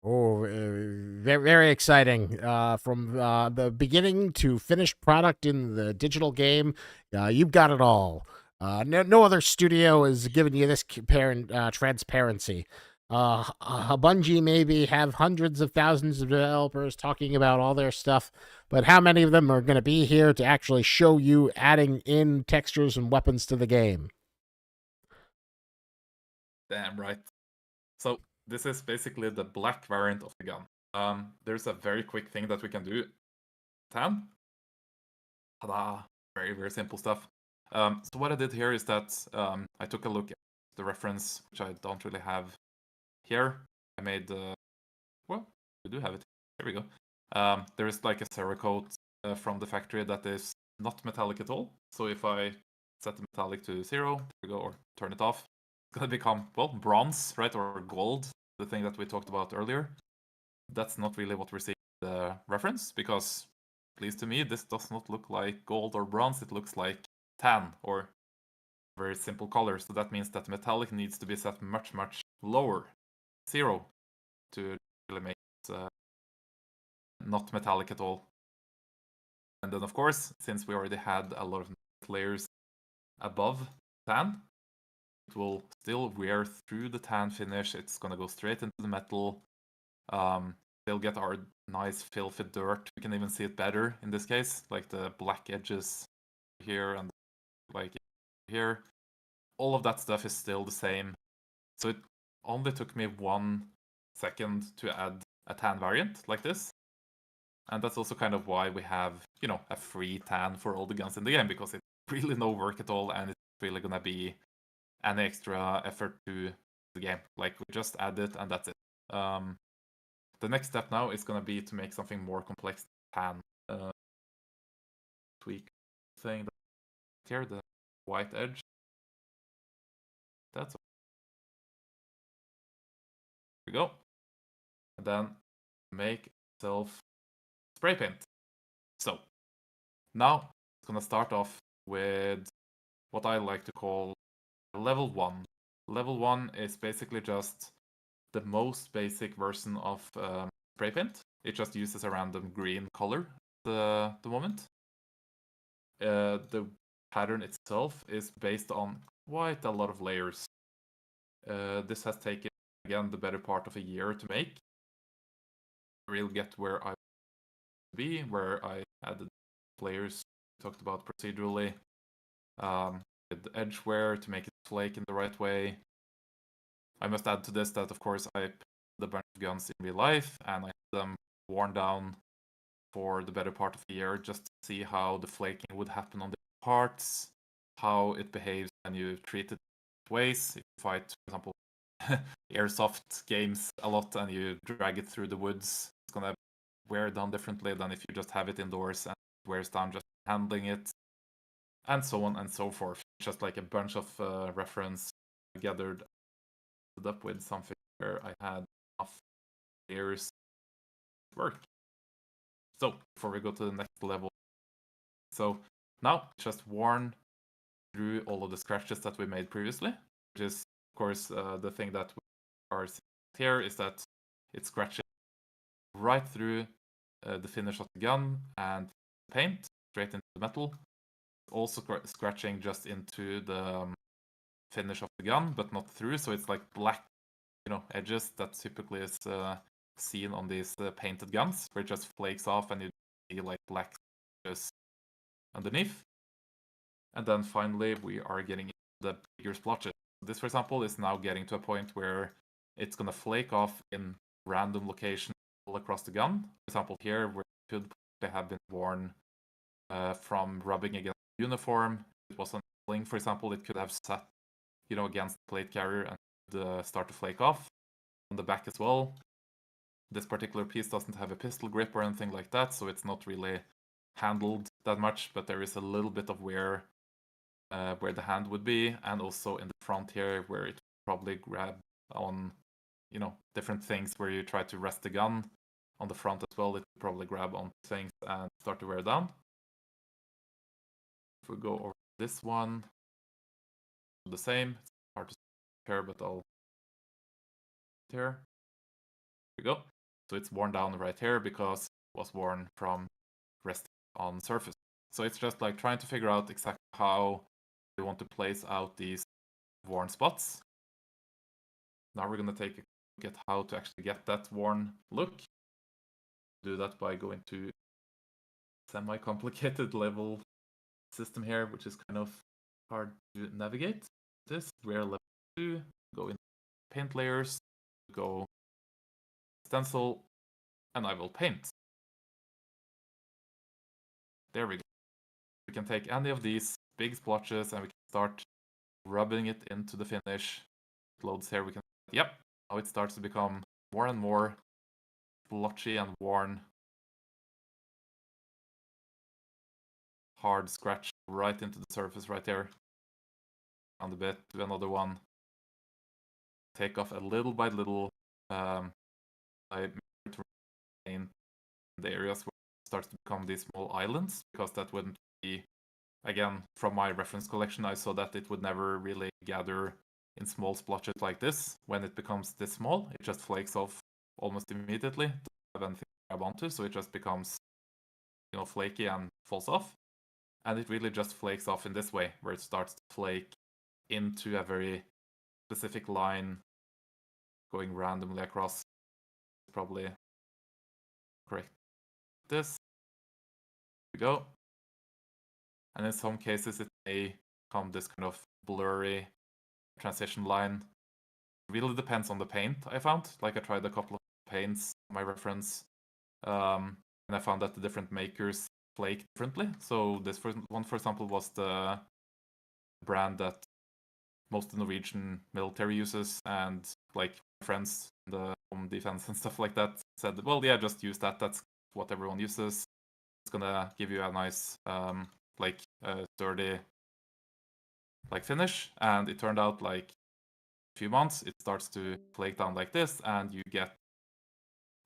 Oh, very, very exciting. From the beginning to finished product in the digital game, you've got it all. No other studio has given you this transparency. Bungie maybe have hundreds of thousands of developers talking about all their stuff, but how many of them are going to be here to actually show you adding in textures and weapons to the game? Damn right. So this is basically the black variant of the gun. There's a very quick thing that we can do. Ta-da! Very, very simple stuff. So what I did here is that I took a look at the reference, which I don't really have here. I made, well, we do have it. Here we go. There is like a Cerakote from the factory that is not metallic at all. So if I set the metallic to 0, there we go, or turn it off, it's going to become, well, bronze, right, or gold, the thing that we talked about earlier. That's not really what we're seeing in the reference, because, at least to me, this does not look like gold or bronze. It looks like tan, or very simple color. So that means that metallic needs to be set much, much lower, 0, to really make it not metallic at all. And then, of course, since we already had a lot of layers above tan, it will still wear through the tan finish. It's going to go straight into the metal. They'll get our nice filthy dirt. We can even see it better in this case, like the black edges here and like here. All of that stuff is still the same. So it only took me 1 second to add a tan variant like this. And that's also kind of why we have, a free tan for all the guns in the game, because it's really no work at all, and it's really gonna be any extra effort to the game. Like, we just add it, and that's it. The next step now is gonna be to make something more complex tan. Tweak thing here, the white edge. That's we go. And then make self spray paint. So now it's gonna start off with what I like to call level 1. Level 1 is basically just the most basic version of spray paint. It just uses a random green color at the moment. The pattern itself is based on quite a lot of layers. This has taken, again, the better part of a year to make. We'll get where I be, where I added layers, talked about procedurally, with edge wear to make it flake in the right way. I must add to this that, of course, I picked a bunch of guns in real life, and I had them worn down for the better part of a year just to see how the flaking would happen on the parts, how it behaves when you treat it ways. If you fight, for example, airsoft games a lot and you drag it through the woods, it's gonna wear down differently than if you just have it indoors and it wears down just handling it, and so on and so forth. Just like a bunch of reference gathered up with something where I had enough layers to work. So before we go to the next level, so now it's just worn through all of the scratches that we made previously, which is, of course, the thing that we are seeing here is that it's scratching right through the finish of the gun and paint straight into the metal. Also scratching just into the finish of the gun, but not through. So it's like black, edges that typically is seen on these painted guns, where it just flakes off and you see like black just underneath. And then finally, we are getting the bigger splotches. This, for example, is now getting to a point where it's gonna flake off in random locations all across the gun. For example, here where it could have been worn from rubbing against the uniform. It was on sling, for example, it could have sat, against the plate carrier and start to flake off. On the back as well. This particular piece doesn't have a pistol grip or anything like that, so it's not really handled that much, but there is a little bit of wear where the hand would be, and also in the front here where it probably grab on, different things where you try to rest the gun. On the front as well, it will probably grab on things and start to wear down. If we go over this one, the same. It's hard to compare, but I'll here. We go. So it's worn down right here because it was worn from resting on surface. So it's just like trying to figure out exactly how we want to place out these worn spots. Now we're going to take a look at how to actually get that worn look. Do that by going to semi-complicated level system here, which is kind of hard to navigate. This, we're level 2, go in paint layers, go stencil, and I will paint. There we go. We can take any of these big splotches, and we can start rubbing it into the finish. It loads here. We can, yep, now it starts to become more and more blotchy and worn. Hard scratch right into the surface right there. On the bit, do another one. Take off a little by little. I paint the areas where it starts to become these small islands, because that wouldn't be, again, from my reference collection, I saw that it would never really gather in small splotches like this. When it becomes this small, it just flakes off almost immediately. Doesn't have anything to grab onto, so it just becomes, flaky and falls off. And it really just flakes off in this way, where it starts to flake into a very specific line going randomly across. Probably correct this. Here we go. And in some cases it may become this kind of blurry transition line. It really depends on the paint, I found. Like, I tried a couple of paints, my reference, and I found that the different makers flake differently. So this one, for example, was the brand that most of the Norwegian military uses, and like friends in the home defense and stuff like that said, well, yeah, just use that. That's what everyone uses. It's gonna give you a nice, sturdy, finish. And it turned out, like, a few months, it starts to flake down like this, and you get,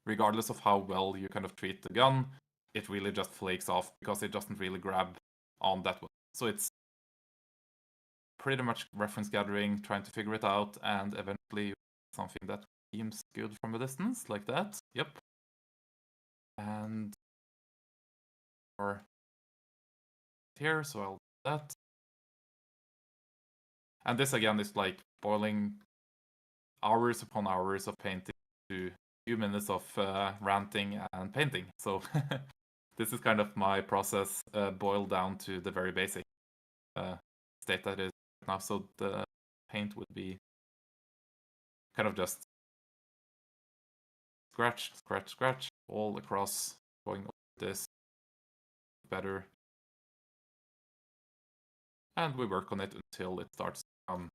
regardless of how well you kind of treat the gun, it really just flakes off because it doesn't really grab on that one. So it's pretty much reference gathering, trying to figure it out, and eventually something that seems good from a distance, like that. Yep. And or here, so I'll do that. And this again is like boiling hours upon hours of painting to a few minutes of ranting and painting. So this is kind of my process boiled down to the very basic state that it is now. So the paint would be kind of just scratch, scratch, scratch all across, going over this better. And we work on it until it starts to become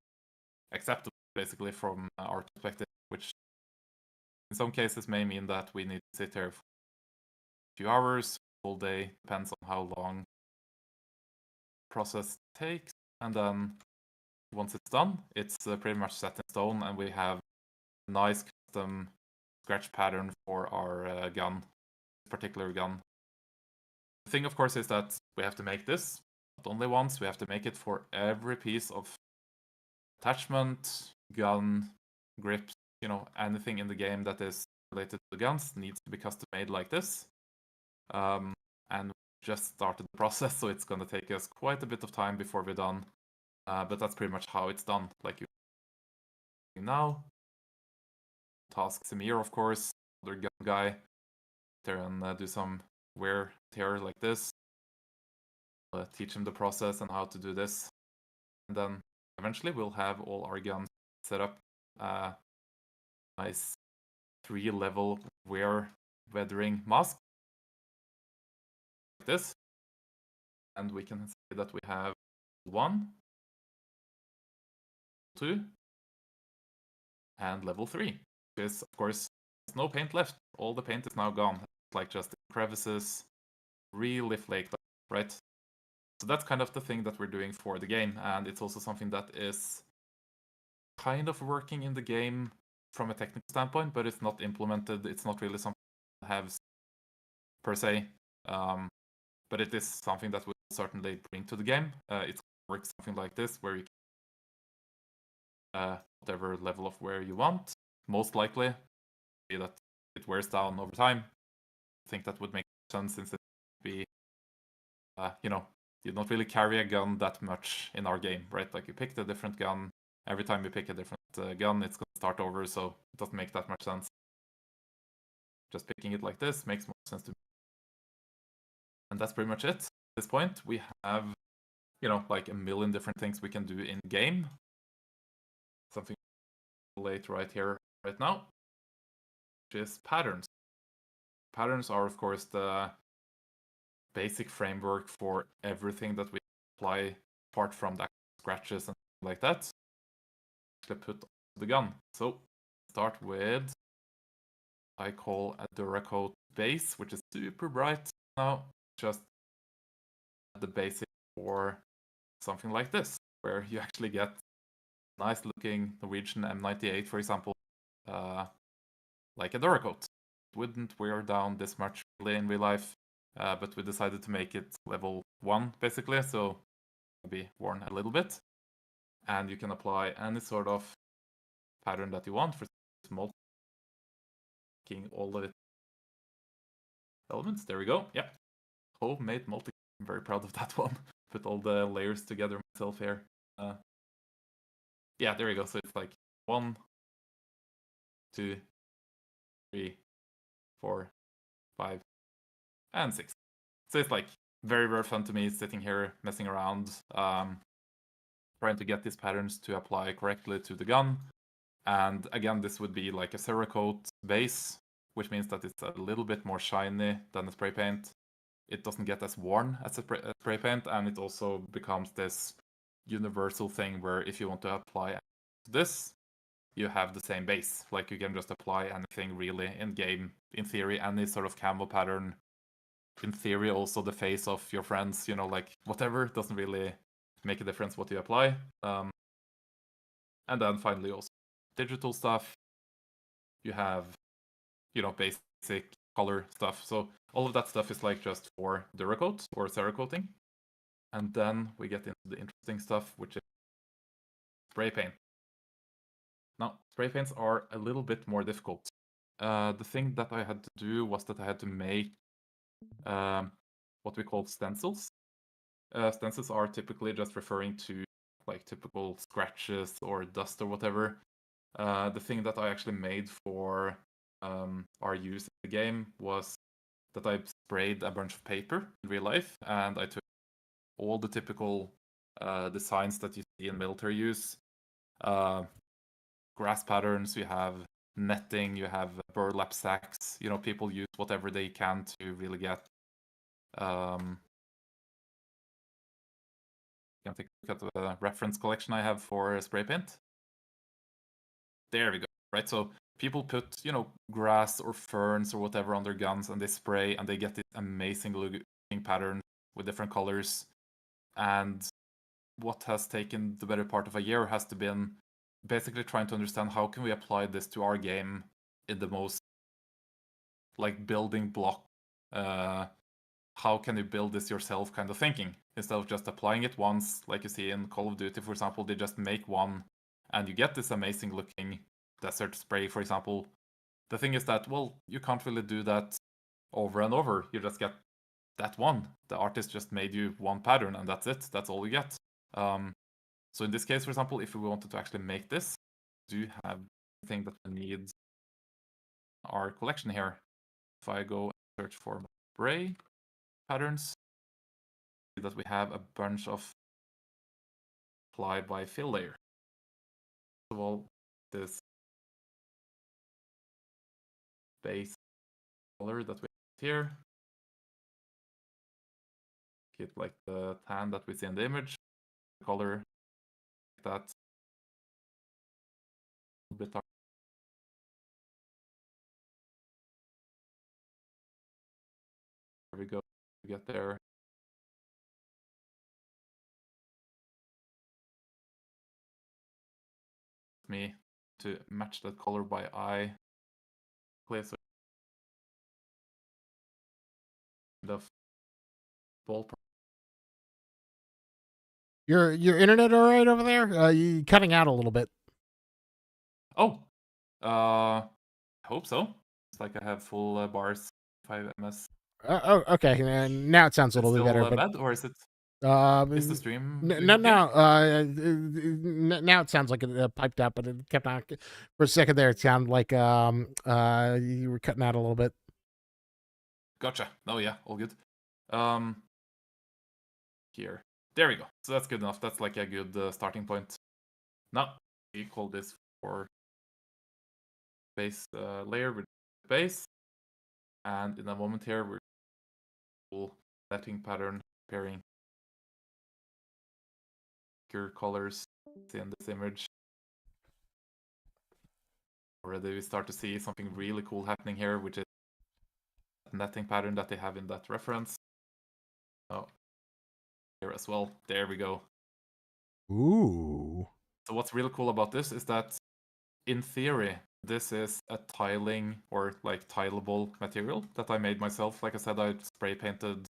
acceptable, basically, from our perspective, which in some cases may mean that we need to sit here for a few hours, all day, depends on how long the process takes. And then once it's done, it's pretty much set in stone, and we have a nice custom scratch pattern for our gun, this particular gun. The thing, of course, is that we have to make this not only once, we have to make it for every piece of attachment, gun, grips, anything in the game that is related to the guns needs to be custom made like this. And we just started the process, so it's going to take us quite a bit of time before we're done. But that's pretty much how it's done. Like, you now, task Samir, of course, other gun guy, there and do some wear tear like this. Teach him the process and how to do this, and then eventually we'll have all our guns set up. Nice 3-level weathering mask like this, and we can see that we have 1, 2, and level 3. Because, of course, there's no paint left. All the paint is now gone. It's like just crevices, really flaked up, right? So that's kind of the thing that we're doing for the game, and it's also something that is kind of working in the game from a technical standpoint, but it's not implemented. It's not really something that has per se, but it is something that we'll certainly bring to the game. It works something like this, where you can whatever level of wear you want. Most likely, be that it wears down over time. I think that would make sense, since it would be, you don't really carry a gun that much in our game, right? Like, you pick a different gun. Every time you pick a different gun, it's going to start over, so it doesn't make that much sense. Just picking it like this makes more sense to me. And that's pretty much it. At this point, we have, like a million different things we can do in game. Something late right here, right now, which is patterns. Patterns are, of course, the basic framework for everything that we apply apart from the scratches and like that, to put on the gun. So start with, I call a Duracoat base, which is super bright now. Just the basic for something like this, where you actually get nice looking Norwegian M98, for example, like a Duracoat. It wouldn't wear down this much really in real life, but we decided to make it level 1 basically, so it'll be worn a little bit. And you can apply any sort of pattern that you want for making all of it elements. There we go. Yeah. Homemade multi. I'm very proud of that one. Put all the layers together myself here. Yeah, there we go. So it's like 1, 2, 3, 4, 5, and 6. So it's like very, very fun to me sitting here messing around, trying to get these patterns to apply correctly to the gun. And again, this would be like a Cerakote base, which means that it's a little bit more shiny than a spray paint. It doesn't get as worn as a spray paint, and it also becomes this universal thing where if you want to apply this, you have the same base. Like you can just apply anything really in game. In theory, any sort of camo pattern. In theory, also the face of your friends, like whatever, doesn't really make a difference what you apply. And then finally also digital stuff. You have, basic color stuff. So all of that stuff is like just for Duracoat or Cerakoting. And then we get into the interesting stuff, which is spray paint. Now, spray paints are a little bit more difficult. The thing that I had to do was that I had to make what we call stencils. Stencils are typically just referring to like typical scratches or dust or whatever. The thing that I actually made for our use in the game was that I sprayed a bunch of paper in real life, and I took all the typical designs that you see in military use. Grass patterns, you have netting, you have burlap sacks. People use whatever they can to really get. Can take a look at the reference collection I have for spray paint. There we go. Right, so people put, grass or ferns or whatever on their guns, and they spray, and they get this amazing looking pattern with different colors. And what has taken the better part of a year has to been basically trying to understand how can we apply this to our game in the most like building block, how can you build this yourself kind of thinking, instead of just applying it once, like you see in Call of Duty, for example. They just make one and you get this amazing looking desert spray, for example. The thing is that, well, you can't really do that over and over. You just get that one. The artist just made you one pattern and that's it. That's all you get. So in this case, for example, if we wanted to actually make this, we do have the thing that we need our collection here. If I go and search for spray patterns, see that we have a bunch of apply by fill layer. First of all, this base color that we have here, get like the tan that we see in the image, the color like that, a bit dark. There we go. We get there. Me to match that color by eye. Place the ballpark. Your internet all right over there? You cutting out a little bit. Oh, I hope so. It's like I have full bars, 5 ms. Oh, okay. And now it sounds a Is it little bit better. still But bad, or is it? Is the stream no, doing okay? now it sounds like it piped out, but it kept on for a second there. It sounded like you were cutting out a little bit. Gotcha. Oh yeah, all good. Here, there we go. So that's good enough. That's like a good starting point. Now we call this for base layer with base, and in a moment here we're setting pattern pairing your colors. See in this image. Already we start to see something really cool happening here, which is the netting pattern that they have in that reference. Oh, here as well. There we go. Ooh. So what's really cool about this is that, in theory, this is a tiling or like tileable material that I made myself. Like I said, I spray painted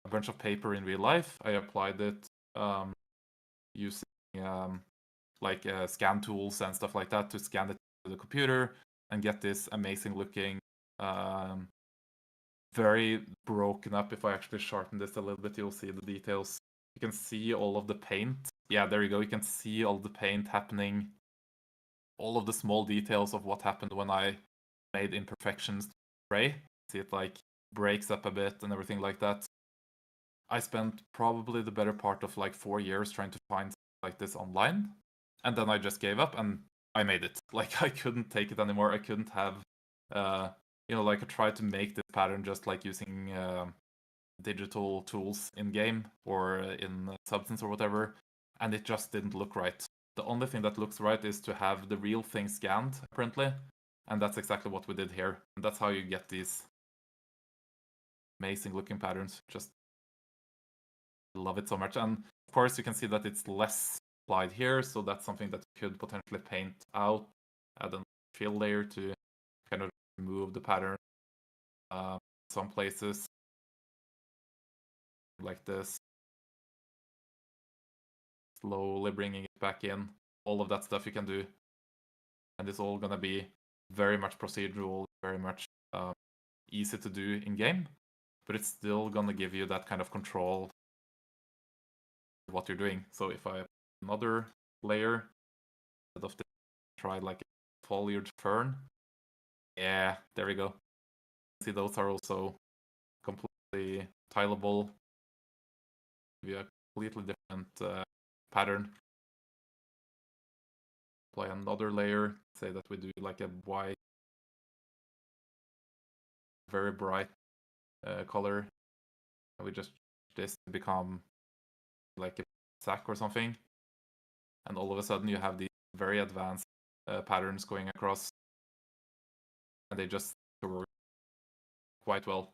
a bunch of paper in real life. I applied it using like scan tools and stuff like that to scan it to the computer and get this amazing looking, very broken up. If I actually sharpen this a little bit, you'll see the details. You can see all of the paint. Yeah, there you go. You can see all the paint happening. All of the small details of what happened when I made imperfections to spray. See it like breaks up a bit and everything like that. I spent probably the better part of like 4 years trying to find something like this online. And then I just gave up and I made it. Like I couldn't take it anymore. I couldn't have, like I tried to make this pattern just like using digital tools in game or in Substance or whatever. And it just didn't look right. The only thing that looks right is to have the real thing scanned, apparently. And that's exactly what we did here. And that's how you get these amazing looking patterns. Just love it so much. And of course, you can see that it's less applied here. So that's something that you could potentially paint out, add a fill layer to kind of remove the pattern. Some places like this. Slowly bringing it back in. All of that stuff you can do. And it's all going to be very much procedural, very much easy to do in game, but it's still going to give you that kind of control of what you're doing. So if I have another layer, instead of this, try like a foliage fern. Yeah, there we go. See, those are also completely tileable. Give you a completely different pattern. Apply another layer. Say that we do like a white, very bright color. And we just this to become like a sack or something. And all of a sudden you have these very advanced patterns going across. And they just work quite well.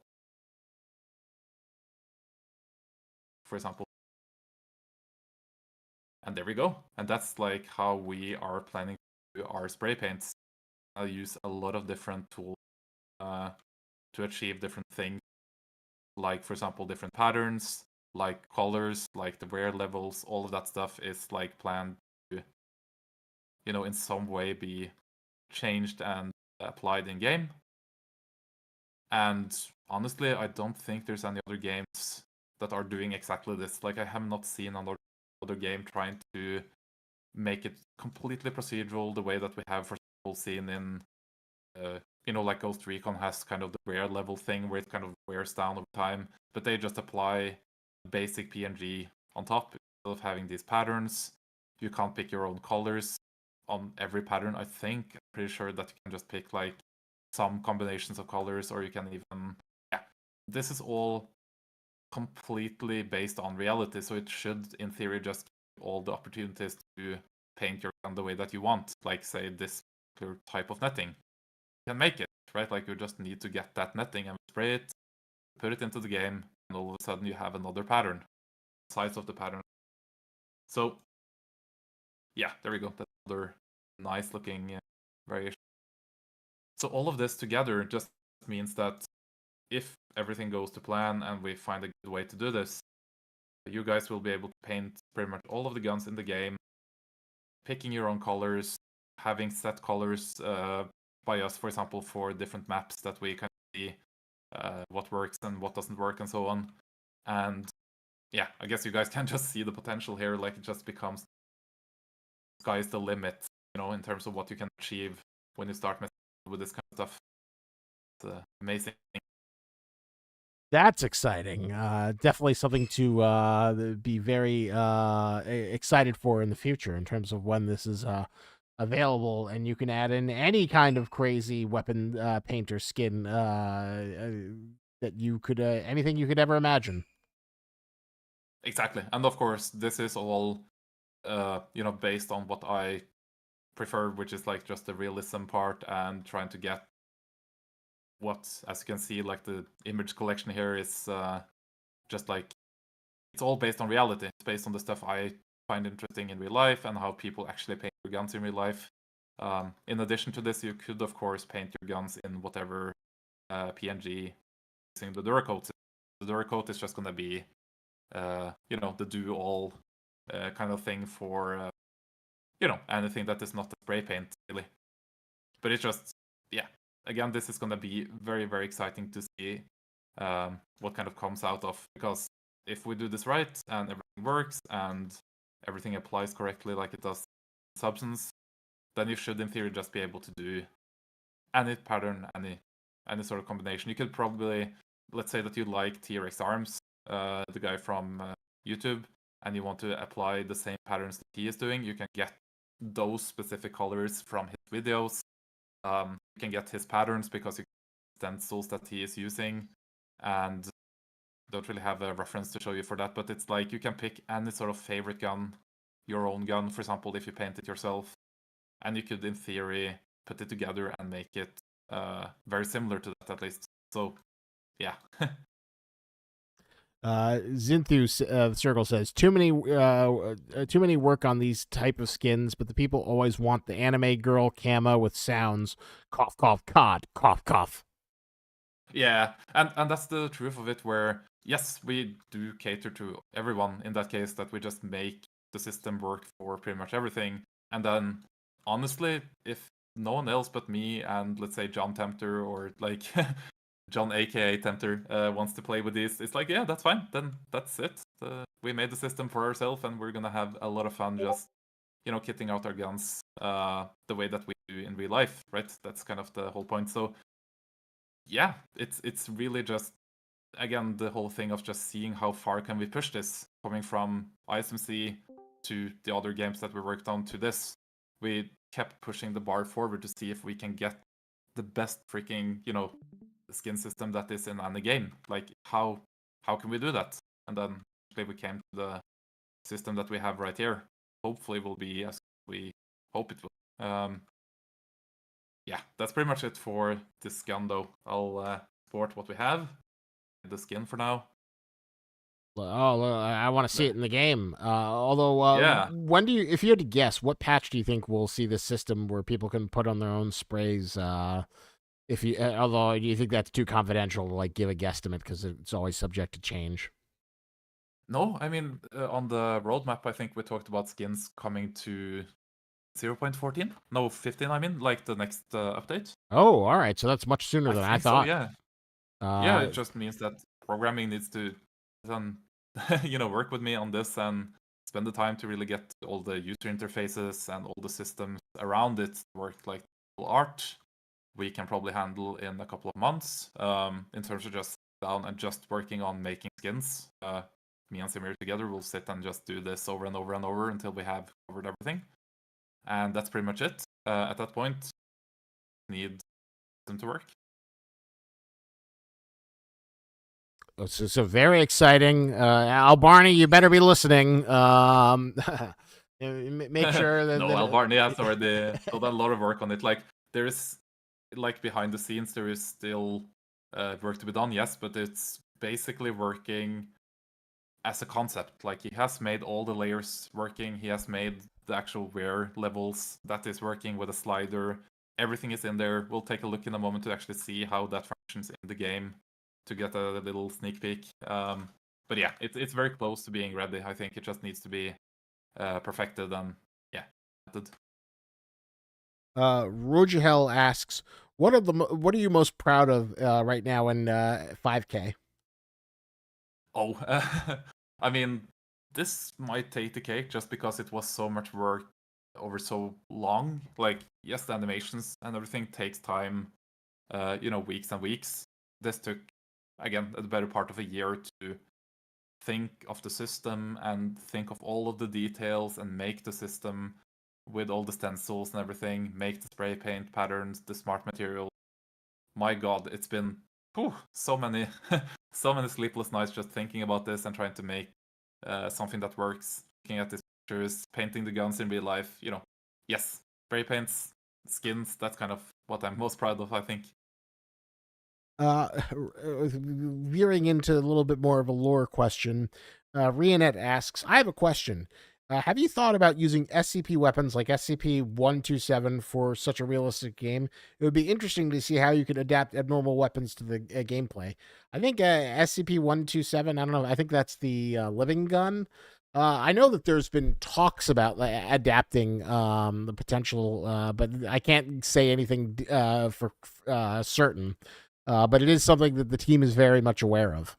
For example. And there we go. And that's like how we are planning to do our spray paints. I'll use a lot of different tools to achieve different things. Like, for example, different patterns, like colors, like the wear levels, all of that stuff is like planned to, in some way be changed and applied in game. And honestly, I don't think there's any other games that are doing exactly this. Like, I have not seen another game trying to make it completely procedural the way that we have, for example, seen in, like Ghost Recon has kind of the wear level thing where it kind of wears down over time, but they just apply basic PNG on top instead of having these patterns. You can't pick your own colors on every pattern. I'm pretty sure that you can just pick like some combinations of colors, or you can even, this is all completely based on reality, so it should, in theory, just give all the opportunities to paint your gun the way that you want. Like, say, this particular type of netting. You can make it, right? Like, you just need to get that netting and spray it, put it into the game, and all of a sudden you have another pattern. Size of the pattern. So, yeah, there we go. That's another nice looking variation. So all of this together just means that if everything goes to plan and we find a good way to do this, you guys will be able to paint pretty much all of the guns in the game, picking your own colors, having set colors by us, for example, for different maps that we can see what works and what doesn't work and so on. And yeah, I guess you guys can just see the potential here. Like, it just becomes sky's the limit, in terms of what you can achieve when you start messing with this kind of stuff. It's amazing. That's exciting. Definitely something to be very excited for in the future in terms of when this is available, and you can add in any kind of crazy weapon paint or skin that you could, anything you could ever imagine. Exactly. And of course, this is all based on what I prefer, which is like just the realism part and trying to get what, as you can see, like the image collection here is just like, it's all based on reality. It's based on the stuff I find interesting in real life and how people actually paint their guns in real life. In addition to this, you could of course paint your guns in whatever PNG using the Duracoat. The Duracoat is just gonna be the do all kind of thing for anything that is not a spray paint really. But it's just, yeah, again, this is gonna be very, very exciting to see what kind of comes out of, because if we do this right and everything works and everything applies correctly like it does in Substance, then you should in theory just be able to do any pattern, any sort of combination. You could probably, let's say that you like T-Rex Arms, the guy from YouTube, and you want to apply the same patterns that he is doing, you can get those specific colors from his videos. You can get his patterns because you can stencils that he is using, and don't really have a reference to show you for that, but it's like you can pick any sort of favorite gun, your own gun, for example, if you paint it yourself, and you could, in theory, put it together and make it very similar to that, at least. So, yeah. Zinthu Circle says too many work on these type of skins, but the people always want the anime girl camo with sounds. Cough, cough, cod, cough, cough. Yeah, and that's the truth of it, where yes, we do cater to everyone in that case, that we just make the system work for pretty much everything. And then, honestly, if no one else but me and, let's say, John Tempter or like John aka Tempter wants to play with these, it's like, yeah, that's fine, then that's it. We made the system for ourselves and we're gonna have a lot of fun just kitting out our guns the way that we do in real life, right? That's kind of the whole point. So yeah, it's really just, again, the whole thing of just seeing how far can we push this, coming from ISMC to the other games that we worked on to this. We kept pushing the bar forward to see if we can get the best freaking skin system that is in any game. Like how can we do that? And then we came to the system that we have right here. Hopefully will be as we hope it will. Yeah, that's pretty much it for this gun though. I'll sport what we have, the skin for now. Oh, I want to see it in the game. Although, Yeah. when do you, if you had to guess, what patch do you think we'll see this system where people can put on their own sprays? If you, although, do you think that's too confidential to like give a guesstimate because it's always subject to change? No, I mean, on the roadmap, I think we talked about skins coming to 0.14? No, 15, I mean, like the next update. Oh, all right. So that's much sooner than I think thought. So, yeah. Yeah, it just means that programming needs to then, work with me on this and spend the time to really get all the user interfaces and all the systems around it to work like art. We can probably handle in a couple of months in terms of just down and just working on making skins. Me and Samir together will sit and just do this over and over and over until we have covered everything. And that's pretty much it. At that point, need them to work. So very exciting. Al Barney, you better be listening. Make sure that... No, Al Barney has already done a lot of work on it. Like, there is, like, behind the scenes, there is still work to be done, yes, but it's basically working as a concept. Like, he has made all the layers working. He has made the actual wear levels that is working with a slider. Everything is in there. We'll take a look in a moment to actually see how that functions in the game, to get a little sneak peek. But yeah, it's very close to being ready. I think it just needs to be perfected and yeah. Rojihel asks, what are you most proud of right now in 5K? Oh, I mean, this might take the cake just because it was so much work over so long. Like, yes, the animations and everything takes time, weeks and weeks. This took, again, the better part of a year to think of the system and think of all of the details and make the system with all the stencils and everything, make the spray paint patterns, the smart material. My God, it's been so many so many sleepless nights just thinking about this and trying to make something that works, looking at this textures, painting the guns in real life. Yes, spray paints, skins. That's kind of what I'm most proud of, I think. Veering into a little bit more of a lore question, Rionette asks, I have a question. Have you thought about using SCP weapons like SCP-127 for such a realistic game? It would be interesting to see how you could adapt abnormal weapons to the gameplay. I think SCP-127, I don't know, I think that's the living gun. I know that there's been talks about adapting the potential, but I can't say anything for certain. But it is something that the team is very much aware of.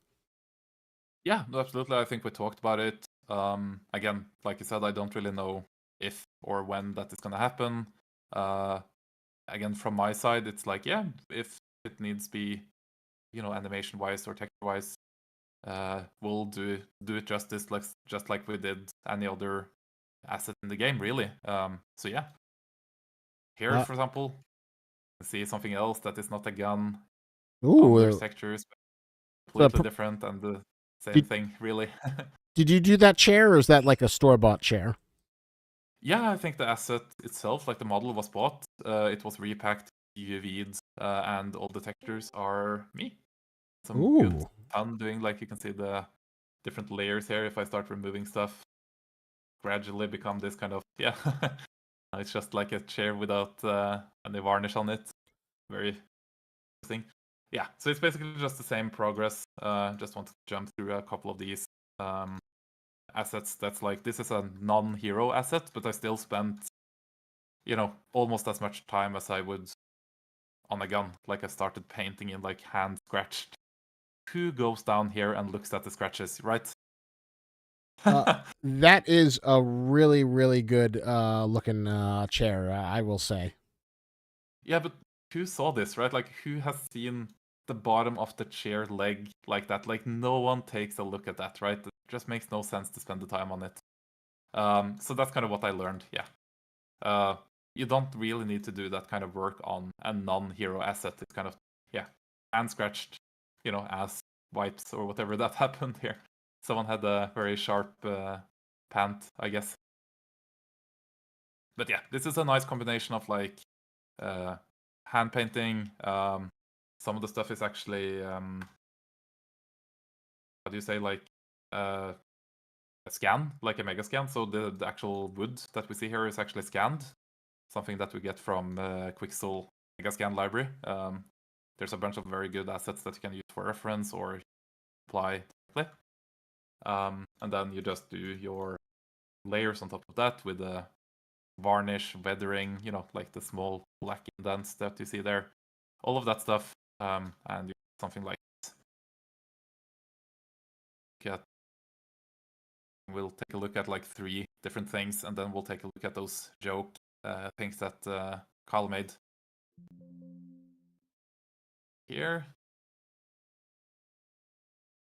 Yeah, no, absolutely. I think we talked about it. Again, like you said, I don't really know if or when that is going to happen. Again, from my side, it's like, yeah, if it needs be, animation wise or texture wise, we'll do it justice, just like we did any other asset in the game, really. So yeah, here, for example, see something else that is not a gun. Other textures, completely different, and the same thing, really. Did you do that chair, or is that like a store-bought chair? Yeah, I think the asset itself, like the model, was bought. It was repacked, UV'd, and all the textures are me. Some good fun doing, like you can see the different layers here. If I start removing stuff, gradually become this kind of, yeah. It's just like a chair without any varnish on it. Very interesting. Yeah, so it's basically just the same progress. Just want to jump through a couple of these assets. That's like, this is a non-hero asset, but I still spent, almost as much time as I would on a gun. Like I started painting in like hand scratched. Who goes down here and looks at the scratches, right? That is a really, really good looking chair, I will say. Yeah, but who saw this, right? Like, who has seen the bottom of the chair leg like that? Like, no one takes a look at that, right? It just makes no sense to spend the time on it. So that's kind of what I learned, yeah. You don't really need to do that kind of work on a non-hero asset. It's kind of, yeah, hand scratched, ass wipes or whatever that happened here. Someone had a very sharp pant, I guess. But yeah, this is a nice combination of like hand painting. Some of the stuff is actually, how do you say, like a scan, like a mega scan. So the actual wood that we see here is actually scanned. Something that we get from Quixel mega scan library. There's a bunch of very good assets that you can use for reference or apply directly. And then you just do your layers on top of that with the varnish, weathering, like the small black indents that you see there. All of that stuff. And you something like that. We'll take a look at like 3 different things, and then we'll take a look at those joke things that Kyle made. Here.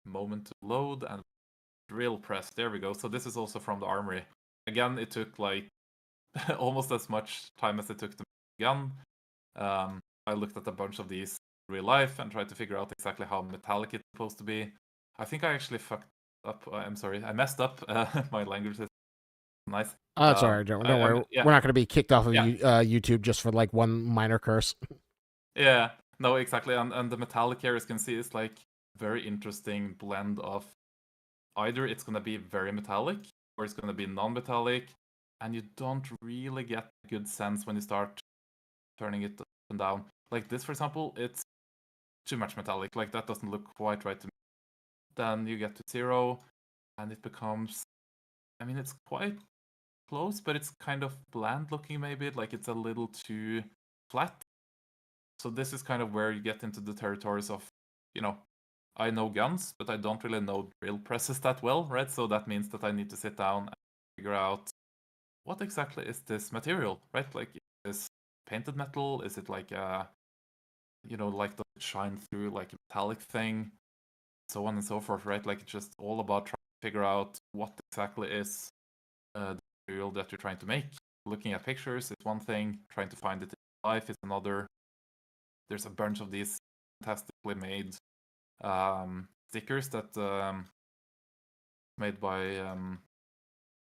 Moment to load and drill press. There we go. So this is also from the armory. Again, it took like almost as much time as it took to make a gun. I looked at a bunch of these in real life and tried to figure out exactly how metallic it's supposed to be. I think I actually fucked up. I'm sorry, I messed up. My language is nice. Oh, that's all right. Don't worry. Yeah. We're not going to be kicked off of Yeah. YouTube just for like one minor curse. Yeah, no, exactly. And the metallic here, as you can see, is like very interesting blend of either it's going to be very metallic or it's going to be non-metallic, and you don't really get a good sense when you start turning it up and down. Like this, for example, it's too much metallic. Like that doesn't look quite right to me. Then you get to 0, and it becomes, I mean, it's quite close, but it's kind of bland looking maybe. Like it's a little too flat. So this is kind of where you get into the territories of, I know guns, but I don't really know drill presses that well, right? So that means that I need to sit down and figure out what exactly is this material, right? Like, is this painted metal? Is it like a, like does it shine through like a metallic thing? So on and so forth, right? Like it's just all about trying to figure out what exactly is the material that you're trying to make. Looking at pictures is one thing, trying to find it in life is another. There's a bunch of these fantastically made stickers that made by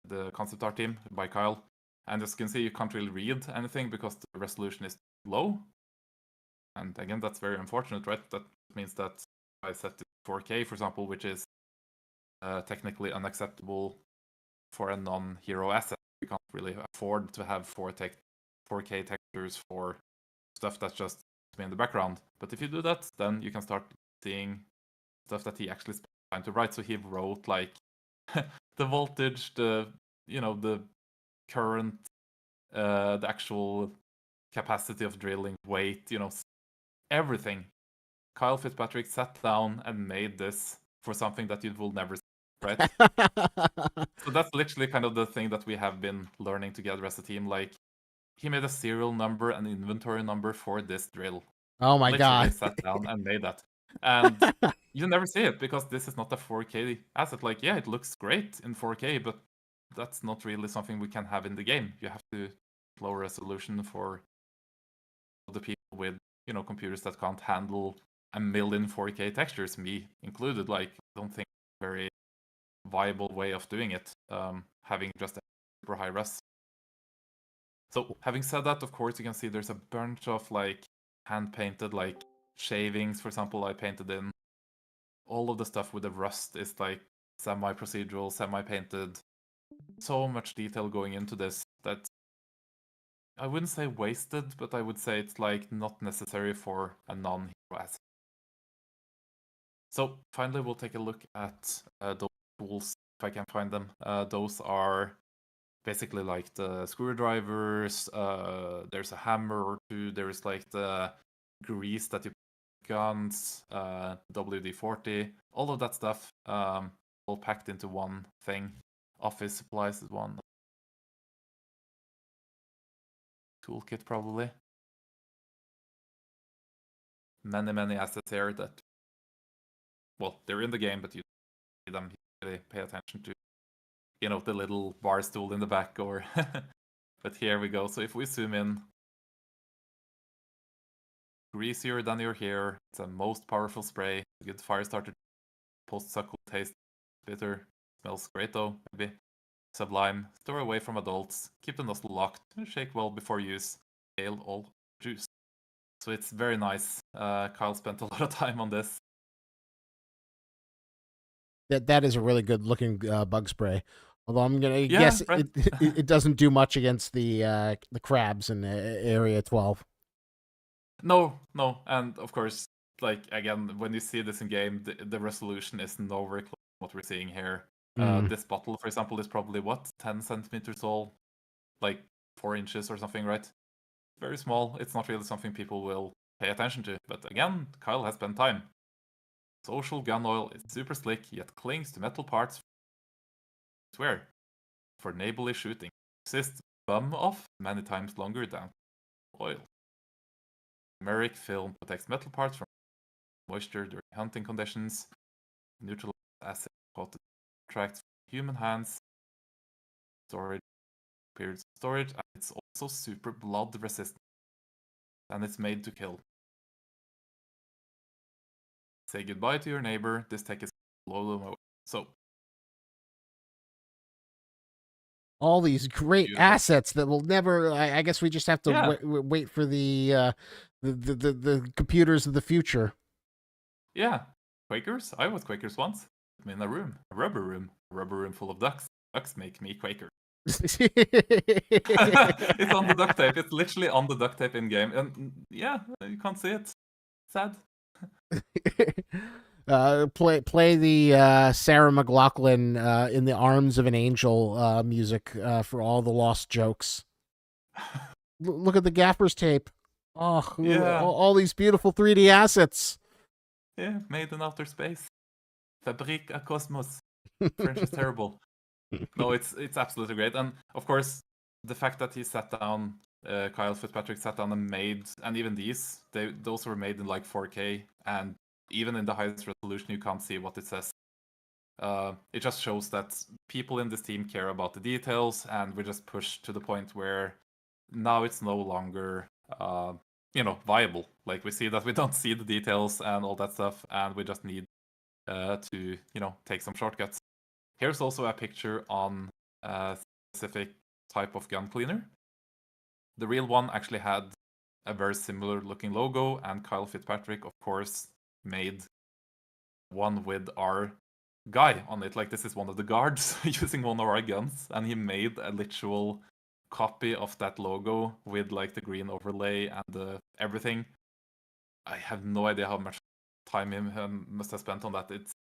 the concept art team by Kyle. And as you can see, you can't really read anything because the resolution is low. And again, that's very unfortunate, right? That means that I set it 4K, for example, which is technically unacceptable for a non-hero asset. You can't really afford to have 4K textures for stuff that's just in the background. But if you do that, then you can start seeing stuff that he actually spent time to write. So he wrote like the voltage, the current, the actual capacity of drilling, weight, everything. Kyle Fitzpatrick sat down and made this for something that you will never see, right? So that's literally kind of the thing that we have been learning together as a team. Like, he made a serial number and inventory number for this drill. Oh my Literally god. sat down and made that. And you never see it because this is not a 4K asset. Like, yeah, it looks great in 4K, but that's not really something we can have in the game. You have to lower resolution for the people with, computers that can't handle a million 4K textures, me included. Like, I don't think it's a very viable way of doing it, having just a super high res. So having said that, of course, you can see there's a bunch of like hand-painted like shavings, for example, I painted in. All of the stuff with the rust is like semi-procedural, semi-painted. So much detail going into this that I wouldn't say wasted, but I would say it's like not necessary for a non-hero asset. So finally, we'll take a look at those tools if I can find them. Those are basically like the screwdrivers. There's a hammer or two. There's like the grease that you put guns, WD-40, all of that stuff, all packed into one thing. Office supplies is one. Toolkit probably. Many assets here that, well, they're in the game, but you see them, you really pay attention to, the little bar stool in the back, or but here we go. So if we zoom in, greasier than your hair, it's a most powerful spray, a good fire starter, post-suckle taste, bitter, smells great though, maybe. Sublime, store away from adults, keep the nozzle locked, shake well before use, scale all juice. So it's very nice. Kyle spent a lot of time on this. That is a really good looking bug spray. Although I'm gonna guess right. it doesn't do much against the crabs in Area 12. No, and of course, like again, when you see this in game, the resolution is nowhere close to what we're seeing here. This bottle, for example, is probably what, 10 centimeters tall, like 4 inches or something, right? Very small. It's not really something people will pay attention to. But again, Kyle has spent time. Social gun oil is super slick, yet clings to metal parts. Swear, for neighborly shooting, resists bum off many times longer than oil. Turmeric film protects metal parts from moisture during hunting conditions. Neutralizes acid coated tracks from human hands. Storage periods of storage, and it's also super blood resistant. And it's made to kill. Say goodbye to your neighbor. This tech is blow them away. So all these great beautiful assets that will never. I guess we just have to wait for the computers of the future. Yeah, Quakers. I was Quakers once. I'm in a room, a rubber room full of ducks. Ducks make me Quaker. It's on the duct tape. It's literally on the duct tape in game, and yeah, you can't see it. Sad. Play the Sarah McLachlan "In the Arms of an Angel" music for all the lost jokes. Look at the Gaffer's tape. Oh, yeah. all these beautiful 3D assets. Yeah, made in outer space. Fabrique à Cosmos. French is terrible. No, it's absolutely great, and of course, the fact that he sat down, Kyle Fitzpatrick sat down and made, and even those were made in like 4K, and even in the highest resolution, you can't see what it says. It just shows that people in this team care about the details, and we just push to the point where now it's no longer, viable. Like, we see that we don't see the details and all that stuff, and we just need to, take some shortcuts. Here's also a picture on a specific type of gun cleaner. The real one actually had a very similar looking logo, and Kyle Fitzpatrick, of course, made one with our guy on it. Like, this is one of the guards using one of our guns, and he made a literal copy of that logo with like the green overlay and everything. I have no idea how much time he must have spent on that. It's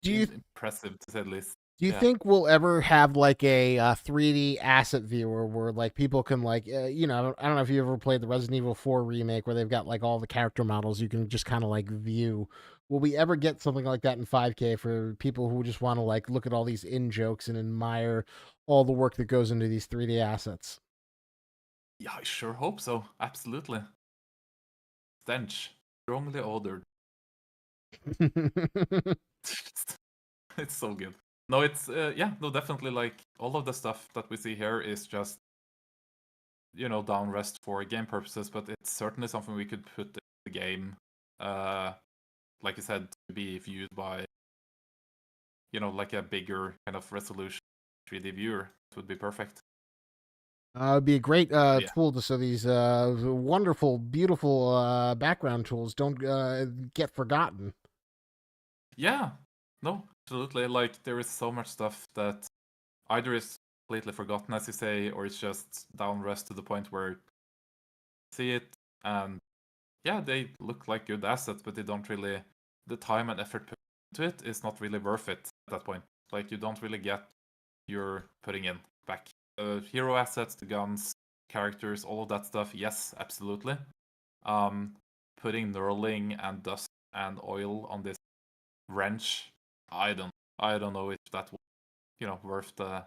Do you impressive to say the least. Do you Yeah. think we'll ever have like a 3D asset viewer where like people can like I don't know if you ever played the Resident Evil 4 remake where they've got like all the character models you can just kind of like view. Will we ever get something like that in 5K for people who just want to like look at all these in jokes and admire all the work that goes into these 3D assets? Yeah, I sure hope so. Absolutely. Stench. Strongly ordered. It's so good. No, it's yeah, no, definitely like all of the stuff that we see here is just down rest for game purposes, but it's certainly something we could put in the game, like you said, to be viewed by like a bigger kind of resolution 3D viewer. It would be perfect. It'd be a great Yeah. tool so these wonderful, beautiful background tools don't get forgotten. Yeah. No, absolutely. Like, there is so much stuff that either is completely forgotten, as you say, or it's just down rest to the point where you see it and yeah, they look like good assets, but they don't really, the time and effort put into it is not really worth it at that point. Like, you don't really get you're putting in back. Hero assets, the guns, characters, all of that stuff, yes, absolutely. Putting knurling and dust and oil on this wrench, I don't know if that was, worth the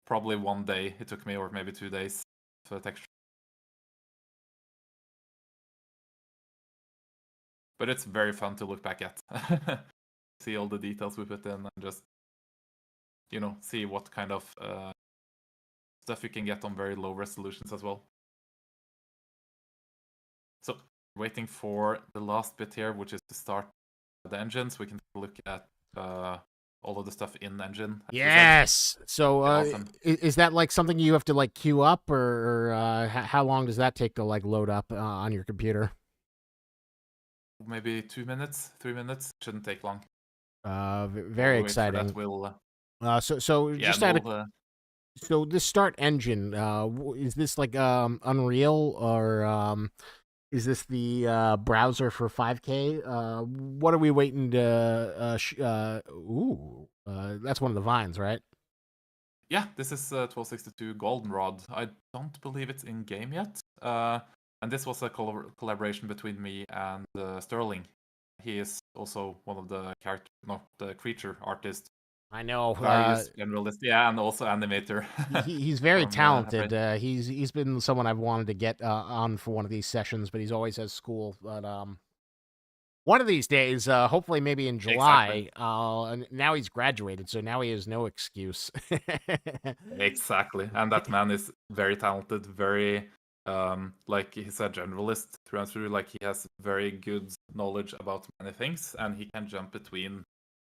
probably 1 day it took me, or maybe 2 days for the texture. But it's very fun to look back at. See all the details we put in and just see what kind of stuff you can get on very low resolutions as well. So, waiting for the last bit here, which is to start the engines. We can look at all of the stuff in engine. Yes. So, Awesome. is that like something you have to like queue up, or how long does that take to like load up on your computer? Maybe 2 minutes, 3 minutes. Shouldn't take long. Very We'll wait for exciting. that. We'll So yeah, just no, out of so this start engine, is this like Unreal, or is this the browser for 5K? What are we waiting to? That's one of the vines, right? yeah, this is 1262 Goldenrod. I don't believe it's in game yet. And this was a collaboration between me and Sterling. He is also one of the the creature artist, I know. various generalist, yeah, and also animator. He's very from talented. Apprentice. He's been someone I've wanted to get on for one of these sessions, but he's always has school. But one of these days, hopefully maybe in Exactly. July. And now he's graduated, so now he has no excuse. Exactly. And that man is very talented, very like he's a generalist through and through. Like, he has very good knowledge about many things, and he can jump between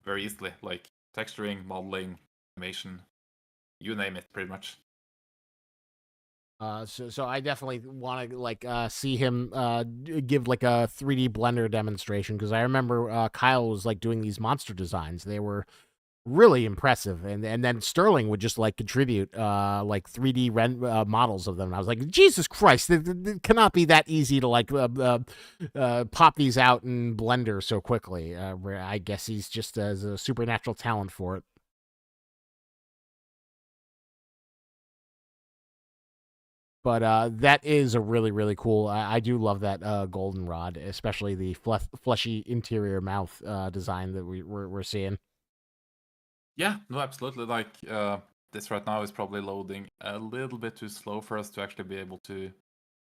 very easily, like texturing, modeling, animation, you name it, pretty much. So I definitely want to like see him give like a 3D Blender demonstration, because I remember Kyle was like doing these monster designs. They were really impressive, and then Sterling would just like contribute like 3D models of them. And I was like, Jesus Christ, it cannot be that easy to like pop these out in Blender so quickly. Where I guess he's just as a supernatural talent for it. But that is a really, really cool. I do love that goldenrod, especially the fleshy interior mouth design that we're seeing. Yeah, no, absolutely. Like, this right now is probably loading a little bit too slow for us to actually be able to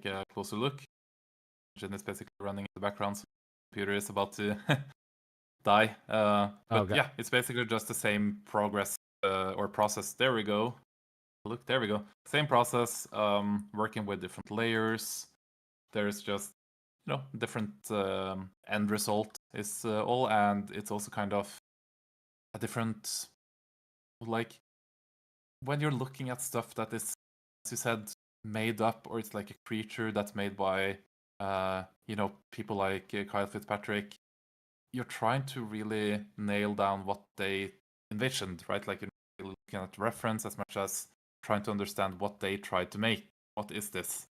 take a closer look. Engine is basically running in the background, so the computer is about to die. Oh But god. yeah, it's basically just the same progress or process. There we go. Look, there we go. Same process, working with different layers. There's just, different end result is all, and it's also kind of a different, like, when you're looking at stuff that is, as you said, made up, or it's like a creature that's made by, people like Kyle Fitzpatrick, you're trying to really nail down what they envisioned, right? Like you're really looking at reference as much as trying to understand what they tried to make. What is this?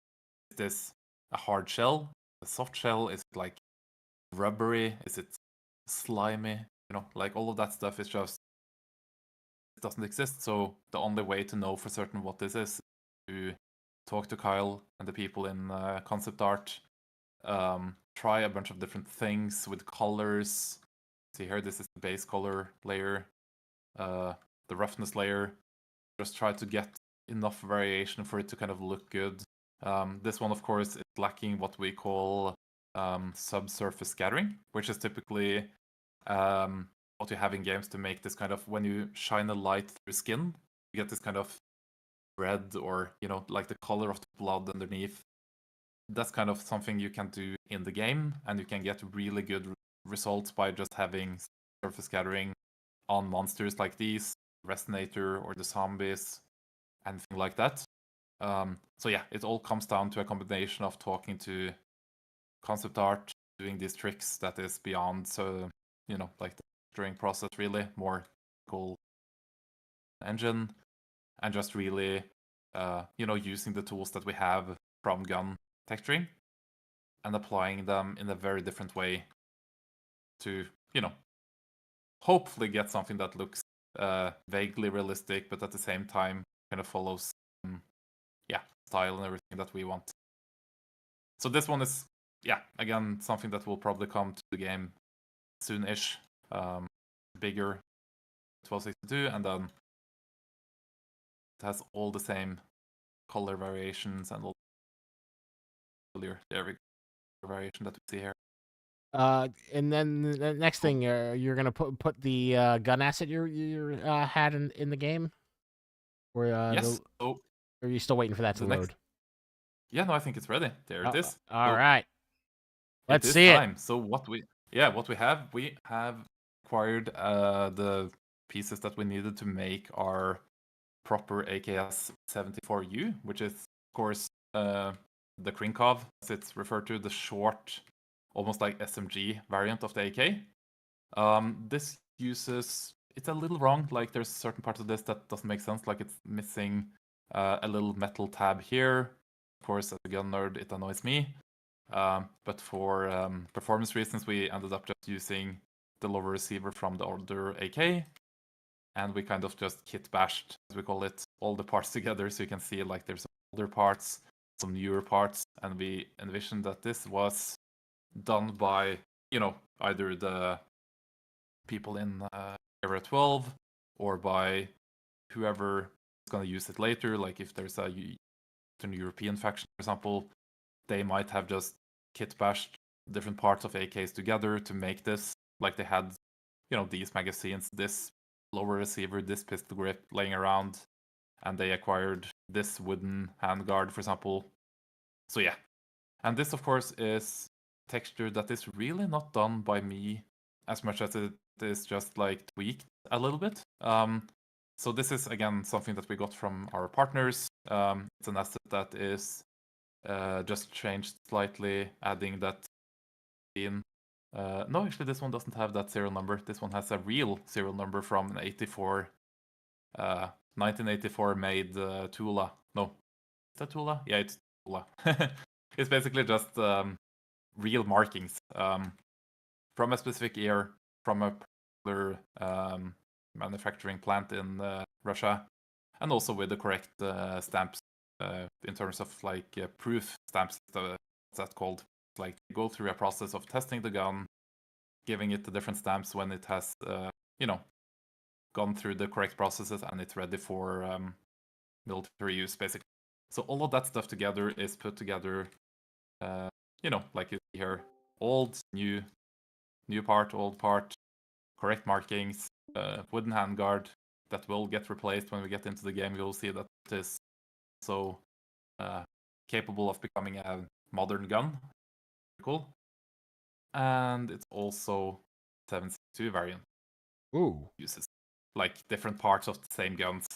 Is this a hard shell? A soft shell? Is it like rubbery? Is it slimy? Like all of that stuff is just, it doesn't exist. So the only way to know for certain what this is to talk to Kyle and the people in concept art, try a bunch of different things with colors. See here, this is the base color layer, the roughness layer. Just try to get enough variation for it to kind of look good. This one, of course, is lacking what we call subsurface scattering, which is typically what you have in games to make this kind of, when you shine a light through skin, you get this kind of red, or like the color of the blood underneath. That's kind of something you can do in the game, and you can get really good results by just having surface scattering on monsters like these, Resonator or the zombies, anything like that. So yeah, it all comes down to a combination of talking to concept art, doing these tricks that is beyond, so like the rendering process, really more cool engine, and just really using the tools that we have from gun texturing and applying them in a very different way to hopefully get something that looks vaguely realistic, but at the same time kind of follows style and everything that we want. So this one is, again, something that will probably come to the game soon-ish. Bigger 1262, and then it has all the same color variations and all the variation that we see here. And then the next thing, you're gonna put the gun asset you had in the game, or Yes. or are you still waiting for that to load? Yeah, no, I think it's ready. There it is. All right. Let's It is see time. it. So what we have acquired the pieces that we needed to make our proper AKS 74U, which is of course the Krinkov, as it's referred to, the short, almost like SMG variant of the AK. This uses, it's a little wrong, like there's certain parts of this that doesn't make sense, like it's missing a little metal tab here. Of course, as a gun nerd, it annoys me. But for performance reasons, we ended up just using the lower receiver from the older AK, and we kind of just kit bashed, as we call it, all the parts together, so you can see like there's some older parts, some newer parts, and we envisioned that this was done by either the people in Area 12 or by whoever is going to use it later. Like if there's a European faction, for example, they might have just kit bashed different parts of AKs together to make this. Like they had, these magazines, this lower receiver, this pistol grip laying around, and they acquired this wooden handguard, for example. So yeah. And this, of course, is texture that is really not done by me as much as it is just like tweaked a little bit. So this is, again, something that we got from our partners. It's an asset that is just changed slightly, adding that in. No, actually, this one doesn't have that serial number. This one has a real serial number from an 1984 made Tula. No, is that Tula? Yeah, it's Tula. It's basically just real markings from a specific year, from a particular manufacturing plant in Russia, and also with the correct stamps in terms of like proof stamps. That's called. Like go through a process of testing the gun, giving it the different stamps when it has gone through the correct processes and it's ready for military use, basically. So all of that stuff together is put together, like you see here, old, new part, old part, correct markings, wooden handguard that will get replaced when we get into the game. You'll see that it is so capable of becoming a modern gun. Cool. And it's also 762 variant. Ooh. Uses like different parts of the same guns.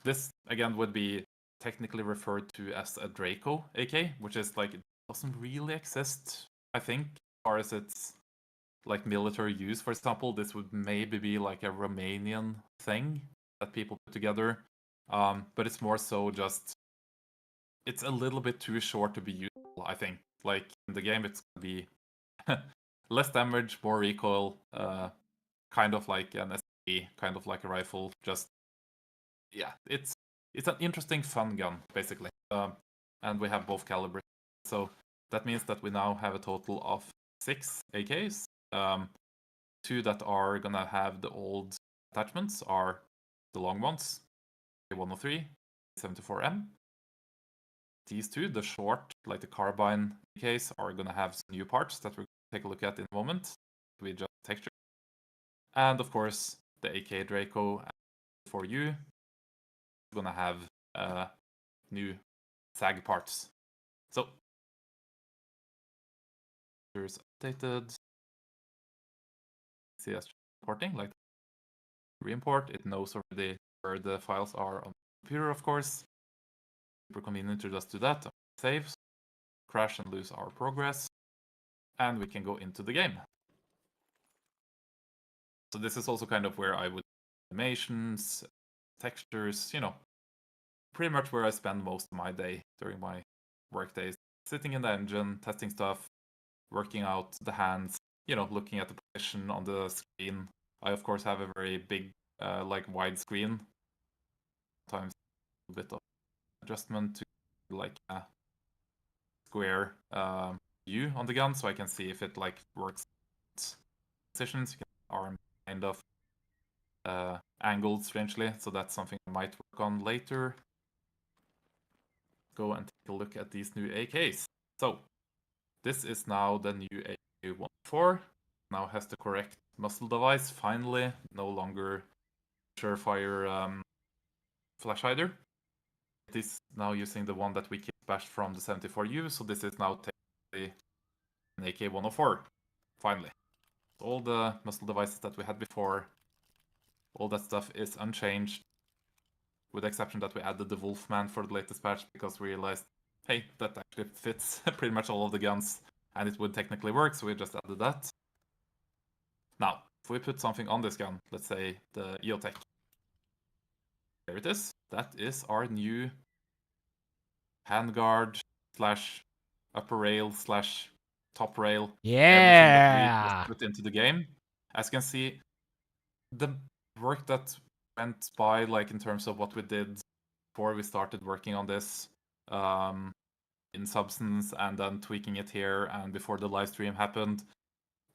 this again would be technically referred to as a Draco AK, which is like it doesn't really exist, I think, as far as its like military use. For example, this would maybe be like a Romanian thing that people put together, but it's more so just it's a little bit too short to be useful, I think. Like in the game, it's gonna be less damage, more recoil, kind of like an SCP, kind of like a rifle. Just yeah, it's an interesting fun gun basically, and we have both calibers. So that means that we now have a total of 6 AKs. 2 that are gonna have the old attachments are the long ones, 103, 74M. These 2, the short, like the carbine case, are gonna have some new parts that we're gonna take a look at in a moment. We just texture. And of course, the AK Draco for you is gonna have new SAG parts. So there's updated. See us importing, like re-import. It knows already where the files are on the computer, of course. Super convenient to just do that. Save, crash and lose our progress, and we can go into the game. So this is also kind of where I would animations, textures, pretty much where I spend most of my day during my work days. Sitting in the engine, testing stuff, working out the hands, looking at the position on the screen. I of course have a very big, like wide screen. Sometimes a bit of adjustment to like a square view on the gun, so I can see if it like works. Positions, you can arm kind of angled strangely, so that's something I might work on later. Go and take a look at these new AKs. So this is now the new AK-114. Now has the correct muzzle device, finally, no longer surefire flash hider. It is now using the one that we bashed from the 74U, so this is now technically an AK-104, finally. All the muzzle devices that we had before, all that stuff is unchanged, with the exception that we added the Wolfman for the latest patch because we realized, hey, that actually fits pretty much all of the guns, and it would technically work, so we just added that. Now, if we put something on this gun, let's say the EOTech, there it is. That is our new handguard slash upper rail slash top rail. Everything that we just put into the game. As you can see, the work that went by, like in terms of what we did before we started working on this in Substance and then tweaking it here and before the live stream happened,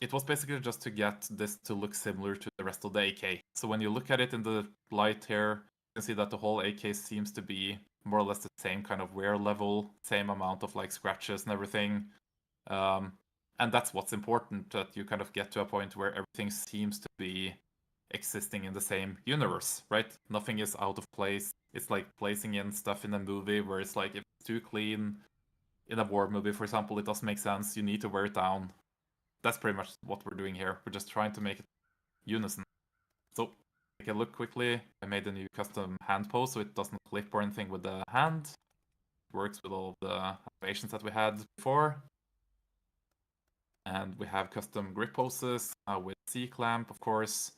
it was basically just to get this to look similar to the rest of the AK. So when you look at it in the light here, you can see that the whole AK seems to be more or less the same kind of wear level, same amount of like scratches and everything. And that's what's important, that you kind of get to a point where everything seems to be existing in the same universe, right? Nothing is out of place. It's like placing in stuff in a movie where it's like, if it's too clean, in a war movie, for example, it doesn't make sense. You need to wear it down. That's pretty much what we're doing here. We're just trying to make it unison. So, take a look quickly. I made a new custom hand pose so it doesn't clip or anything with the hand. It works with all of the animations that we had before. And we have custom grip poses with C-clamp, of course.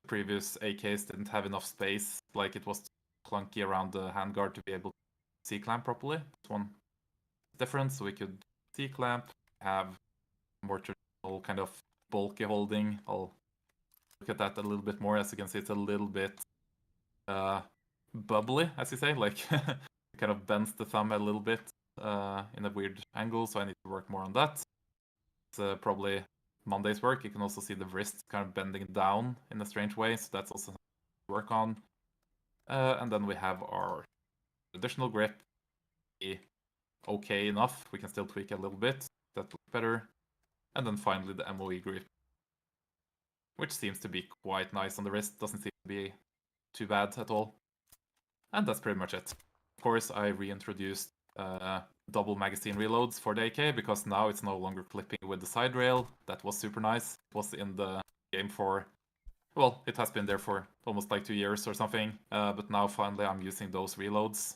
The previous AKs didn't have enough space, like it was clunky around the handguard to be able to C-clamp properly. This one is different, so we could C-clamp, have more traditional kind of bulky holding. I'll look at that a little bit more. As you can see, it's a little bit bubbly, as you say, like it kind of bends the thumb a little bit in a weird angle, so I need to work more on that. It's probably Monday's work. You can also see the wrist kind of bending down in a strange way, so that's also something to work on. And then we have our additional grip. Okay enough. We can still tweak a little bit. That looks better. And then finally the MOE grip, which seems to be quite nice on the wrist. Doesn't seem to be too bad at all. And that's pretty much it. Of course, I reintroduced double magazine reloads for the AK because now it's no longer clipping with the side rail. That was super nice. It was in the game for well, it has been there for almost like 2 years or something. But now finally I'm using those reloads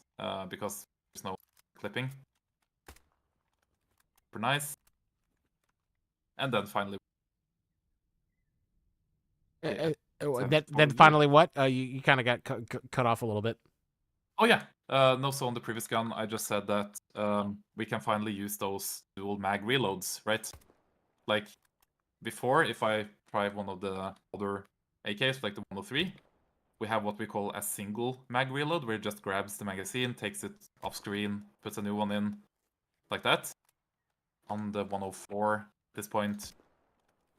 because there's no clipping. Super nice. And then finally, Then finally, what? You kind of got cut off a little bit. Oh yeah. No, so on the previous gun, I just said that we can finally use those dual mag reloads, right? Like before, if I try one of the other AKs, like the 103, we have what we call a single mag reload, where it just grabs the magazine, takes it off screen, puts a new one in, like that. On the 104, at this point,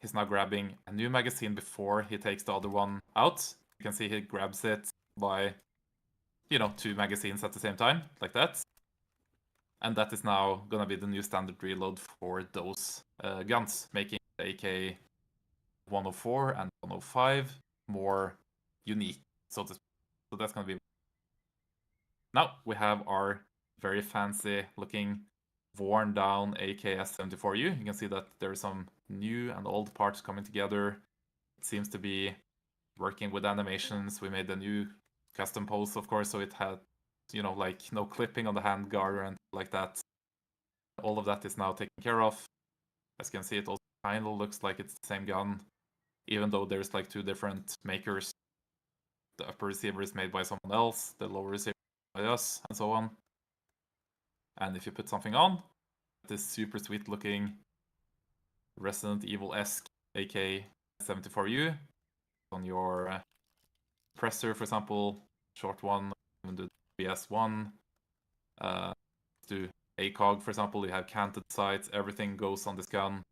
he's now grabbing a new magazine before he takes the other one out. You can see he grabs it by, 2 magazines at the same time, like that. And that is now gonna be the new standard reload for those guns, making the AK 104 and 105 more unique, so to speak. So that's gonna be. Now we have our very fancy looking worn down AKS-74U. You can see that there are some new and old parts coming together. It seems to be working with animations. We made a new custom pose, of course, so it had, like no clipping on the handguard or anything like that. All of that is now taken care of. As you can see, it also kind of looks like it's the same gun, even though there's like 2 different makers. The upper receiver is made by someone else, the lower receiver by us, and so on. And if you put something on, this super sweet looking Resident Evil-esque AK-74U on your presser, for example, short one, even the BS1, do ACOG, for example, you have canted sights, everything goes on this gun.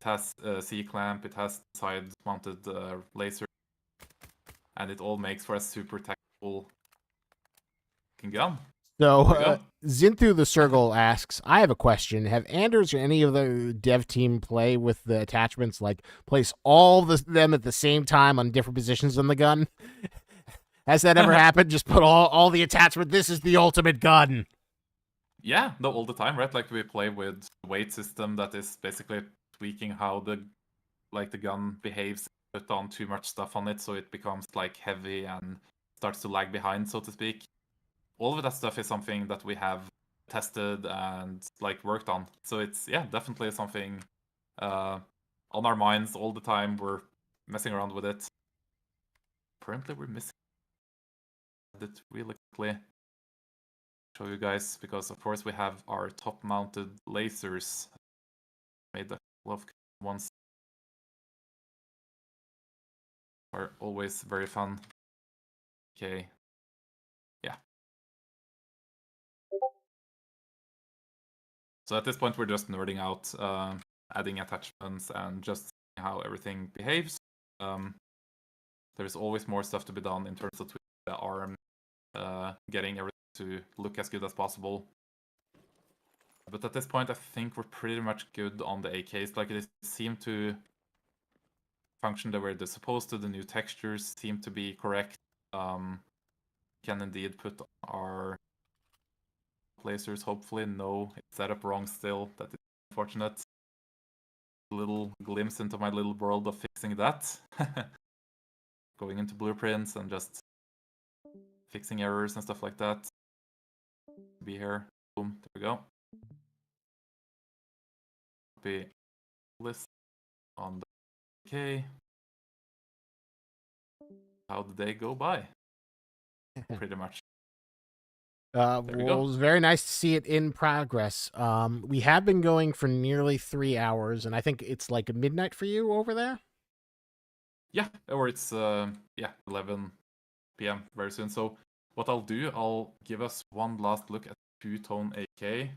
It has a C-clamp, it has side-mounted laser, and it all makes for a super tactical gun. So, Zinthu the Circle asks, I have a question. Have Anders or any of the dev team play with the attachments, like place all them at the same time on different positions on the gun? Has that ever happened? Just put all the attachment, this is the ultimate gun. Yeah, no, all the time, right? Like we play with the weight system that is basically tweaking how the gun behaves. Put on too much stuff on it, so it becomes like heavy and starts to lag behind, so to speak. All of that stuff is something that we have tested and like worked on. So it's definitely something on our minds all the time. We're messing around with it. Currently, we're missing it really quickly. Show you guys, because of course we have our top-mounted lasers. Made a couple of ones. Are always very fun. Okay. Yeah. So at this point we're just nerding out, adding attachments and just seeing how everything behaves. There's always more stuff to be done in terms of the arm, getting everything to look as good as possible. But at this point I think we're pretty much good on the AKs. Like, it seemed to function the way they're supposed to. The new textures seem to be correct. Can indeed put our lasers, hopefully. No, it's set up wrong still. That is unfortunate. A little glimpse into my little world of fixing that. Going into blueprints and just fixing errors and stuff like that. Be here. Boom, there we go. Copy list on the K. How did they go by? Pretty much. Well, it was very nice to see it in progress. We have been going for nearly 3 hours, and I think it's like midnight for you over there. Yeah, or it's 11 p.m. very soon. So what I'll do, I'll give us one last look at two-tone AK.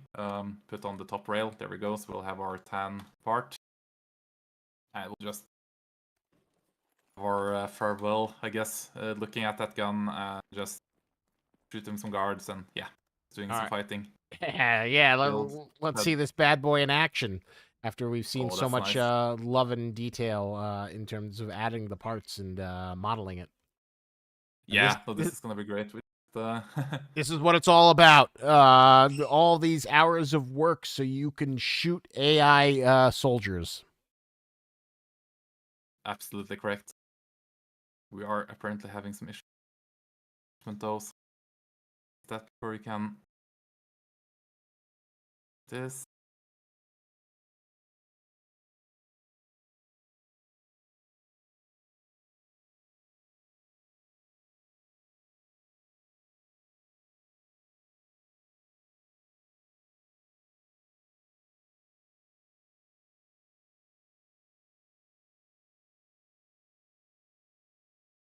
Put on the top rail. There we go. So we'll have our tan part. And we'll just our farewell, I guess, looking at that gun and just shooting some guards and doing some fighting. Yeah, let's see this bad boy in action after we've seen so much nice. Love and detail in terms of adding the parts and modeling it. Yeah, this is gonna be great. This is what it's all about. All these hours of work so you can shoot AI soldiers. Absolutely correct. We are apparently having some issues with those. That where we can this.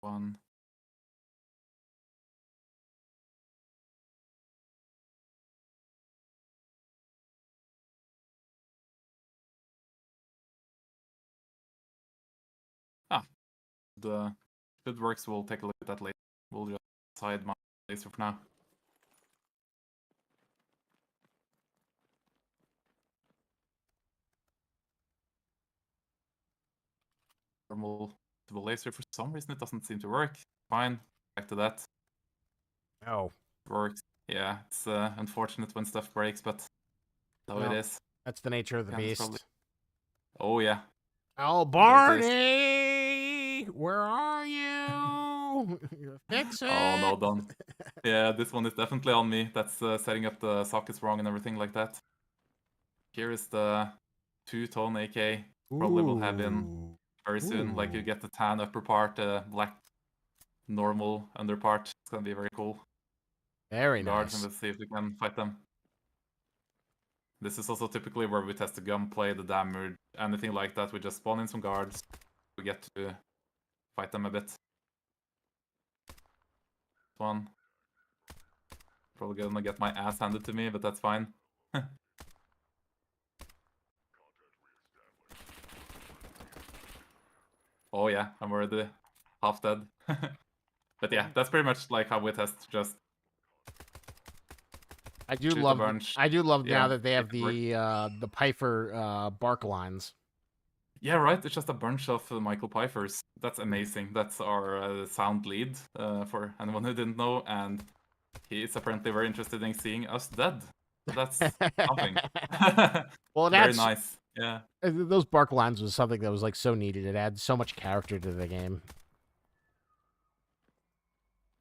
One. The good works, we'll take a look at that later. We'll just hide my laser for now. Normal laser, for some reason it doesn't seem to work. Fine, back to that. Oh. Works. Yeah, it's unfortunate when stuff breaks, but so it is. That's the nature of the beast. Probably... Oh yeah. Oh, Barney! Where are you? Fix it! Oh, no, don't. Yeah, this one is definitely on me. That's setting up the sockets wrong and everything like that. Here is the 2-tone AK. Probably will have in very soon. Like, you get the tan upper part, black normal under part. It's gonna be very cool. Very Guards, nice. and let's see if we can fight them. This is also typically where we test the gunplay, the damage, anything like that. We just spawn in some guards. We get to fight them a bit. One. Probably gonna get my ass handed to me, but that's fine. Oh yeah, I'm already half dead. But yeah, that's pretty much like how we test. Just I do love now that they have the Pfeiffer bark lines. Yeah, right. It's just a bunch of Michael Pfeiffers. That's amazing. That's our sound lead, for anyone who didn't know, and he is apparently very interested in seeing us dead. So that's something. Well, very nice. Yeah. Those bark lines was something that was like so needed. It adds so much character to the game.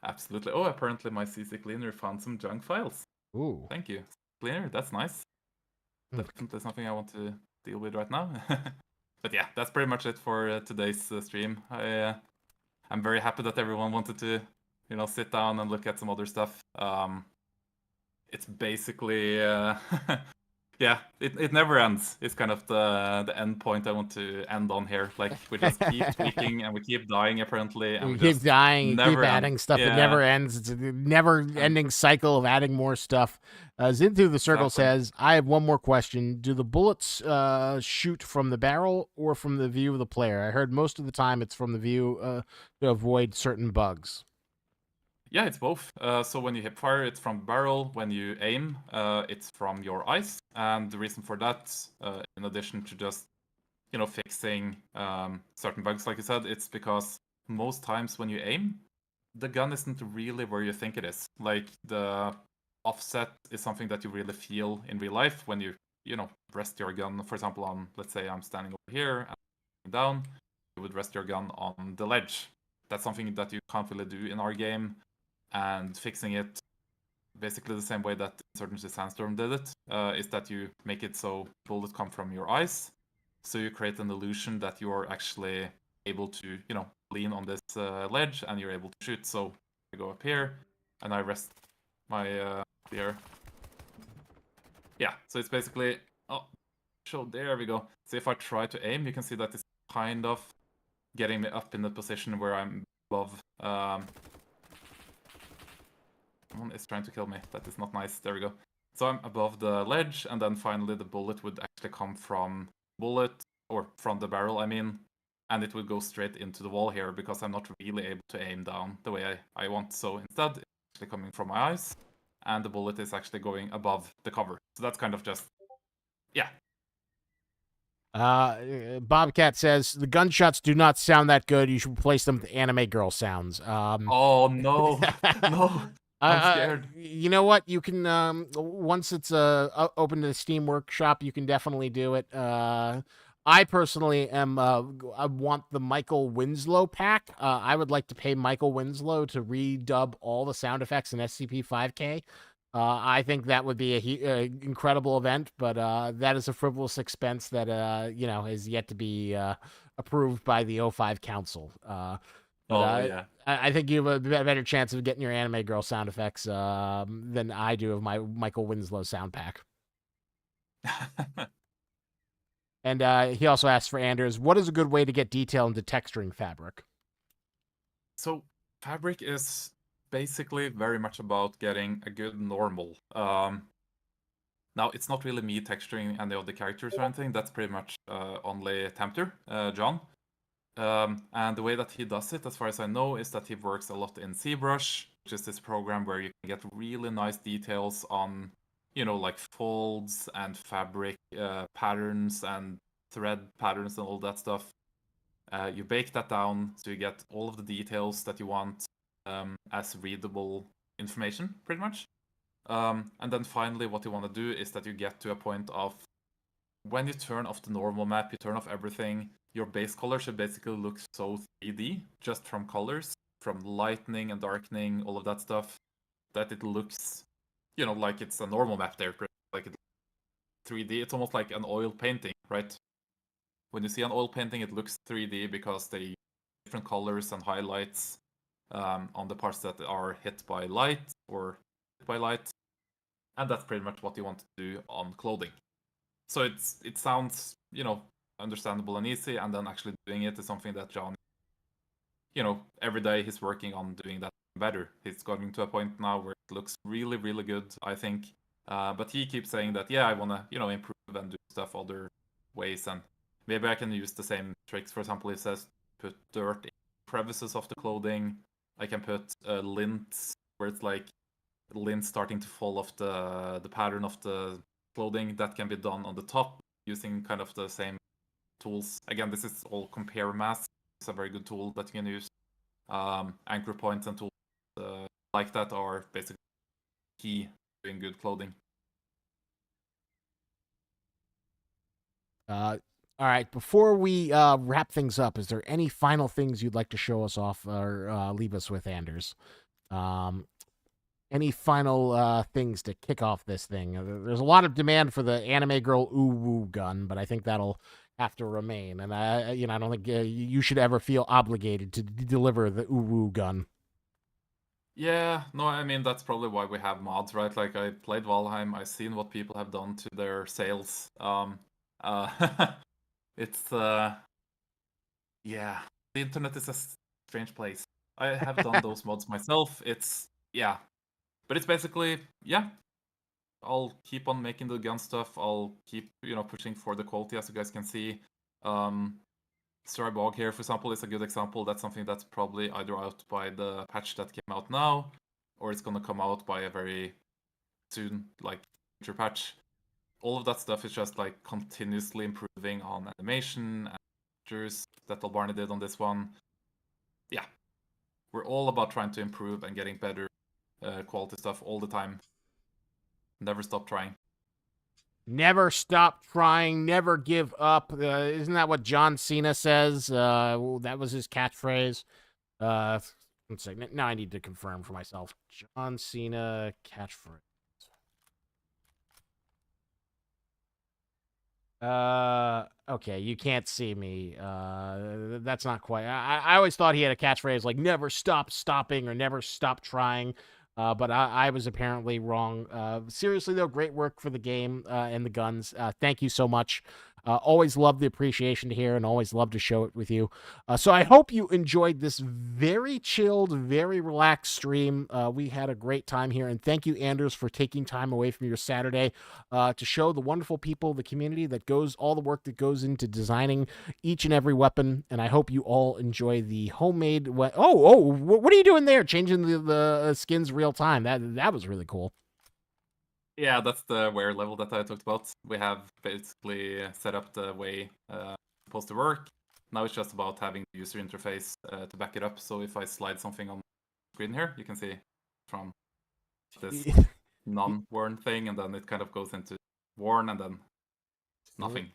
Absolutely. Oh, apparently my CC cleaner found some junk files. Ooh. Thank you, cleaner. That's nice. Definitely something I want to deal with right now. But yeah, that's pretty much it for today's stream. I'm very happy that everyone wanted to, sit down and look at some other stuff. It's basically, yeah, it never ends. It's kind of the end point I want to end on here. Like, we just keep tweaking and we keep dying apparently. And we keep dying, you keep adding stuff. Yeah. It never ends. It's a never-ending cycle of adding more stuff. Zinthrough the Circle says, I have one more question. Do the bullets shoot from the barrel or from the view of the player? I heard most of the time it's from the view to avoid certain bugs. Yeah, it's both. So when you hip fire, it's from barrel. When you aim, it's from your eyes. And the reason for that, in addition to just, fixing certain bugs, like you said, it's because most times when you aim, the gun isn't really where you think it is. Like, the offset is something that you really feel in real life when you, rest your gun, for example, on, let's say I'm standing over here and down, you would rest your gun on the ledge. That's something that you can't really do in our game. And fixing it basically the same way that Insurgency Sandstorm did it, is that you make it so bullets come from your eyes. So you create an illusion that you are actually able to, lean on this ledge and you're able to shoot. So I go up here and I rest my here. Yeah, so it's basically, there we go. So if I try to aim, you can see that it's kind of getting me up in the position where I'm above. Someone is trying to kill me. That is not nice. There we go. So I'm above the ledge, and then finally the bullet would actually come from the barrel, I mean, and it would go straight into the wall here because I'm not really able to aim down the way I want. So instead, it's actually coming from my eyes, and the bullet is actually going above the cover. So that's kind of just, yeah. Bobcat says, the gunshots do not sound that good. You should replace them with anime girl sounds. Oh, no. No. I'm scared. You know what? You can once it's open to the Steam Workshop, you can definitely do it. I personally am. I want the Michael Winslow pack. I would like to pay Michael Winslow to redub all the sound effects in SCP-5K. I think that would be a incredible event, but that is a frivolous expense that is yet to be approved by the O5 Council. But Oh yeah. I think you have a better chance of getting your anime girl sound effects than I do of my Michael Winslow sound pack. And he also asked for Anders, what is a good way to get detail into texturing fabric? So fabric is basically very much about getting a good normal. Now it's not really me texturing any of the characters or anything. That's pretty much only Tempter, John. And the way that he does it, as far as I know, is that he works a lot in ZBrush, which is this program where you can get really nice details on, like folds and fabric patterns and thread patterns and all that stuff. You bake that down so you get all of the details that you want as readable information, pretty much. And then finally, what you want to do is that you get to a point of when you turn off the normal map, you turn off everything, your base color should basically look so 3D, just from colors, from lightening and darkening, all of that stuff, that it looks, like it's a normal map there, like it's 3D. It's almost like an oil painting, right? When you see an oil painting, it looks 3D because they use different colors and highlights on the parts that are hit by light or hit by light. And that's pretty much what you want to do on clothing. So it sounds, understandable and easy, and then actually doing it is something that John, every day he's working on doing that better. He's getting to a point now where it looks really, really good, I think. But he keeps saying that, yeah, I want to, improve and do stuff other ways, and maybe I can use the same tricks. For example, he says put dirt in crevices of the clothing. I can put lints where it's like lint starting to fall off the pattern of the clothing. That can be done on the top using kind of the same tools. Again, this is all compare mask. It's a very good tool that you can use. Anchor points and tools like that are basically key to doing good clothing. All right. Before we wrap things up, is there any final things you'd like to show us off or leave us with, Anders? Any final things to kick off this thing? There's a lot of demand for the anime girl woo gun, but I think that'll have to remain. And I don't think you should ever feel obligated to deliver the woo gun. Yeah, no, I mean that's probably why we have mods, right? Like I played Valheim, I've seen what people have done to their sails. It's yeah, the internet is a strange place. I have done those mods myself. It's yeah, but it's basically yeah. I'll keep on making the gun stuff. I'll keep pushing for the quality, as you guys can see. Staribog here, for example, is a good example. That's something that's probably either out by the patch that came out now, or it's gonna come out by a very soon, like future patch. All of that stuff is just like continuously improving on animation and features that Albarni did on this one. Yeah, we're all about trying to improve and getting better quality stuff all the time. Never stop trying. Never stop trying, never give up. Isn't that what John Cena says? That was his catchphrase. Let's see. Now I need to confirm for myself. John Cena catchphrase. Okay, you can't see me. That's not quite. I always thought he had a catchphrase like "never stop stopping" or "never stop trying." But I was apparently wrong. Seriously though, great work for the game and the guns. Thank you so much. Always love the appreciation to hear and always love to show it with you. So I hope you enjoyed this very chilled, very relaxed stream. We had a great time here. And thank you, Anders, for taking time away from your Saturday to show the wonderful people, the community that goes, all the work that goes into designing each and every weapon. And I hope you all enjoy the homemade. What are you doing there? Changing the skins real time. That was really cool. Yeah, that's the wear level that I talked about. We have basically set up the way it's supposed to work. Now it's just about having the user interface to back it up. So if I slide something on the screen here, you can see from this non-worn thing, and then it kind of goes into worn, and then nothing.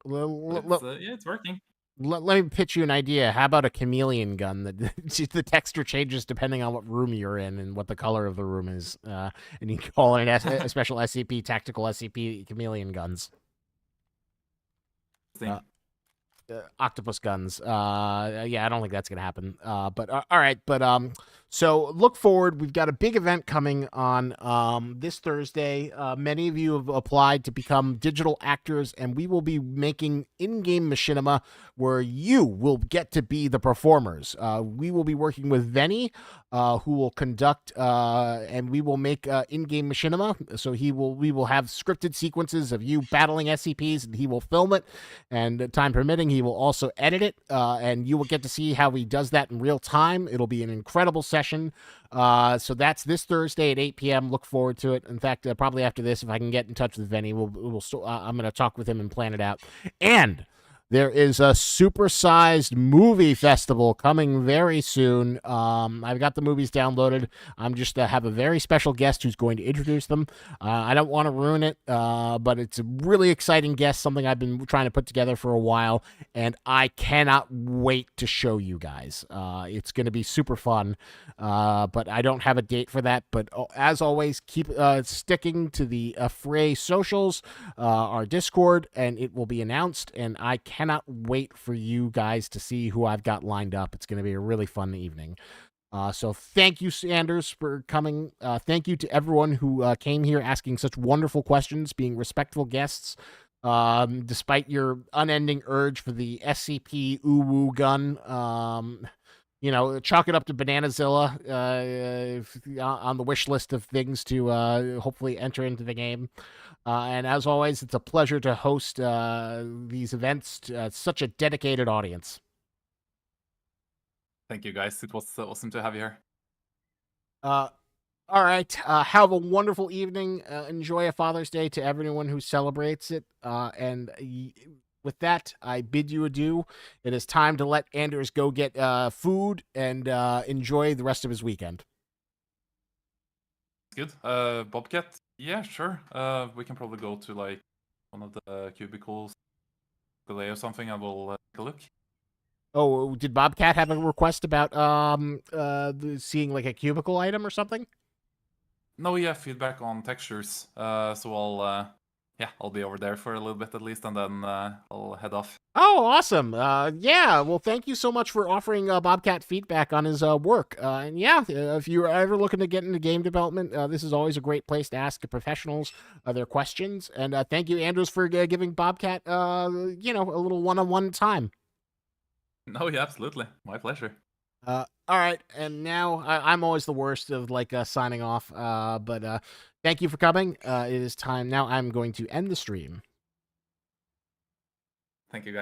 But it's yeah, it's working. Let me pitch you an idea. How about a chameleon gun that the texture changes depending on what room you're in and what the color of the room is, and you can call it a special SCP, tactical SCP chameleon guns. Octopus guns. Yeah, I don't think that's gonna happen. But all right. But so look forward. We've got a big event coming on this Thursday. Many of you have applied to become digital actors, and we will be making in-game machinima where you will get to be the performers. We will be working with Venny, who will conduct, and we will make in-game machinima. So we will have scripted sequences of you battling SCPs, and he will film it, and time permitting, he will also edit it, and you will get to see how he does that in real time. It'll be an incredible session. So that's this Thursday at 8 p.m. Look forward to it. In fact, probably after this, if I can get in touch with Venny, I'm going to talk with him and plan it out. And there is a supersized movie festival coming very soon. I've got the movies downloaded. I'm just have a very special guest who's going to introduce them. I don't want to ruin it, but it's a really exciting guest, something I've been trying to put together for a while, and I cannot wait to show you guys. It's going to be super fun, but I don't have a date for that. But as always, keep sticking to the Fray socials, our Discord, and it will be announced, and I cannot wait for you guys to see who I've got lined up. It's going to be a really fun evening. So thank you, Sanders, for coming. Thank you to everyone who came here asking such wonderful questions, being respectful guests, despite your unending urge for the SCP Uwu gun. Chalk it up to Bananazilla on the wish list of things to hopefully enter into the game. And as always, it's a pleasure to host these events to such a dedicated audience. Thank you, guys. It was awesome to have you here. All right. Have a wonderful evening. Enjoy a Father's Day to everyone who celebrates it. And with that, I bid you adieu. It is time to let Anders go get food and enjoy the rest of his weekend. Good. Bobcat? Yeah, sure. We can probably go to like one of the cubicles or something, and we'll take a look. Oh, did Bobcat have a request about seeing like a cubicle item or something? No, yeah, feedback on textures. So I'll be over there for a little bit at least, and then I'll head off. Oh, awesome. Yeah, well, thank you so much for offering Bobcat feedback on his work. And yeah, if you're ever looking to get into game development, this is always a great place to ask professionals their questions. And thank you, Andrews, for giving Bobcat, a little one-on-one time. No, yeah, absolutely. My pleasure. All right, and now I'm always the worst of signing off. But thank you for coming. It is time now. I'm going to end the stream. Thank you, guys.